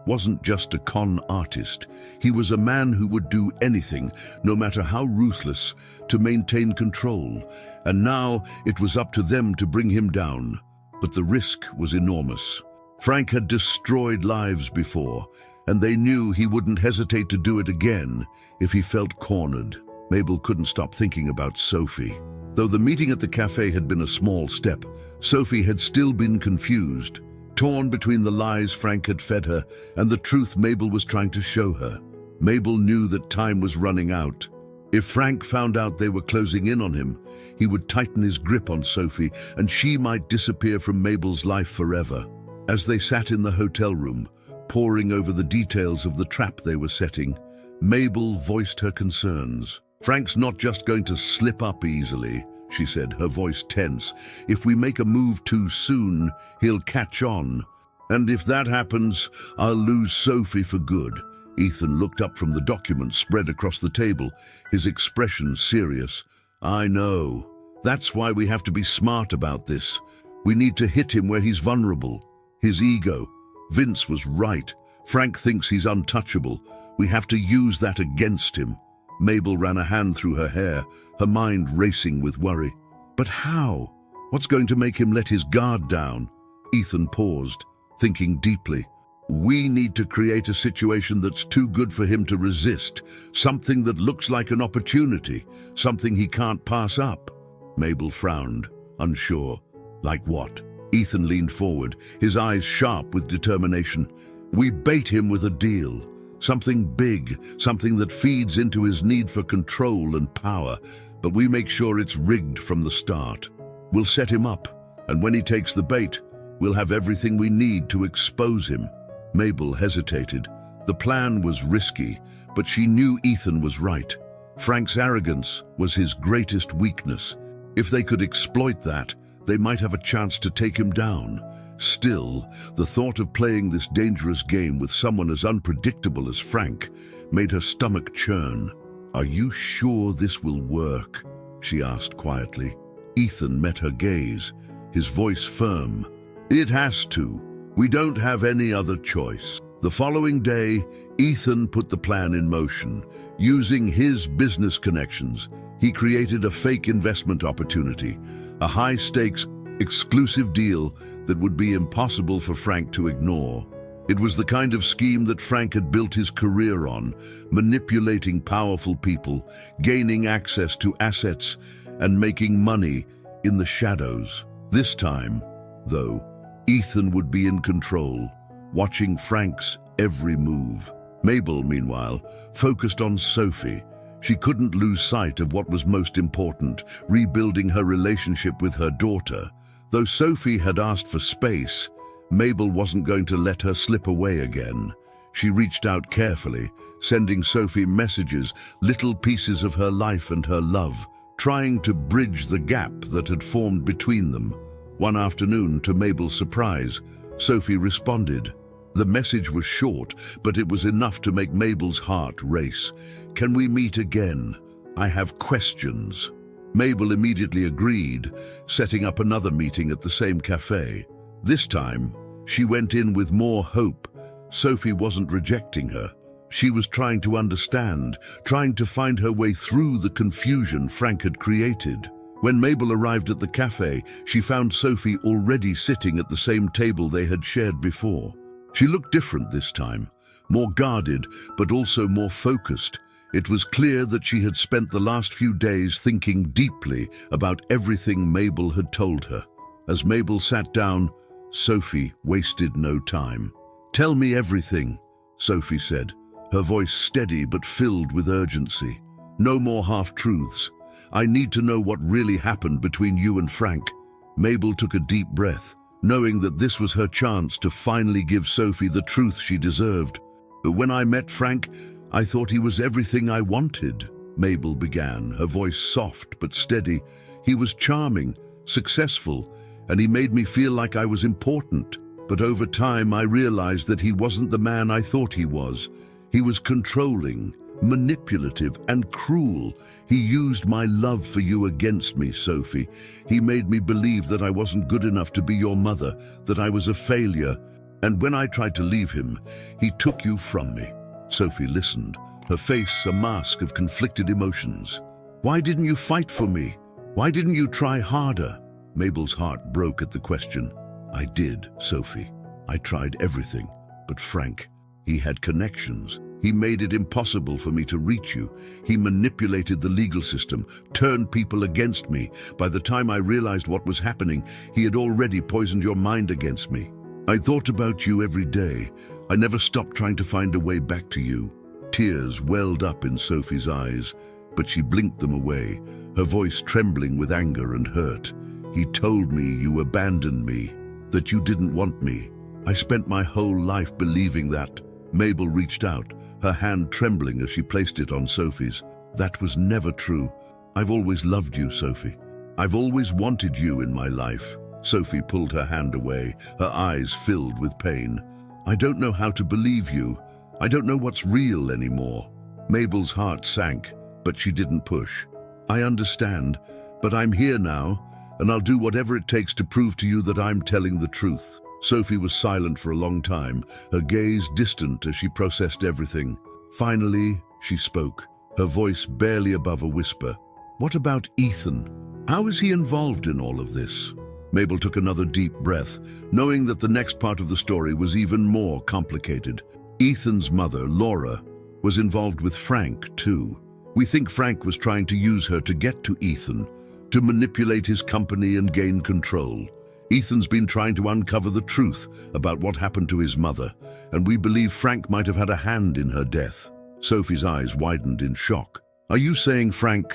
wasn't just a con artist. He was a man who would do anything, no matter how ruthless, to maintain control. And now it was up to them to bring him down. But the risk was enormous. Frank had destroyed lives before, and they knew he wouldn't hesitate to do it again if he felt cornered. Mabel couldn't stop thinking about Sophie. Though the meeting at the cafe had been a small step, Sophie had still been confused, torn between the lies Frank had fed her and the truth Mabel was trying to show her. Mabel knew that time was running out. If Frank found out they were closing in on him, he would tighten his grip on Sophie, and she might disappear from Mabel's life forever. As they sat in the hotel room, poring over the details of the trap they were setting, Mabel voiced her concerns. "Frank's not just going to slip up easily," she said, her voice tense. "If we make a move too soon, he'll catch on. And if that happens, I'll lose Sophie for good." Ethan looked up from the documents spread across the table, his expression serious. "I know. That's why we have to be smart about this. We need to hit him where he's vulnerable. His ego. Vince was right. Frank thinks he's untouchable. We have to use that against him." Mabel ran a hand through her hair, her mind racing with worry. "But how? What's going to make him let his guard down?" Ethan paused, thinking deeply. "We need to create a situation that's too good for him to resist, something that looks like an opportunity, something he can't pass up." Mabel frowned, unsure. "Like what?" Ethan leaned forward, his eyes sharp with determination. "We bait him with a deal. Something big, something that feeds into his need for control and power, but we make sure it's rigged from the start. We'll set him up, and when he takes the bait, we'll have everything we need to expose him." Mabel hesitated. The plan was risky, but she knew Ethan was right. Frank's arrogance was his greatest weakness. If they could exploit that, they might have a chance to take him down. Still, the thought of playing this dangerous game with someone as unpredictable as Frank made her stomach churn. "Are you sure this will work?" she asked quietly. Ethan met her gaze, his voice firm. "It has to. We don't have any other choice." The following day, Ethan put the plan in motion. Using his business connections, he created a fake investment opportunity, a high-stakes, exclusive deal that would be impossible for Frank to ignore. It was the kind of scheme that Frank had built his career on, manipulating powerful people, gaining access to assets, and making money in the shadows. This time, though, Ethan would be in control, watching Frank's every move. Mabel, meanwhile, focused on Sophie. She couldn't lose sight of what was most important, rebuilding her relationship with her daughter. Though Sophie had asked for space, Mabel wasn't going to let her slip away again. She reached out carefully, sending Sophie messages, little pieces of her life and her love, trying to bridge the gap that had formed between them. One afternoon, to Mabel's surprise, Sophie responded. The message was short, but it was enough to make Mabel's heart race. "Can we meet again? I have questions." Mabel immediately agreed, setting up another meeting at the same cafe. This time, she went in with more hope. Sophie wasn't rejecting her. She was trying to understand, trying to find her way through the confusion Frank had created. When Mabel arrived at the cafe, she found Sophie already sitting at the same table they had shared before. She looked different this time, more guarded, but also more focused. It was clear that she had spent the last few days thinking deeply about everything Mabel had told her. As Mabel sat down, Sophie wasted no time. "Tell me everything," Sophie said, her voice steady but filled with urgency. "No more half-truths. I need to know what really happened between you and Frank." Mabel took a deep breath, knowing that this was her chance to finally give Sophie the truth she deserved. "When I met Frank, I thought he was everything I wanted," Mabel began, her voice soft but steady. "He was charming, successful, and he made me feel like I was important. But over time, I realized that he wasn't the man I thought he was. He was controlling, manipulative, and cruel. He used my love for you against me, Sophie. He made me believe that I wasn't good enough to be your mother, that I was a failure. And when I tried to leave him, he took you from me." Sophie listened, her face a mask of conflicted emotions. "Why didn't you fight for me? Why didn't you try harder?" Mabel's heart broke at the question. "I did, Sophie. I tried everything. But Frank, he had connections. He made it impossible for me to reach you. He manipulated the legal system, turned people against me. By the time I realized what was happening, he had already poisoned your mind against me. I thought about you every day. I never stopped trying to find a way back to you." Tears welled up in Sophie's eyes, but she blinked them away, her voice trembling with anger and hurt. "He told me you abandoned me, that you didn't want me. I spent my whole life believing that." Mabel reached out, her hand trembling as she placed it on Sophie's. "That was never true. I've always loved you, Sophie. I've always wanted you in my life." Sophie pulled her hand away, her eyes filled with pain. "I don't know how to believe you. I don't know what's real anymore." Mabel's heart sank, but she didn't push. "I understand, but I'm here now, and I'll do whatever it takes to prove to you that I'm telling the truth." Sophie was silent for a long time, her gaze distant as she processed everything. Finally, she spoke, her voice barely above a whisper. "What about Ethan? How is he involved in all of this?" Mabel took another deep breath, knowing that the next part of the story was even more complicated. Ethan's mother, Laura, was involved with Frank, too. "We think Frank was trying to use her to get to Ethan, to manipulate his company and gain control. Ethan's been trying to uncover the truth about what happened to his mother, and we believe Frank might have had a hand in her death." Sophie's eyes widened in shock. "Are you saying Frank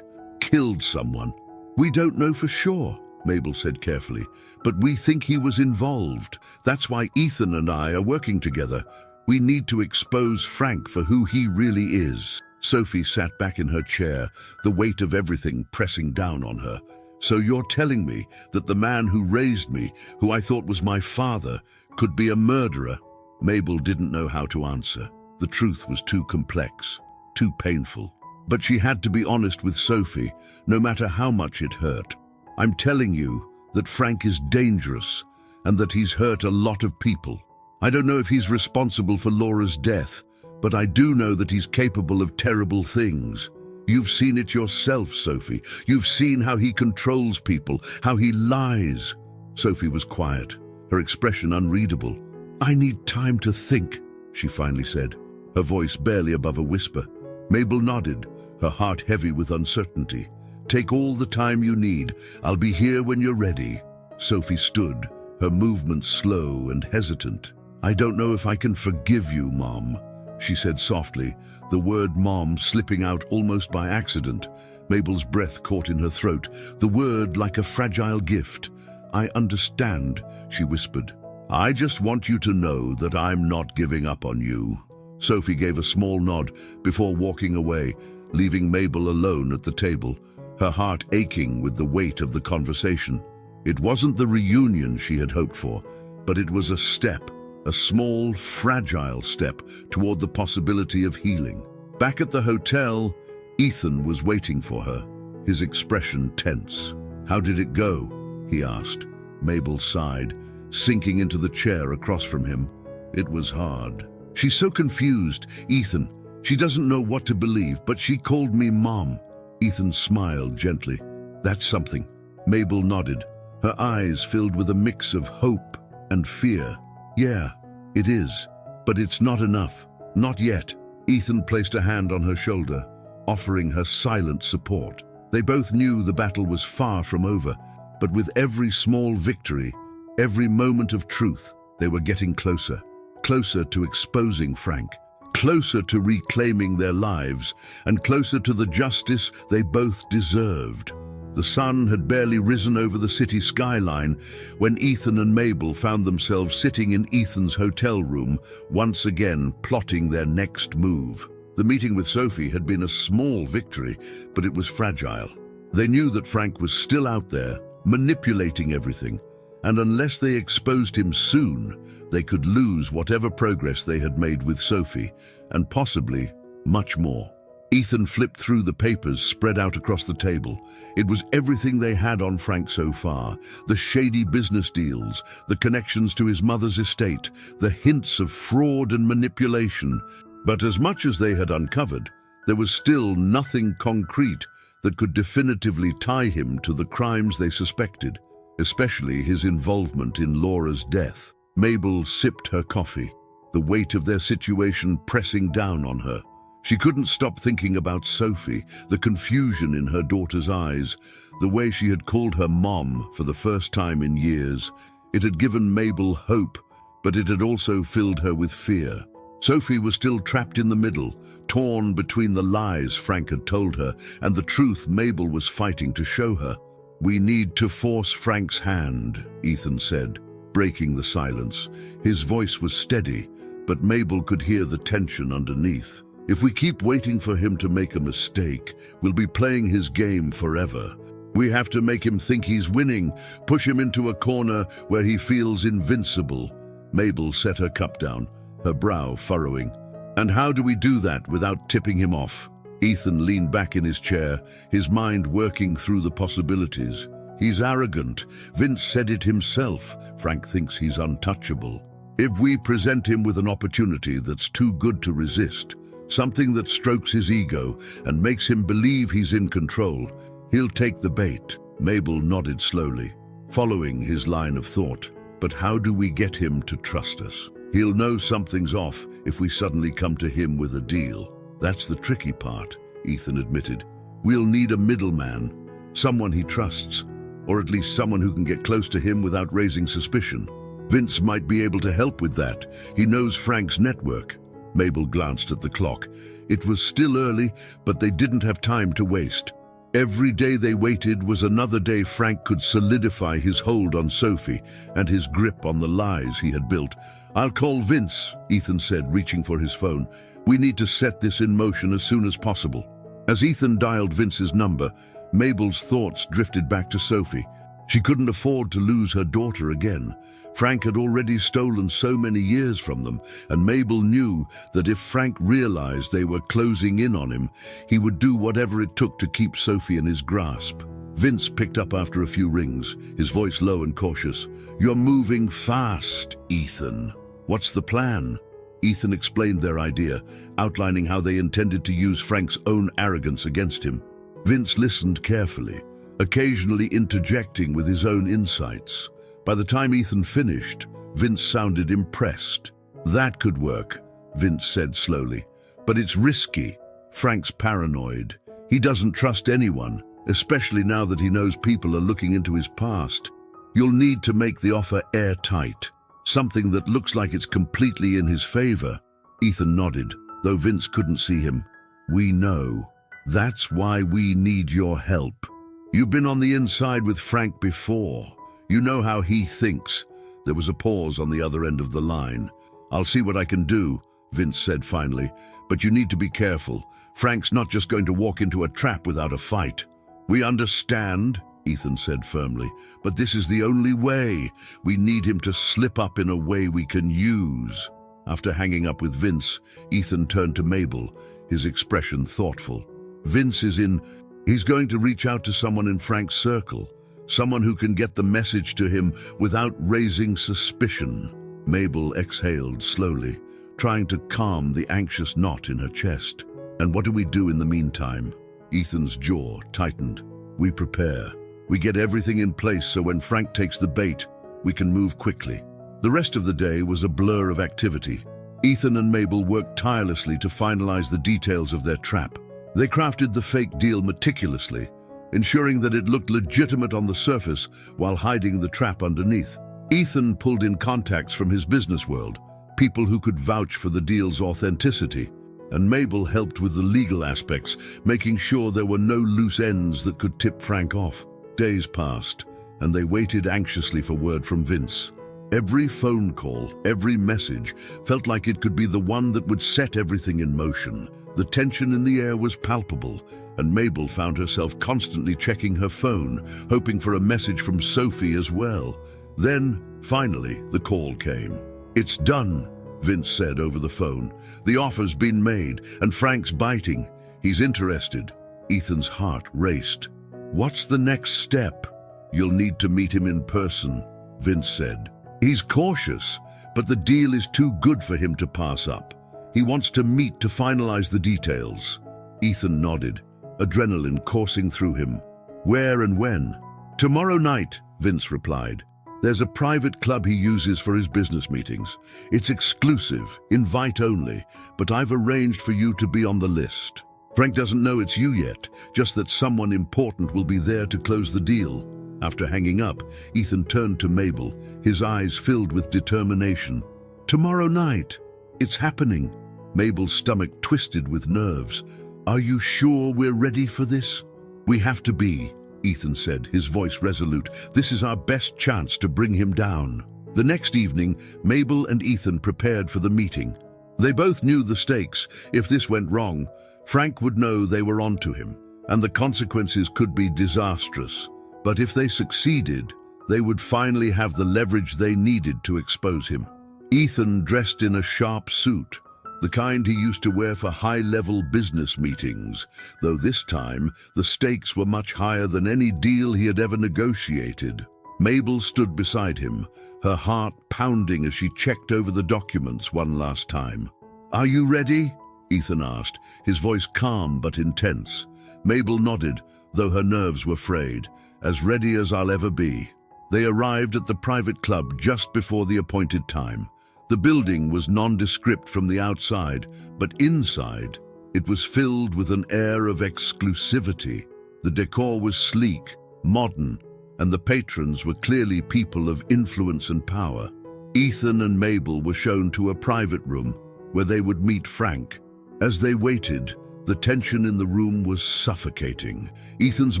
killed someone?" "We don't know for sure," Mabel said carefully, "but we think he was involved. That's why Ethan and I are working together. We need to expose Frank for who he really is." Sophie sat back in her chair, the weight of everything pressing down on her. "So you're telling me that the man who raised me, who I thought was my father, could be a murderer?" Mabel didn't know how to answer. The truth was too complex, too painful. But she had to be honest with Sophie, no matter how much it hurt. "I'm telling you that Frank is dangerous and that he's hurt a lot of people. I don't know if he's responsible for Laura's death, but I do know that he's capable of terrible things. You've seen it yourself, Sophie. You've seen how he controls people, how he lies." Sophie was quiet, her expression unreadable. "I need time to think," she finally said, her voice barely above a whisper. Mabel nodded, her heart heavy with uncertainty. "Take all the time you need. I'll be here when you're ready." Sophie stood, her movements slow and hesitant. "I don't know if I can forgive you, Mom," she said softly, the word "Mom" slipping out almost by accident. Mabel's breath caught in her throat, the word like a fragile gift. "I understand," she whispered. "I just want you to know that I'm not giving up on you." Sophie gave a small nod before walking away, leaving Mabel alone at the table, her heart aching with the weight of the conversation. It wasn't the reunion she had hoped for, but it was a step, a small, fragile step toward the possibility of healing. Back at the hotel, Ethan was waiting for her, his expression tense. "How did it go?" he asked. Mabel sighed, sinking into the chair across from him. "It was hard. She's so confused, Ethan. She doesn't know what to believe, but she called me Mom." Ethan smiled gently. That's something. Mabel nodded, her eyes filled with a mix of hope and fear. Yeah, it is. But it's not enough. Not yet. Ethan placed a hand on her shoulder, offering her silent support. They both knew the battle was far from over, but with every small victory, every moment of truth, they were getting closer. Closer to exposing Frank, closer to reclaiming their lives, and closer to the justice they both deserved. The sun had barely risen over the city skyline when Ethan and Mabel found themselves sitting in Ethan's hotel room, once again plotting their next move. The meeting with Sophie had been a small victory, but it was fragile. They knew that Frank was still out there, manipulating everything, and unless they exposed him soon, they could lose whatever progress they had made with Sophie, and possibly much more. Ethan flipped through the papers spread out across the table. It was everything they had on Frank so far. The shady business deals, the connections to his mother's estate, the hints of fraud and manipulation. But as much as they had uncovered, there was still nothing concrete that could definitively tie him to the crimes they suspected, especially his involvement in Laura's death. Mabel sipped her coffee, the weight of their situation pressing down on her. She couldn't stop thinking about Sophie, the confusion in her daughter's eyes, the way she had called her mom for the first time in years. It had given Mabel hope, but it had also filled her with fear. Sophie was still trapped in the middle, torn between the lies Frank had told her and the truth Mabel was fighting to show her. "We need to force Frank's hand," Ethan said, breaking the silence. His voice was steady, but Mabel could hear the tension underneath. "If we keep waiting for him to make a mistake, we'll be playing his game forever. We have to make him think he's winning, push him into a corner where he feels invincible." Mabel set her cup down, her brow furrowing. "And how do we do that without tipping him off?" Ethan leaned back in his chair, his mind working through the possibilities. "He's arrogant. Vince said it himself. Frank thinks he's untouchable. If we present him with an opportunity that's too good to resist, something that strokes his ego and makes him believe he's in control, he'll take the bait." Mabel nodded slowly, following his line of thought. "But how do we get him to trust us? He'll know something's off if we suddenly come to him with a deal." "That's the tricky part," Ethan admitted. "We'll need a middleman, someone he trusts, or at least someone who can get close to him without raising suspicion. Vince might be able to help with that. He knows Frank's network." Mabel glanced at the clock. It was still early, but they didn't have time to waste. Every day they waited was another day Frank could solidify his hold on Sophie and his grip on the lies he had built. "I'll call Vince," Ethan said, reaching for his phone. "We need to set this in motion as soon as possible." As Ethan dialed Vince's number, Mabel's thoughts drifted back to Sophie. She couldn't afford to lose her daughter again. Frank had already stolen so many years from them, and Mabel knew that if Frank realized they were closing in on him, he would do whatever it took to keep Sophie in his grasp. Vince picked up after a few rings, his voice low and cautious. "You're moving fast, Ethan. What's the plan?" Ethan explained their idea, outlining how they intended to use Frank's own arrogance against him. Vince listened carefully, occasionally interjecting with his own insights. By the time Ethan finished, Vince sounded impressed. "That could work," Vince said slowly. "But it's risky. Frank's paranoid. He doesn't trust anyone, especially now that he knows people are looking into his past. You'll need to make the offer airtight, something that looks like it's completely in his favor." Ethan nodded, though Vince couldn't see him. "We know. That's why we need your help. You've been on the inside with Frank before. You know how he thinks." There was a pause on the other end of the line. "I'll see what I can do," Vince said finally. "But you need to be careful. Frank's not just going to walk into a trap without a fight." "We understand," Ethan said firmly, "but this is the only way. We need him to slip up in a way we can use." After hanging up with Vince, Ethan turned to Mabel, his expression thoughtful. "Vince is in. He's going to reach out to someone in Frank's circle. Someone who can get the message to him without raising suspicion." Mabel exhaled slowly, trying to calm the anxious knot in her chest. "And what do we do in the meantime?" Ethan's jaw tightened. We prepare. We get everything in place so when Frank takes the bait, we can move quickly. The rest of the day was a blur of activity. Ethan and Mabel worked tirelessly to finalize the details of their trap. They crafted the fake deal meticulously, ensuring that it looked legitimate on the surface while hiding the trap underneath. Ethan pulled in contacts from his business world, people who could vouch for the deal's authenticity, and Mabel helped with the legal aspects, making sure there were no loose ends that could tip Frank off. Days passed, and they waited anxiously for word from Vince. Every phone call, every message, felt like it could be the one that would set everything in motion. The tension in the air was palpable, and Mabel found herself constantly checking her phone, hoping for a message from Sophie as well. Then, finally, the call came. "It's done," Vince said over the phone. "The offer's been made, and Frank's biting. He's interested." Ethan's heart raced. "What's the next step?" "You'll need to meet him in person," Vince said. "He's cautious, but the deal is too good for him to pass up. He wants to meet to finalize the details." Ethan nodded, adrenaline coursing through him. "Where and when?" "Tomorrow night," Vince replied. "There's a private club he uses for his business meetings. It's exclusive, invite only, but I've arranged for you to be on the list. Frank doesn't know it's you yet, just that someone important will be there to close the deal." After hanging up, Ethan turned to Mabel, his eyes filled with determination. "Tomorrow night. It's happening." Mabel's stomach twisted with nerves. "Are you sure we're ready for this?" "We have to be," Ethan said, his voice resolute. "This is our best chance to bring him down." The next evening, Mabel and Ethan prepared for the meeting. They both knew the stakes. If this went wrong, Frank would know they were onto him, and the consequences could be disastrous. But if they succeeded, they would finally have the leverage they needed to expose him. Ethan dressed in a sharp suit, the kind he used to wear for high-level business meetings, though this time the stakes were much higher than any deal he had ever negotiated. Mabel stood beside him, her heart pounding as she checked over the documents one last time. "Are you ready?" Ethan asked, his voice calm but intense. Mabel nodded, though her nerves were frayed. "As ready as I'll ever be." They arrived at the private club just before the appointed time. The building was nondescript from the outside, but inside, it was filled with an air of exclusivity. The decor was sleek, modern, and the patrons were clearly people of influence and power. Ethan and Mabel were shown to a private room where they would meet Frank. As they waited, the tension in the room was suffocating. Ethan's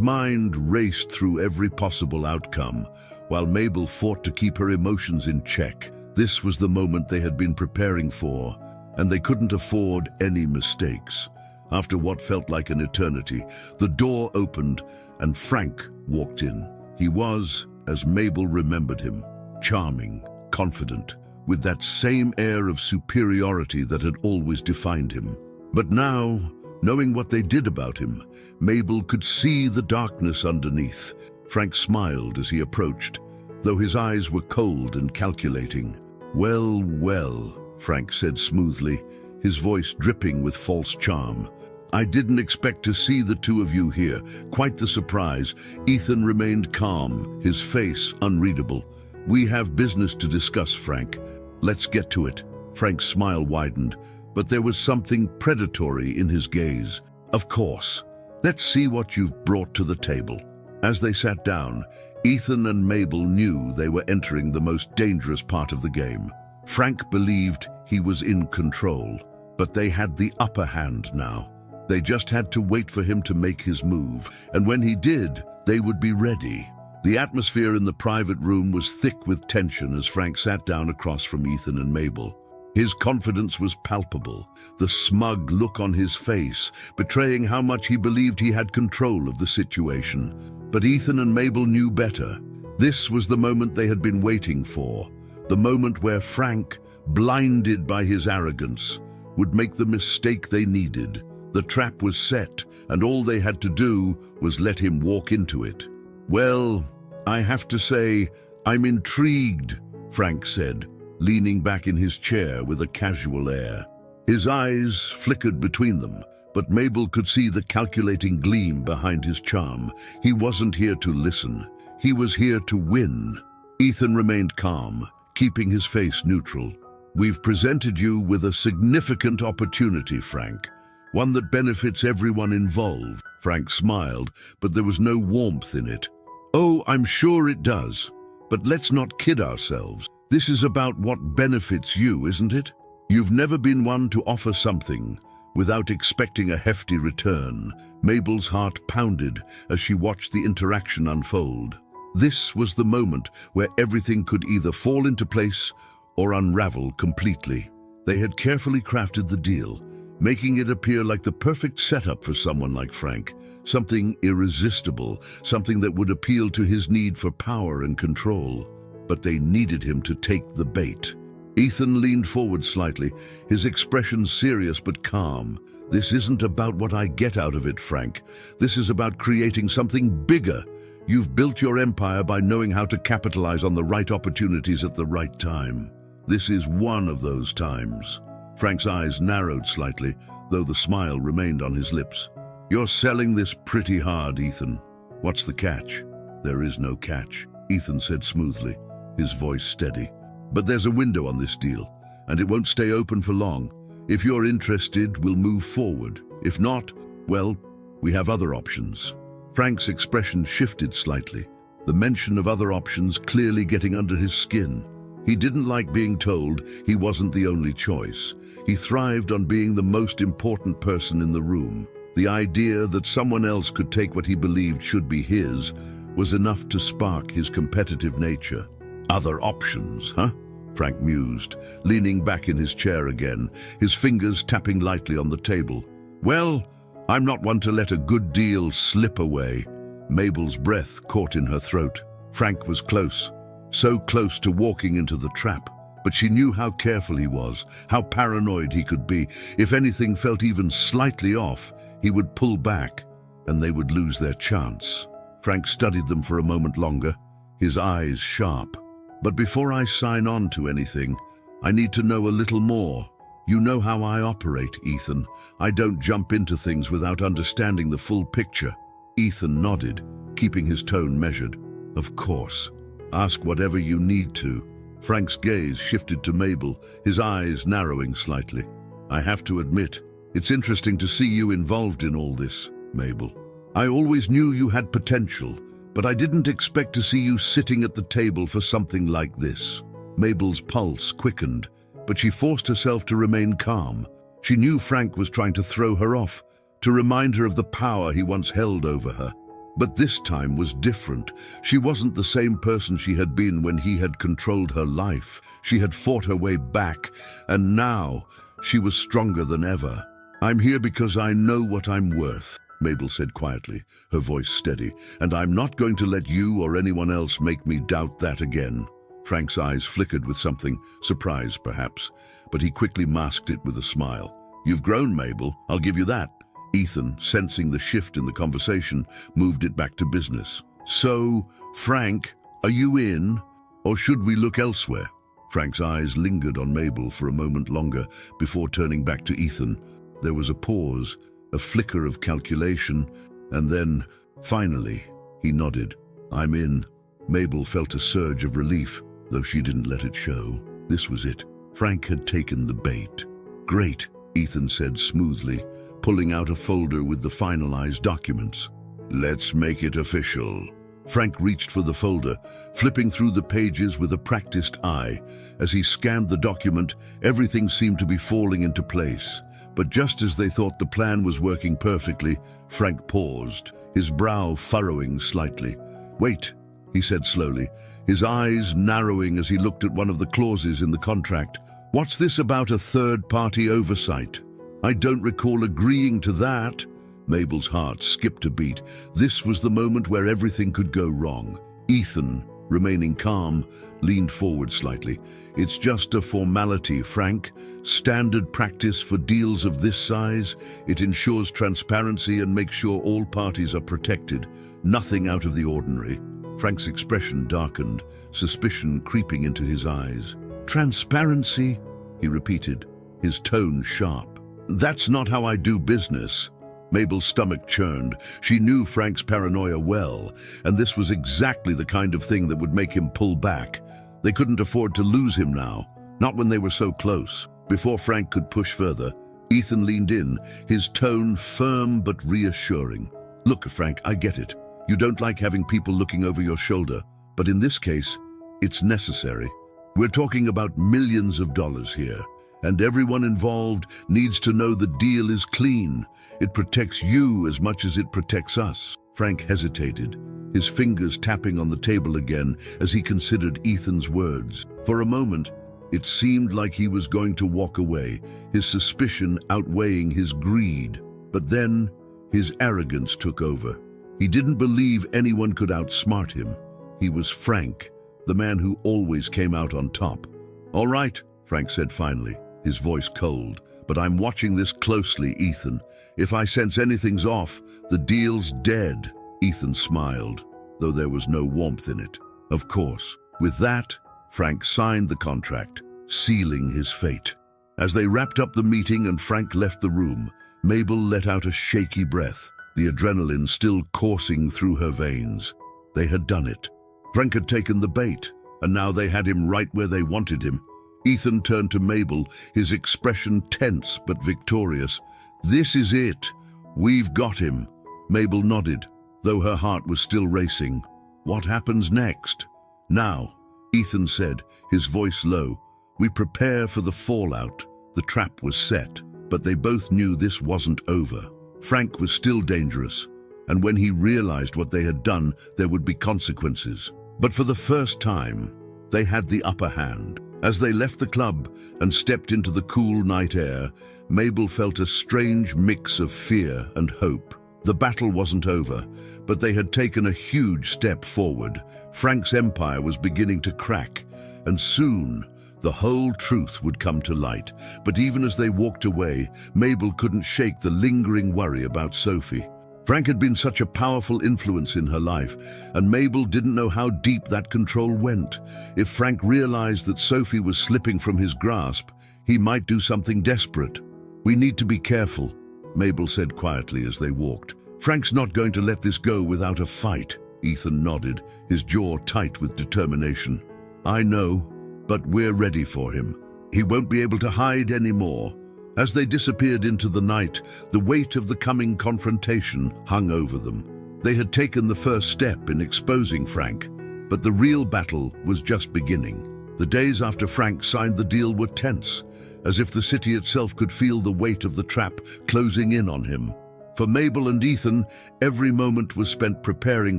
mind raced through every possible outcome, while Mabel fought to keep her emotions in check. This was the moment they had been preparing for, and they couldn't afford any mistakes. After what felt like an eternity, the door opened and Frank walked in. He was, as Mabel remembered him, charming, confident, with that same air of superiority that had always defined him. But now, knowing what they did about him, Mabel could see the darkness underneath. Frank smiled as he approached, though his eyes were cold and calculating. "Well, well," Frank said smoothly, his voice dripping with false charm. "I didn't expect to see the two of you here. Quite the surprise." Ethan remained calm, his face unreadable. "We have business to discuss, Frank. Let's get to it." Frank's smile widened, but there was something predatory in his gaze. "Of course. Let's see what you've brought to the table." As they sat down, Ethan and Mabel knew they were entering the most dangerous part of the game. Frank believed he was in control, but they had the upper hand now. They just had to wait for him to make his move, and when he did, they would be ready. The atmosphere in the private room was thick with tension as Frank sat down across from Ethan and Mabel. His confidence was palpable, the smug look on his face, betraying how much he believed he had control of the situation. But Ethan and Mabel knew better. This was the moment they had been waiting for, the moment where Frank, blinded by his arrogance, would make the mistake they needed. The trap was set, and all they had to do was let him walk into it. "Well, I have to say, I'm intrigued," Frank said, leaning back in his chair with a casual air. His eyes flickered between them, But Mabel could see the calculating gleam behind his charm. He wasn't here to listen. He was here to win. Ethan remained calm, keeping his face neutral. "We've presented you with a significant opportunity, Frank. One that benefits everyone involved." Frank smiled, but there was no warmth in it. "Oh, I'm sure it does. But let's not kid ourselves. This is about what benefits you, isn't it? You've never been one to offer something without expecting a hefty return." Mabel's heart pounded as she watched the interaction unfold. This was the moment where everything could either fall into place or unravel completely. They had carefully crafted the deal, making it appear like the perfect setup for someone like Frank, something irresistible, something that would appeal to his need for power and control. But they needed him to take the bait. Ethan leaned forward slightly, his expression serious but calm. "This isn't about what I get out of it, Frank. This is about creating something bigger. You've built your empire by knowing how to capitalize on the right opportunities at the right time. This is one of those times." Frank's eyes narrowed slightly, though the smile remained on his lips. "You're selling this pretty hard, Ethan. What's the catch?" "There is no catch," Ethan said smoothly, his voice steady. "But there's a window on this deal, and it won't stay open for long. If you're interested, we'll move forward. If not, well, we have other options." Frank's expression shifted slightly, the mention of other options clearly getting under his skin. He didn't like being told he wasn't the only choice. He thrived on being the most important person in the room. The idea that someone else could take what he believed should be his was enough to spark his competitive nature. "Other options, huh?" Frank mused, leaning back in his chair again, his fingers tapping lightly on the table. "Well, I'm not one to let a good deal slip away." Mabel's breath caught in her throat. Frank was close, so close to walking into the trap. But she knew how careful he was, how paranoid he could be. If anything felt even slightly off, he would pull back, and they would lose their chance. Frank studied them for a moment longer, his eyes sharp. "But before I sign on to anything, I need to know a little more. You know how I operate, Ethan. I don't jump into things without understanding the full picture." Ethan nodded, keeping his tone measured. "Of course. Ask whatever you need to." Frank's gaze shifted to Mabel, his eyes narrowing slightly. "I have to admit, it's interesting to see you involved in all this, Mabel. I always knew you had potential, but I didn't expect to see you sitting at the table for something like this." Mabel's pulse quickened, but she forced herself to remain calm. She knew Frank was trying to throw her off, to remind her of the power he once held over her. But this time was different. She wasn't the same person she had been when he had controlled her life. She had fought her way back, and now she was stronger than ever. "I'm here because I know what I'm worth," Mabel said quietly, her voice steady, "and I'm not going to let you or anyone else make me doubt that again." Frank's eyes flickered with something, surprise perhaps, but he quickly masked it with a smile. "You've grown, Mabel, I'll give you that." Ethan, sensing the shift in the conversation, moved it back to business. "So, Frank, are you in, or should we look elsewhere?" Frank's eyes lingered on Mabel for a moment longer before turning back to Ethan. There was a pause, a flicker of calculation, and then, finally, he nodded. "I'm in." Mabel felt a surge of relief, though she didn't let it show. This was it. Frank had taken the bait. "Great," Ethan said smoothly, pulling out a folder with the finalized documents. "Let's make it official." Frank reached for the folder, flipping through the pages with a practiced eye. As he scanned the document, everything seemed to be falling into place. But just as they thought the plan was working perfectly, Frank paused, his brow furrowing slightly. "Wait," he said slowly, his eyes narrowing as he looked at one of the clauses in the contract. "What's this about a third-party oversight? I don't recall agreeing to that." Mabel's heart skipped a beat. This was the moment where everything could go wrong. Ethan, remaining calm, leaned forward slightly. "It's just a formality, Frank. Standard practice for deals of this size. It ensures transparency and makes sure all parties are protected. Nothing out of the ordinary." Frank's expression darkened, suspicion creeping into his eyes. "Transparency?" he repeated, his tone sharp. That's not how I do business. Mabel's stomach churned. She knew Frank's paranoia well, and this was exactly the kind of thing that would make him pull back. They couldn't afford to lose him now, not when they were so close. Before Frank could push further, Ethan leaned in, his tone firm but reassuring. Look, Frank, I get it. You don't like having people looking over your shoulder, but in this case, it's necessary. We're talking about millions of dollars here, and everyone involved needs to know the deal is clean. It protects you as much as it protects us. Frank hesitated, his fingers tapping on the table again as he considered Ethan's words. For a moment, it seemed like he was going to walk away, his suspicion outweighing his greed. But then, his arrogance took over. He didn't believe anyone could outsmart him. He was Frank, the man who always came out on top. All right, Frank said finally, his voice cold. But I'm watching this closely, Ethan. If I sense anything's off, the deal's dead. Ethan smiled, though there was no warmth in it. Of course. With that, Frank signed the contract, sealing his fate. As they wrapped up the meeting and Frank left the room, Mabel let out a shaky breath, the adrenaline still coursing through her veins. They had done it. Frank had taken the bait, and now they had him right where they wanted him. Ethan turned to Mabel, his expression tense but victorious. This is it. We've got him. Mabel nodded, though her heart was still racing. What happens next? Now, Ethan said, his voice low, we prepare for the fallout. The trap was set, but they both knew this wasn't over. Frank was still dangerous, and when he realized what they had done, there would be consequences. But for the first time, they had the upper hand. As they left the club and stepped into the cool night air, Mabel felt a strange mix of fear and hope. The battle wasn't over, but they had taken a huge step forward. Frank's empire was beginning to crack, and soon the whole truth would come to light. But even as they walked away, Mabel couldn't shake the lingering worry about Sophie. Frank had been such a powerful influence in her life, and Mabel didn't know how deep that control went. If Frank realized that Sophie was slipping from his grasp, he might do something desperate. We need to be careful, Mabel said quietly as they walked. Frank's not going to let this go without a fight. Ethan nodded, his jaw tight with determination. I know, but we're ready for him. He won't be able to hide anymore. As they disappeared into the night, the weight of the coming confrontation hung over them. They had taken the first step in exposing Frank, but the real battle was just beginning. The days after Frank signed the deal were tense, as if the city itself could feel the weight of the trap closing in on him. For Mabel and Ethan, every moment was spent preparing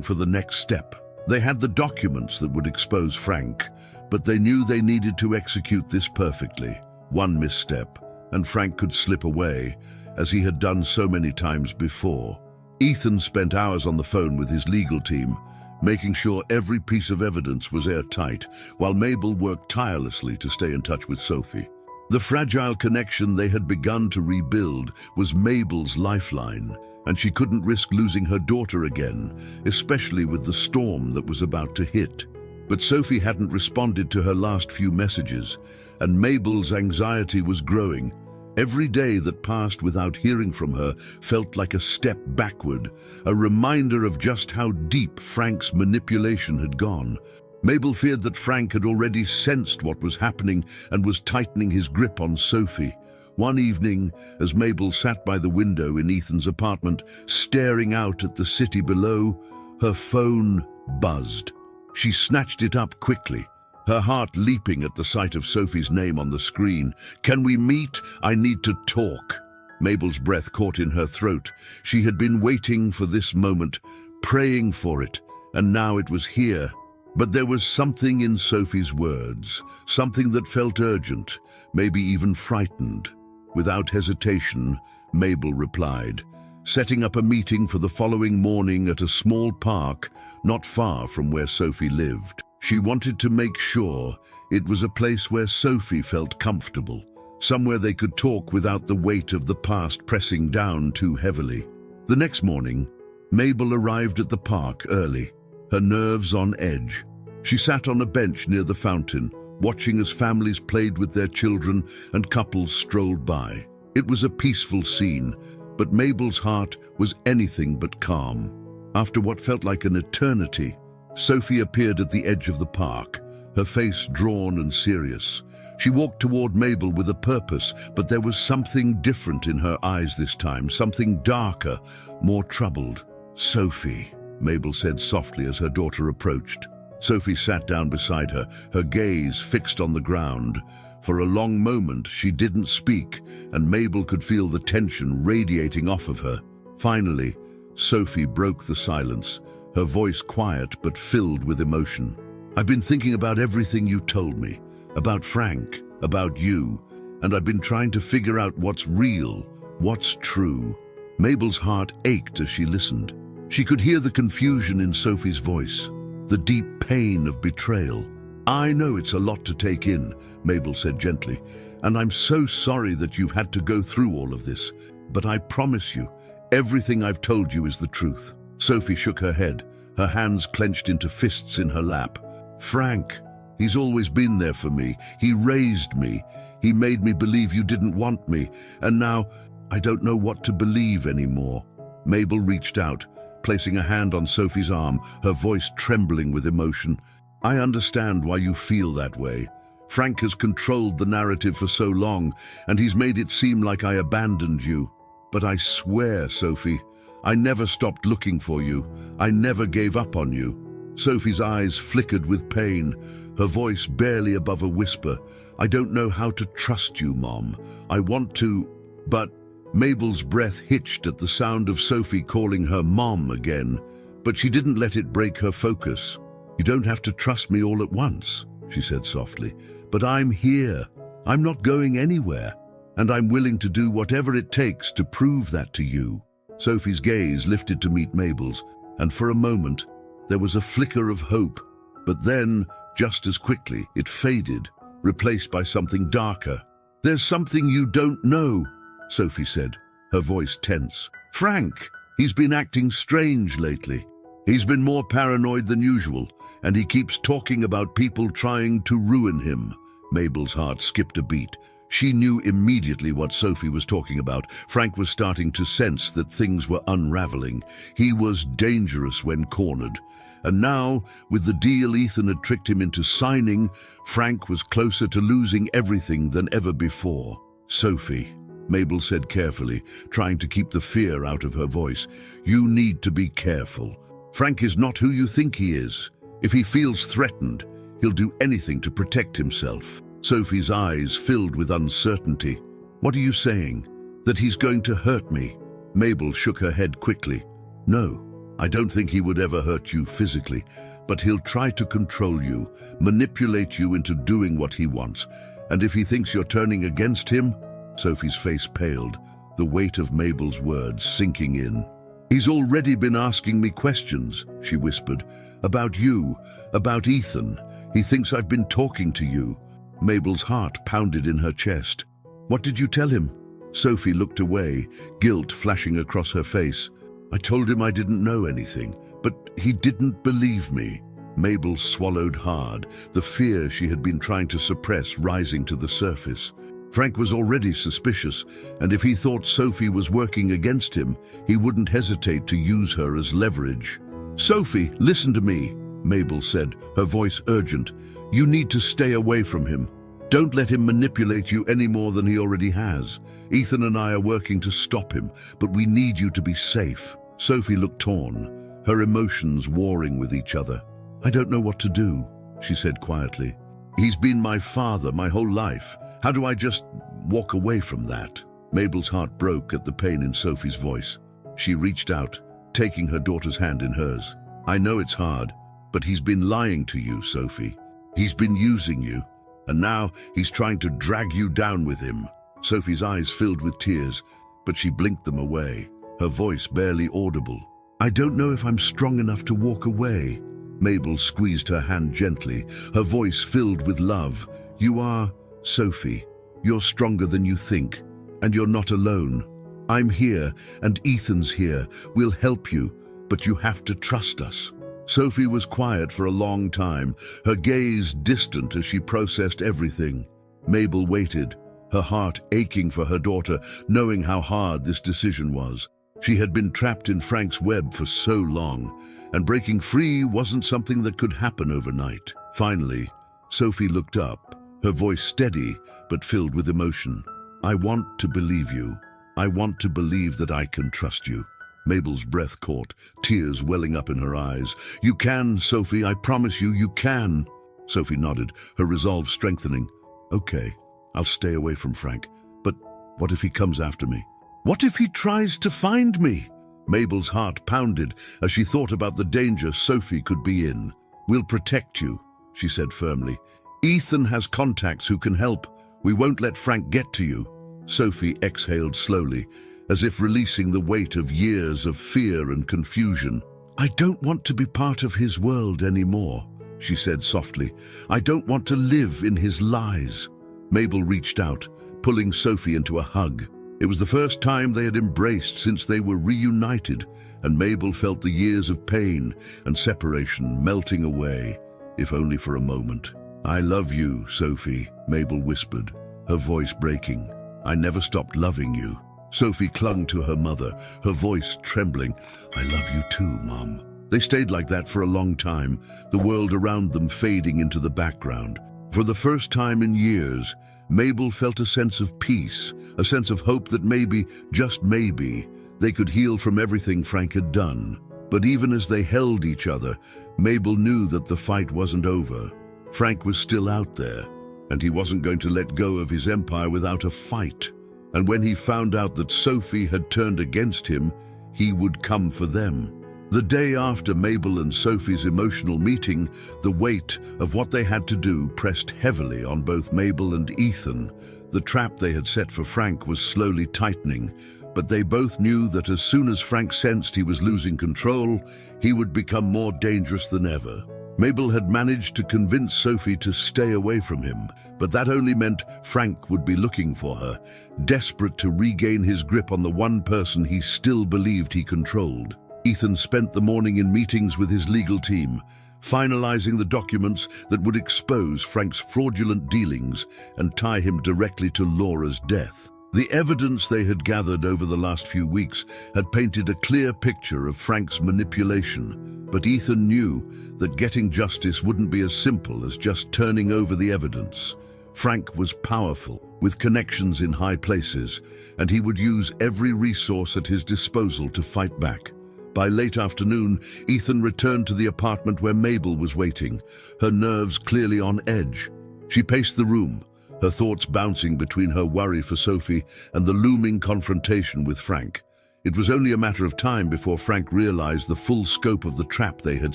for the next step. They had the documents that would expose Frank, but they knew they needed to execute this perfectly. One misstep, and Frank could slip away, as he had done so many times before. Ethan spent hours on the phone with his legal team, making sure every piece of evidence was airtight, while Mabel worked tirelessly to stay in touch with Sophie. The fragile connection they had begun to rebuild was Mabel's lifeline, and she couldn't risk losing her daughter again, especially with the storm that was about to hit. But Sophie hadn't responded to her last few messages, and Mabel's anxiety was growing. Every day that passed without hearing from her felt like a step backward, a reminder of just how deep Frank's manipulation had gone. Mabel feared that Frank had already sensed what was happening and was tightening his grip on Sophie. One evening, as Mabel sat by the window in Ethan's apartment, staring out at the city below, her phone buzzed. She snatched it up quickly, her heart leaping at the sight of Sophie's name on the screen. Can we meet? I need to talk. Mabel's breath caught in her throat. She had been waiting for this moment, praying for it, and now it was here. But there was something in Sophie's words, something that felt urgent, maybe even frightened. Without hesitation, Mabel replied, setting up a meeting for the following morning at a small park not far from where Sophie lived. She wanted to make sure it was a place where Sophie felt comfortable, somewhere they could talk without the weight of the past pressing down too heavily. The next morning, Mabel arrived at the park early, her nerves on edge. She sat on a bench near the fountain, watching as families played with their children and couples strolled by. It was a peaceful scene, but Mabel's heart was anything but calm. After what felt like an eternity, Sophie appeared at the edge of the park, her face drawn and serious. She walked toward Mabel with a purpose, but there was something different in her eyes this time, something darker, more troubled. "Sophie," Mabel said softly as her daughter approached. Sophie sat down beside her, her gaze fixed on the ground. For a long moment she didn't speak, and Mabel could feel the tension radiating off of her. Finally, Sophie broke the silence, her voice quiet but filled with emotion. "I've been thinking about everything you told me, about Frank, about you, and I've been trying to figure out what's real, what's true." Mabel's heart ached as she listened. She could hear the confusion in Sophie's voice, the deep pain of betrayal. "I know it's a lot to take in," Mabel said gently, "and I'm so sorry that you've had to go through all of this, but I promise you, everything I've told you is the truth." Sophie shook her head, her hands clenched into fists in her lap. "Frank, he's always been there for me. He raised me. He made me believe you didn't want me, and now I don't know what to believe anymore." Mabel reached out, placing a hand on Sophie's arm, her voice trembling with emotion. "I understand why you feel that way. Frank has controlled the narrative for so long, and he's made it seem like I abandoned you. But I swear, Sophie, I never stopped looking for you. I never gave up on you." Sophie's eyes flickered with pain, her voice barely above a whisper. "I don't know how to trust you, Mom. I want to, but..." Mabel's breath hitched at the sound of Sophie calling her Mom again, but she didn't let it break her focus. "You don't have to trust me all at once," she said softly, "but I'm here. I'm not going anywhere, and I'm willing to do whatever it takes to prove that to you." Sophie's gaze lifted to meet Mabel's, and for a moment there was a flicker of hope, but then, just as quickly, it faded, replaced by something darker. "There's something you don't know," Sophie said, her voice tense. "Frank, he's been acting strange lately. He's been more paranoid than usual, and he keeps talking about people trying to ruin him." Mabel's heart skipped a beat. She knew immediately what Sophie was talking about. Frank was starting to sense that things were unraveling. He was dangerous when cornered. And now, with the deal Ethan had tricked him into signing, Frank was closer to losing everything than ever before. "Sophie," Mabel said carefully, trying to keep the fear out of her voice, "you need to be careful. Frank is not who you think he is. If he feels threatened, he'll do anything to protect himself." Sophie's eyes filled with uncertainty. "What are you saying? That he's going to hurt me?" Mabel shook her head quickly. "No, I don't think he would ever hurt you physically, but he'll try to control you, manipulate you into doing what he wants. And if he thinks you're turning against him..." Sophie's face paled, the weight of Mabel's words sinking in. "He's already been asking me questions," she whispered, "about you, about Ethan. He thinks I've been talking to you." Mabel's heart pounded in her chest. "What did you tell him?" Sophie looked away, guilt flashing across her face. "I told him I didn't know anything, but he didn't believe me." Mabel swallowed hard, the fear she had been trying to suppress rising to the surface. Frank was already suspicious, and if he thought Sophie was working against him, he wouldn't hesitate to use her as leverage. "Sophie, listen to me," Mabel said, her voice urgent. "You need to stay away from him. Don't let him manipulate you any more than he already has. Ethan and I are working to stop him, but we need you to be safe." Sophie looked torn, her emotions warring with each other. "I don't know what to do," she said quietly. "He's been my father my whole life. How do I just walk away from that?" Mabel's heart broke at the pain in Sophie's voice. She reached out, taking her daughter's hand in hers. "I know it's hard, but he's been lying to you, Sophie. He's been using you, and now he's trying to drag you down with him." Sophie's eyes filled with tears, but she blinked them away, her voice barely audible. "I don't know if I'm strong enough to walk away." Mabel squeezed her hand gently, her voice filled with love. "You are, Sophie. You're stronger than you think, and you're not alone. I'm here, and Ethan's here. We'll help you, but you have to trust us." Sophie was quiet for a long time, her gaze distant as she processed everything. Mabel waited, her heart aching for her daughter, knowing how hard this decision was. She had been trapped in Frank's web for so long, and breaking free wasn't something that could happen overnight. Finally, Sophie looked up, her voice steady but filled with emotion. "I want to believe you. I want to believe that I can trust you." Mabel's breath caught, tears welling up in her eyes. "You can, Sophie, I promise you, you can." Sophie nodded, her resolve strengthening. "Okay, I'll stay away from Frank, but what if he comes after me? What if he tries to find me?" Mabel's heart pounded as she thought about the danger Sophie could be in. "We'll protect you," she said firmly. "Ethan has contacts who can help. We won't let Frank get to you." Sophie exhaled slowly, as if releasing the weight of years of fear and confusion. "I don't want to be part of his world anymore," she said softly. "I don't want to live in his lies." Mabel reached out, pulling Sophie into a hug. It was the first time they had embraced since they were reunited, and Mabel felt the years of pain and separation melting away, if only for a moment. "I love you, Sophie," Mabel whispered, her voice breaking. "I never stopped loving you." Sophie clung to her mother, her voice trembling. "I love you too, Mom." They stayed like that for a long time, the world around them fading into the background. For the first time in years, Mabel felt a sense of peace, a sense of hope that maybe, just maybe, they could heal from everything Frank had done. But even as they held each other, Mabel knew that the fight wasn't over. Frank was still out there, and he wasn't going to let go of his empire without a fight. And when he found out that Sophie had turned against him, he would come for them. The day after Mabel and Sophie's emotional meeting, the weight of what they had to do pressed heavily on both Mabel and Ethan. The trap they had set for Frank was slowly tightening, but they both knew that as soon as Frank sensed he was losing control, he would become more dangerous than ever. Mabel had managed to convince Sophie to stay away from him, but that only meant Frank would be looking for her, desperate to regain his grip on the one person he still believed he controlled. Ethan spent the morning in meetings with his legal team, finalizing the documents that would expose Frank's fraudulent dealings and tie him directly to Laura's death. The evidence they had gathered over the last few weeks had painted a clear picture of Frank's manipulation, but Ethan knew that getting justice wouldn't be as simple as just turning over the evidence. Frank was powerful, with connections in high places, and he would use every resource at his disposal to fight back. By late afternoon, Ethan returned to the apartment where Mabel was waiting, her nerves clearly on edge. She paced the room, her thoughts bouncing between her worry for Sophie and the looming confrontation with Frank. It was only a matter of time before Frank realized the full scope of the trap they had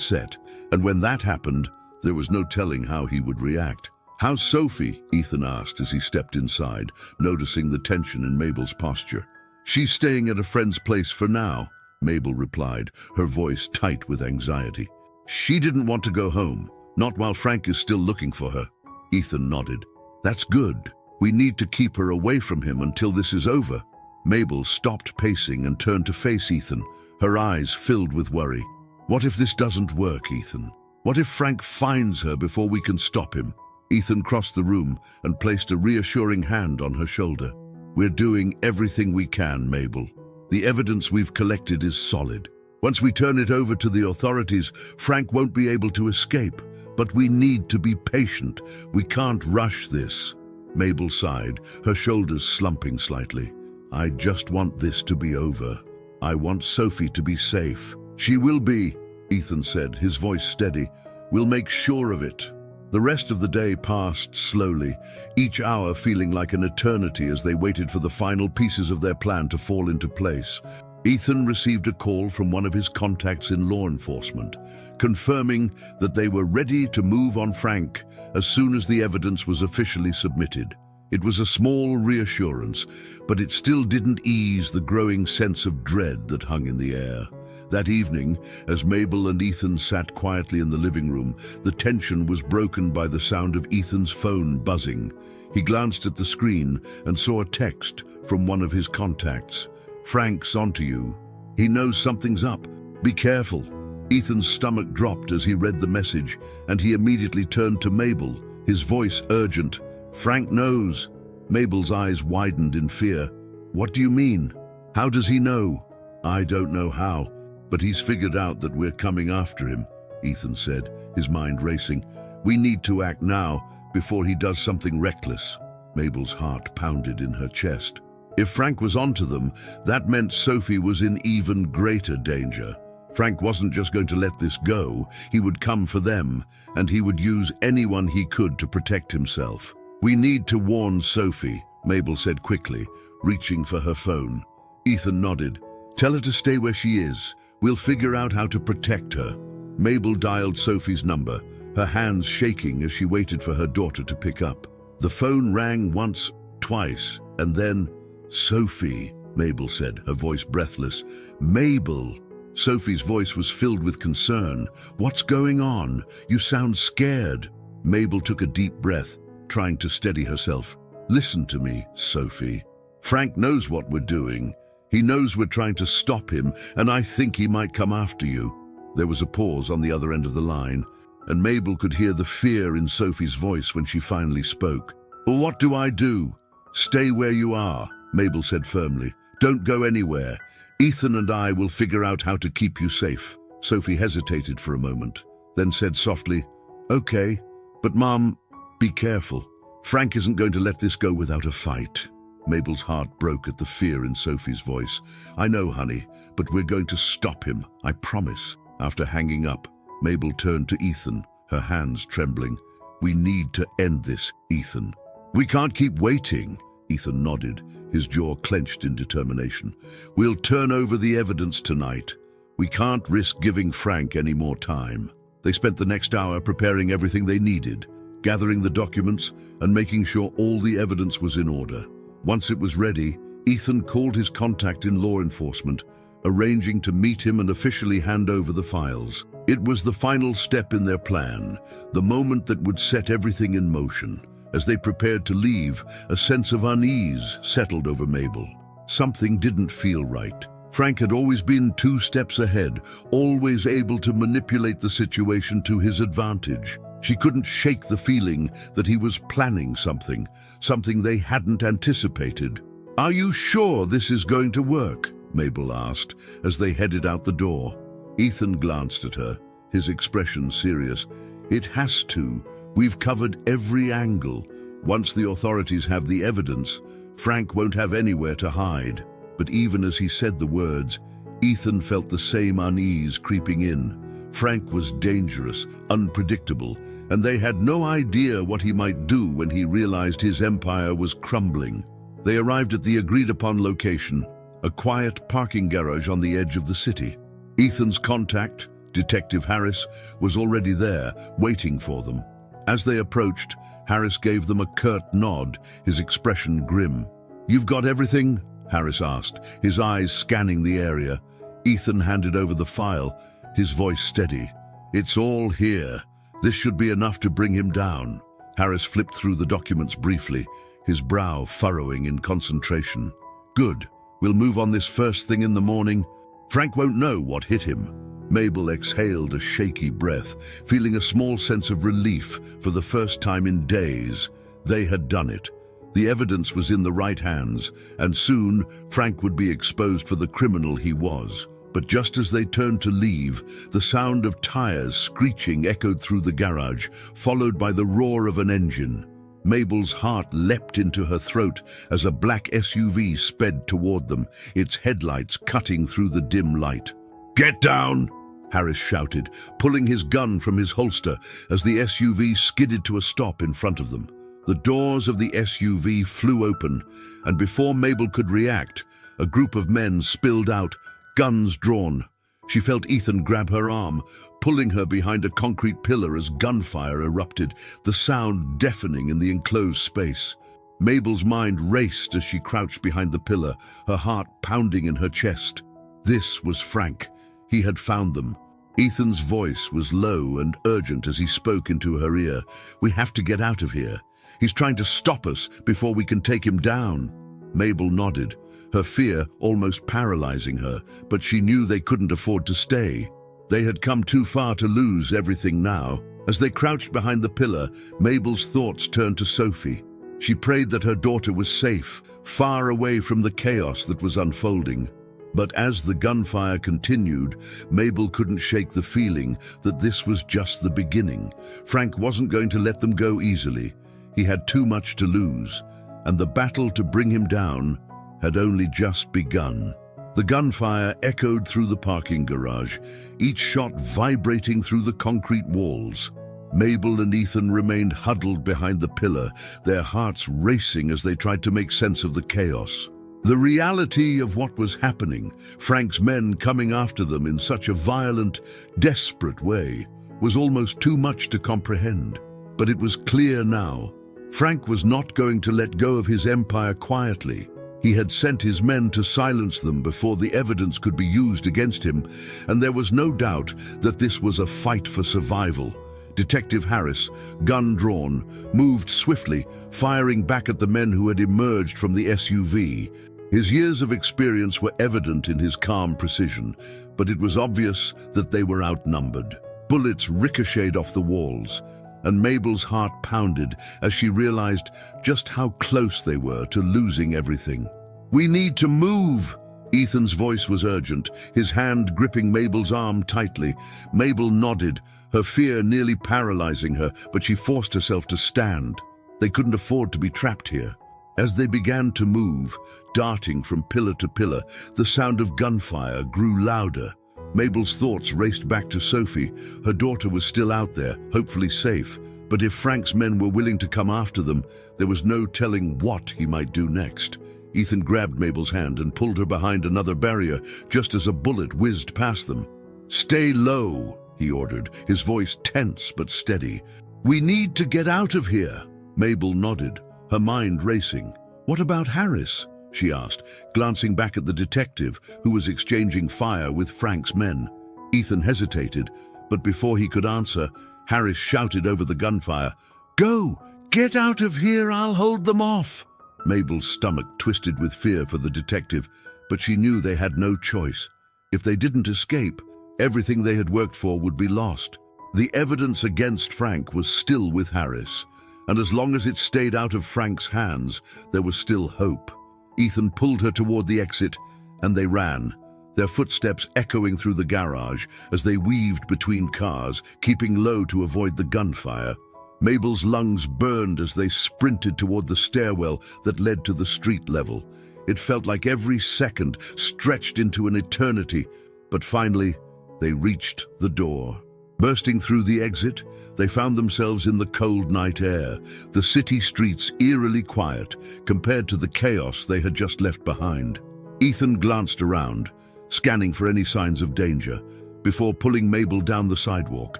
set, and when that happened, there was no telling how he would react. "How's Sophie?" Ethan asked as he stepped inside, noticing the tension in Mabel's posture. "She's staying at a friend's place for now," Mabel replied, her voice tight with anxiety. "She didn't want to go home, not while Frank is still looking for her." Ethan nodded. "That's good. We need to keep her away from him until this is over." Mabel stopped pacing and turned to face Ethan, her eyes filled with worry. "What if this doesn't work, Ethan? What if Frank finds her before we can stop him?" Ethan crossed the room and placed a reassuring hand on her shoulder. "We're doing everything we can, Mabel. The evidence we've collected is solid. Once we turn it over to the authorities, Frank won't be able to escape. But we need to be patient. We can't rush this." Mabel sighed, her shoulders slumping slightly. "I just want this to be over. I want Sophie to be safe." "She will be," Ethan said, his voice steady. "We'll make sure of it." The rest of the day passed slowly, each hour feeling like an eternity as they waited for the final pieces of their plan to fall into place. Ethan received a call from one of his contacts in law enforcement, confirming that they were ready to move on Frank as soon as the evidence was officially submitted. It was a small reassurance, but it still didn't ease the growing sense of dread that hung in the air. That evening, as Mabel and Ethan sat quietly in the living room, the tension was broken by the sound of Ethan's phone buzzing. He glanced at the screen and saw a text from one of his contacts. "Frank's onto you. He knows something's up. Be careful." Ethan's stomach dropped as he read the message, and he immediately turned to Mabel, his voice urgent. "Frank knows. Mabel's eyes widened in fear. "What do you mean? How does he know?" "I don't know how, but he's figured out that we're coming after him," Ethan said, his mind racing. "We need to act now, before he does something reckless." Mabel's heart pounded in her chest. If Frank was onto them, that meant Sophie was in even greater danger. Frank wasn't just going to let this go. He would come for them, and he would use anyone he could to protect himself. "We need to warn Sophie," Mabel said quickly, reaching for her phone. Ethan nodded. "Tell her to stay where she is. We'll figure out how to protect her." Mabel dialed Sophie's number, her hands shaking as she waited for her daughter to pick up. The phone rang once, twice, and then, "Sophie," Mabel said, her voice breathless. "Mabel." Sophie's voice was filled with concern. "What's going on? You sound scared." Mabel took a deep breath, trying to steady herself. "Listen to me, Sophie. Frank knows what we're doing. He knows we're trying to stop him, and I think he might come after you." There was a pause on the other end of the line, and Mabel could hear the fear in Sophie's voice when she finally spoke. "Well, what do I do?" "Stay where you are," Mabel said firmly. "Don't go anywhere. Ethan and I will figure out how to keep you safe." Sophie hesitated for a moment, then said softly, "Okay, but Mom, be careful. Frank isn't going to let this go without a fight." Mabel's heart broke at the fear in Sophie's voice. "I know, honey, but we're going to stop him, I promise." After hanging up, Mabel turned to Ethan, her hands trembling. "We need to end this, Ethan." "We can't keep waiting." Ethan nodded, his jaw clenched in determination. "We'll turn over the evidence tonight. We can't risk giving Frank any more time." They spent the next hour preparing everything they needed, gathering the documents and making sure all the evidence was in order. Once it was ready, Ethan called his contact in law enforcement, arranging to meet him and officially hand over the files. It was the final step in their plan, the moment that would set everything in motion. As they prepared to leave, a sense of unease settled over Mabel. Something didn't feel right. Frank had always been 2 steps ahead, always able to manipulate the situation to his advantage. She couldn't shake the feeling that he was planning something they hadn't anticipated. "Are you sure this is going to work?" Mabel asked as they headed out the door. Ethan glanced at her, his expression serious. "It has to. We've covered every angle. Once the authorities have the evidence, Frank won't have anywhere to hide." But even as he said the words, Ethan felt the same unease creeping in. Frank was dangerous, unpredictable, and they had no idea what he might do when he realized his empire was crumbling. They arrived at the agreed-upon location, a quiet parking garage on the edge of the city. Ethan's contact, Detective Harris, was already there, waiting for them. As they approached, Harris gave them a curt nod, his expression grim. "You've got everything?" Harris asked, his eyes scanning the area. Ethan handed over the file, his voice steady. "It's all here. This should be enough to bring him down." Harris flipped through the documents briefly, his brow furrowing in concentration. "Good. We'll move on this first thing in the morning. Frank won't know what hit him." Mabel exhaled a shaky breath, feeling a small sense of relief for the first time in days. They had done it. The evidence was in the right hands, and soon Frank would be exposed for the criminal he was. But just as they turned to leave, the sound of tires screeching echoed through the garage, followed by the roar of an engine. Mabel's heart leapt into her throat as a black SUV sped toward them, its headlights cutting through the dim light. "Get down!" Harris shouted, pulling his gun from his holster as the SUV skidded to a stop in front of them. The doors of the SUV flew open, and before Mabel could react, a group of men spilled out, guns drawn. She felt Ethan grab her arm, pulling her behind a concrete pillar as gunfire erupted, the sound deafening in the enclosed space. Mabel's mind raced as she crouched behind the pillar, her heart pounding in her chest. This was Frank. He had found them. Ethan's voice was low and urgent as he spoke into her ear. "We have to get out of here. He's trying to stop us before we can take him down." Mabel nodded, her fear almost paralyzing her, but she knew they couldn't afford to stay. They had come too far to lose everything now. As they crouched behind the pillar, Mabel's thoughts turned to Sophie. She prayed that her daughter was safe, far away from the chaos that was unfolding. But as the gunfire continued, Mabel couldn't shake the feeling that this was just the beginning. Frank wasn't going to let them go easily. He had too much to lose, and the battle to bring him down had only just begun. The gunfire echoed through the parking garage, each shot vibrating through the concrete walls. Mabel and Ethan remained huddled behind the pillar, their hearts racing as they tried to make sense of the chaos. The reality of what was happening, Frank's men coming after them in such a violent, desperate way, was almost too much to comprehend. But it was clear now. Frank was not going to let go of his empire quietly. He had sent his men to silence them before the evidence could be used against him, and there was no doubt that this was a fight for survival. Detective Harris, gun drawn, moved swiftly, firing back at the men who had emerged from the SUV. His years of experience were evident in his calm precision, but it was obvious that they were outnumbered. Bullets ricocheted off the walls, and Mabel's heart pounded as she realized just how close they were to losing everything. "We need to move!" Ethan's voice was urgent, his hand gripping Mabel's arm tightly. Mabel nodded, her fear nearly paralyzing her, but she forced herself to stand. They couldn't afford to be trapped here. As they began to move, darting from pillar to pillar, the sound of gunfire grew louder. Mabel's thoughts raced back to Sophie. Her daughter was still out there, hopefully safe. But if Frank's men were willing to come after them, there was no telling what he might do next. Ethan grabbed Mabel's hand and pulled her behind another barrier, just as a bullet whizzed past them. "Stay low," he ordered, his voice tense but steady. "We need to get out of here." Mabel nodded, her mind racing. "What about Harris?" she asked, glancing back at the detective who was exchanging fire with Frank's men. Ethan hesitated, but before he could answer, Harris shouted over the gunfire, "Go! Get out of here! I'll hold them off!" Mabel's stomach twisted with fear for the detective, but she knew they had no choice. If they didn't escape, everything they had worked for would be lost. The evidence against Frank was still with Harris, and as long as it stayed out of Frank's hands, there was still hope. Ethan pulled her toward the exit, and they ran, their footsteps echoing through the garage as they weaved between cars, keeping low to avoid the gunfire. Mabel's lungs burned as they sprinted toward the stairwell that led to the street level. It felt like every second stretched into an eternity, but finally, they reached the door. Bursting through the exit, they found themselves in the cold night air, the city streets eerily quiet compared to the chaos they had just left behind. Ethan glanced around, scanning for any signs of danger, before pulling Mabel down the sidewalk,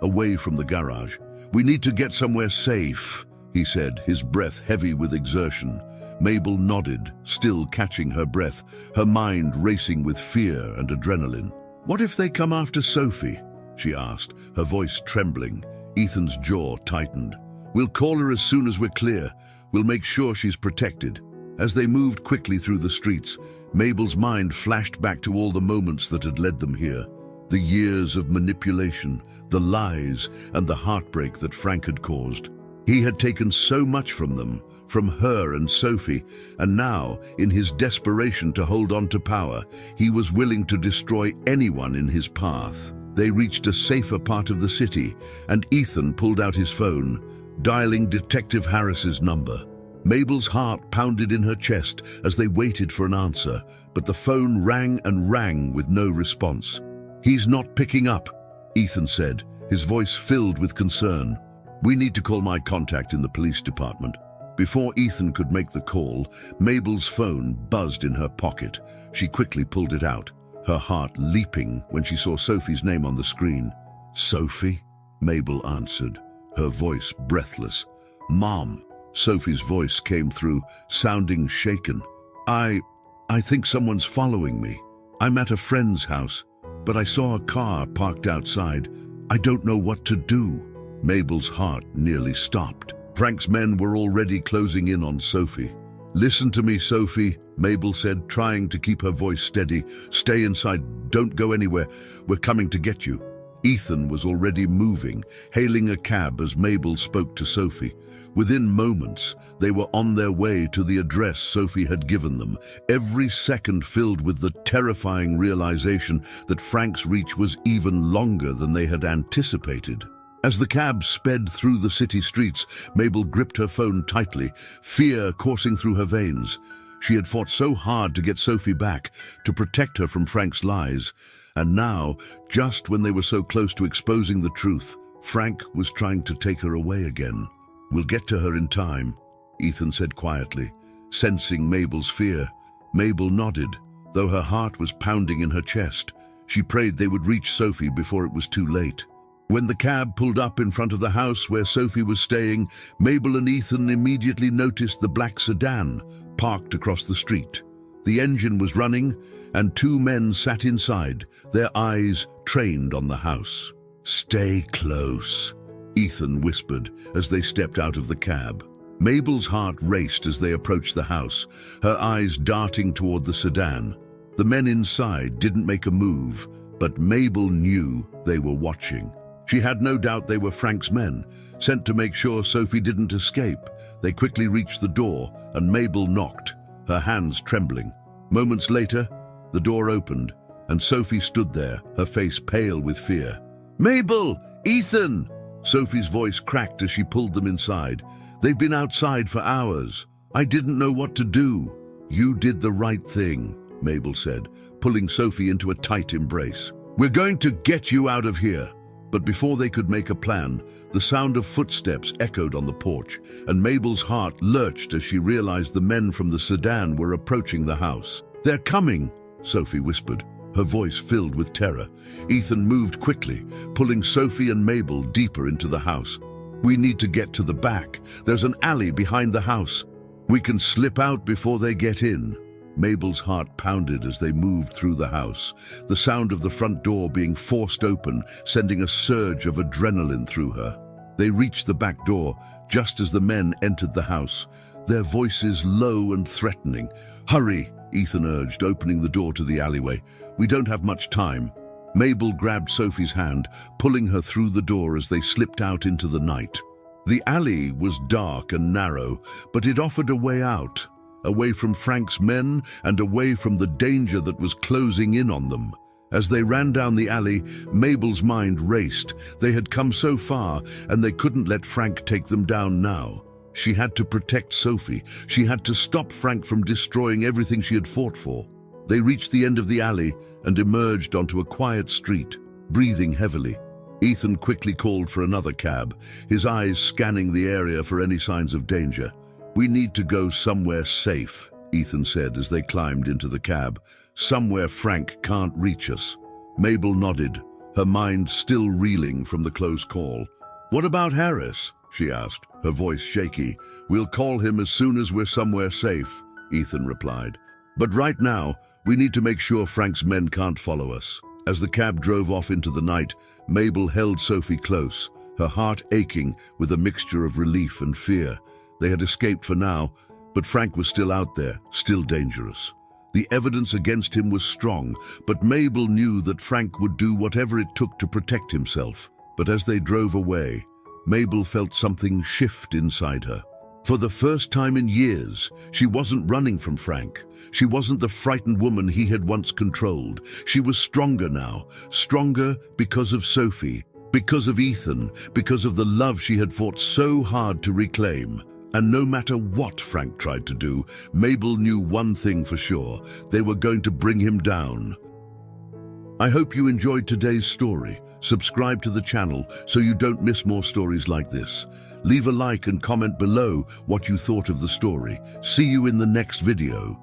away from the garage. "We need to get somewhere safe," he said, his breath heavy with exertion. Mabel nodded, still catching her breath, her mind racing with fear and adrenaline. "What if they come after Sophie?" she asked, her voice trembling. Ethan's jaw tightened. "We'll call her as soon as we're clear. We'll make sure she's protected." As they moved quickly through the streets, Mabel's mind flashed back to all the moments that had led them here. The years of manipulation, the lies, and the heartbreak that Frank had caused. He had taken so much from them, from her and Sophie, and now, in his desperation to hold on to power, he was willing to destroy anyone in his path. They reached a safer part of the city, and Ethan pulled out his phone, dialing Detective Harris's number. Mabel's heart pounded in her chest as they waited for an answer, but the phone rang and rang with no response. "He's not picking up," Ethan said, his voice filled with concern. "We need to call my contact in the police department." Before Ethan could make the call, Mabel's phone buzzed in her pocket. She quickly pulled it out, her heart leaping when she saw Sophie's name on the screen. "Sophie?" Mabel answered, her voice breathless. "Mom," Sophie's voice came through, sounding shaken. I think someone's following me. I'm at a friend's house, but I saw a car parked outside. I don't know what to do." Mabel's heart nearly stopped. Frank's men were already closing in on Sophie. "Listen to me, Sophie," Mabel said, trying to keep her voice steady. "Stay inside. Don't go anywhere. We're coming to get you." Ethan was already moving, hailing a cab as Mabel spoke to Sophie. Within moments, they were on their way to the address Sophie had given them, every second filled with the terrifying realization that Frank's reach was even longer than they had anticipated. As the cab sped through the city streets, Mabel gripped her phone tightly, fear coursing through her veins. She had fought so hard to get Sophie back, to protect her from Frank's lies. And now, just when they were so close to exposing the truth, Frank was trying to take her away again. "We'll get to her in time," Ethan said quietly, sensing Mabel's fear. Mabel nodded, though her heart was pounding in her chest. She prayed they would reach Sophie before it was too late. When the cab pulled up in front of the house where Sophie was staying, Mabel and Ethan immediately noticed the black sedan parked across the street. The engine was running, and two men sat inside, their eyes trained on the house. "Stay close," Ethan whispered as they stepped out of the cab. Mabel's heart raced as they approached the house, her eyes darting toward the sedan. The men inside didn't make a move, but Mabel knew they were watching. She had no doubt they were Frank's men, sent to make sure Sophie didn't escape. They quickly reached the door, and Mabel knocked, her hands trembling. Moments later, the door opened, and Sophie stood there, her face pale with fear. "Mabel! Ethan!" Sophie's voice cracked as she pulled them inside. "They've been outside for hours. I didn't know what to do." "You did the right thing," Mabel said, pulling Sophie into a tight embrace. "We're going to get you out of here." But before they could make a plan, the sound of footsteps echoed on the porch, and Mabel's heart lurched as she realized the men from the sedan were approaching the house. "They're coming," Sophie whispered, her voice filled with terror. Ethan moved quickly, pulling Sophie and Mabel deeper into the house. "We need to get to the back. There's an alley behind the house. We can slip out before they get in." Mabel's heart pounded as they moved through the house, the sound of the front door being forced open, sending a surge of adrenaline through her. They reached the back door just as the men entered the house, their voices low and threatening. "Hurry," Ethan urged, opening the door to the alleyway. "We don't have much time." Mabel grabbed Sophie's hand, pulling her through the door as they slipped out into the night. The alley was dark and narrow, but it offered a way out. Away from Frank's men and away from the danger that was closing in on them. As they ran down the alley, Mabel's mind raced. They had come so far, and they couldn't let Frank take them down now. She had to protect Sophie. She had to stop Frank from destroying everything she had fought for. They reached the end of the alley and emerged onto a quiet street, breathing heavily. Ethan quickly called for another cab, his eyes scanning the area for any signs of danger. "We need to go somewhere safe," Ethan said as they climbed into the cab. "Somewhere Frank can't reach us." Mabel nodded, her mind still reeling from the close call. "What about Harris?" she asked, her voice shaky. "We'll call him as soon as we're somewhere safe," Ethan replied. "But right now, we need to make sure Frank's men can't follow us." As the cab drove off into the night, Mabel held Sophie close, her heart aching with a mixture of relief and fear. They had escaped for now, but Frank was still out there, still dangerous. The evidence against him was strong, but Mabel knew that Frank would do whatever it took to protect himself. But as they drove away, Mabel felt something shift inside her. For the first time in years, she wasn't running from Frank. She wasn't the frightened woman he had once controlled. She was stronger now, stronger because of Sophie, because of Ethan, because of the love she had fought so hard to reclaim. And no matter what Frank tried to do, Mabel knew one thing for sure: they were going to bring him down. I hope you enjoyed today's story. Subscribe to the channel so you don't miss more stories like this. Leave a like and comment below what you thought of the story. See you in the next video.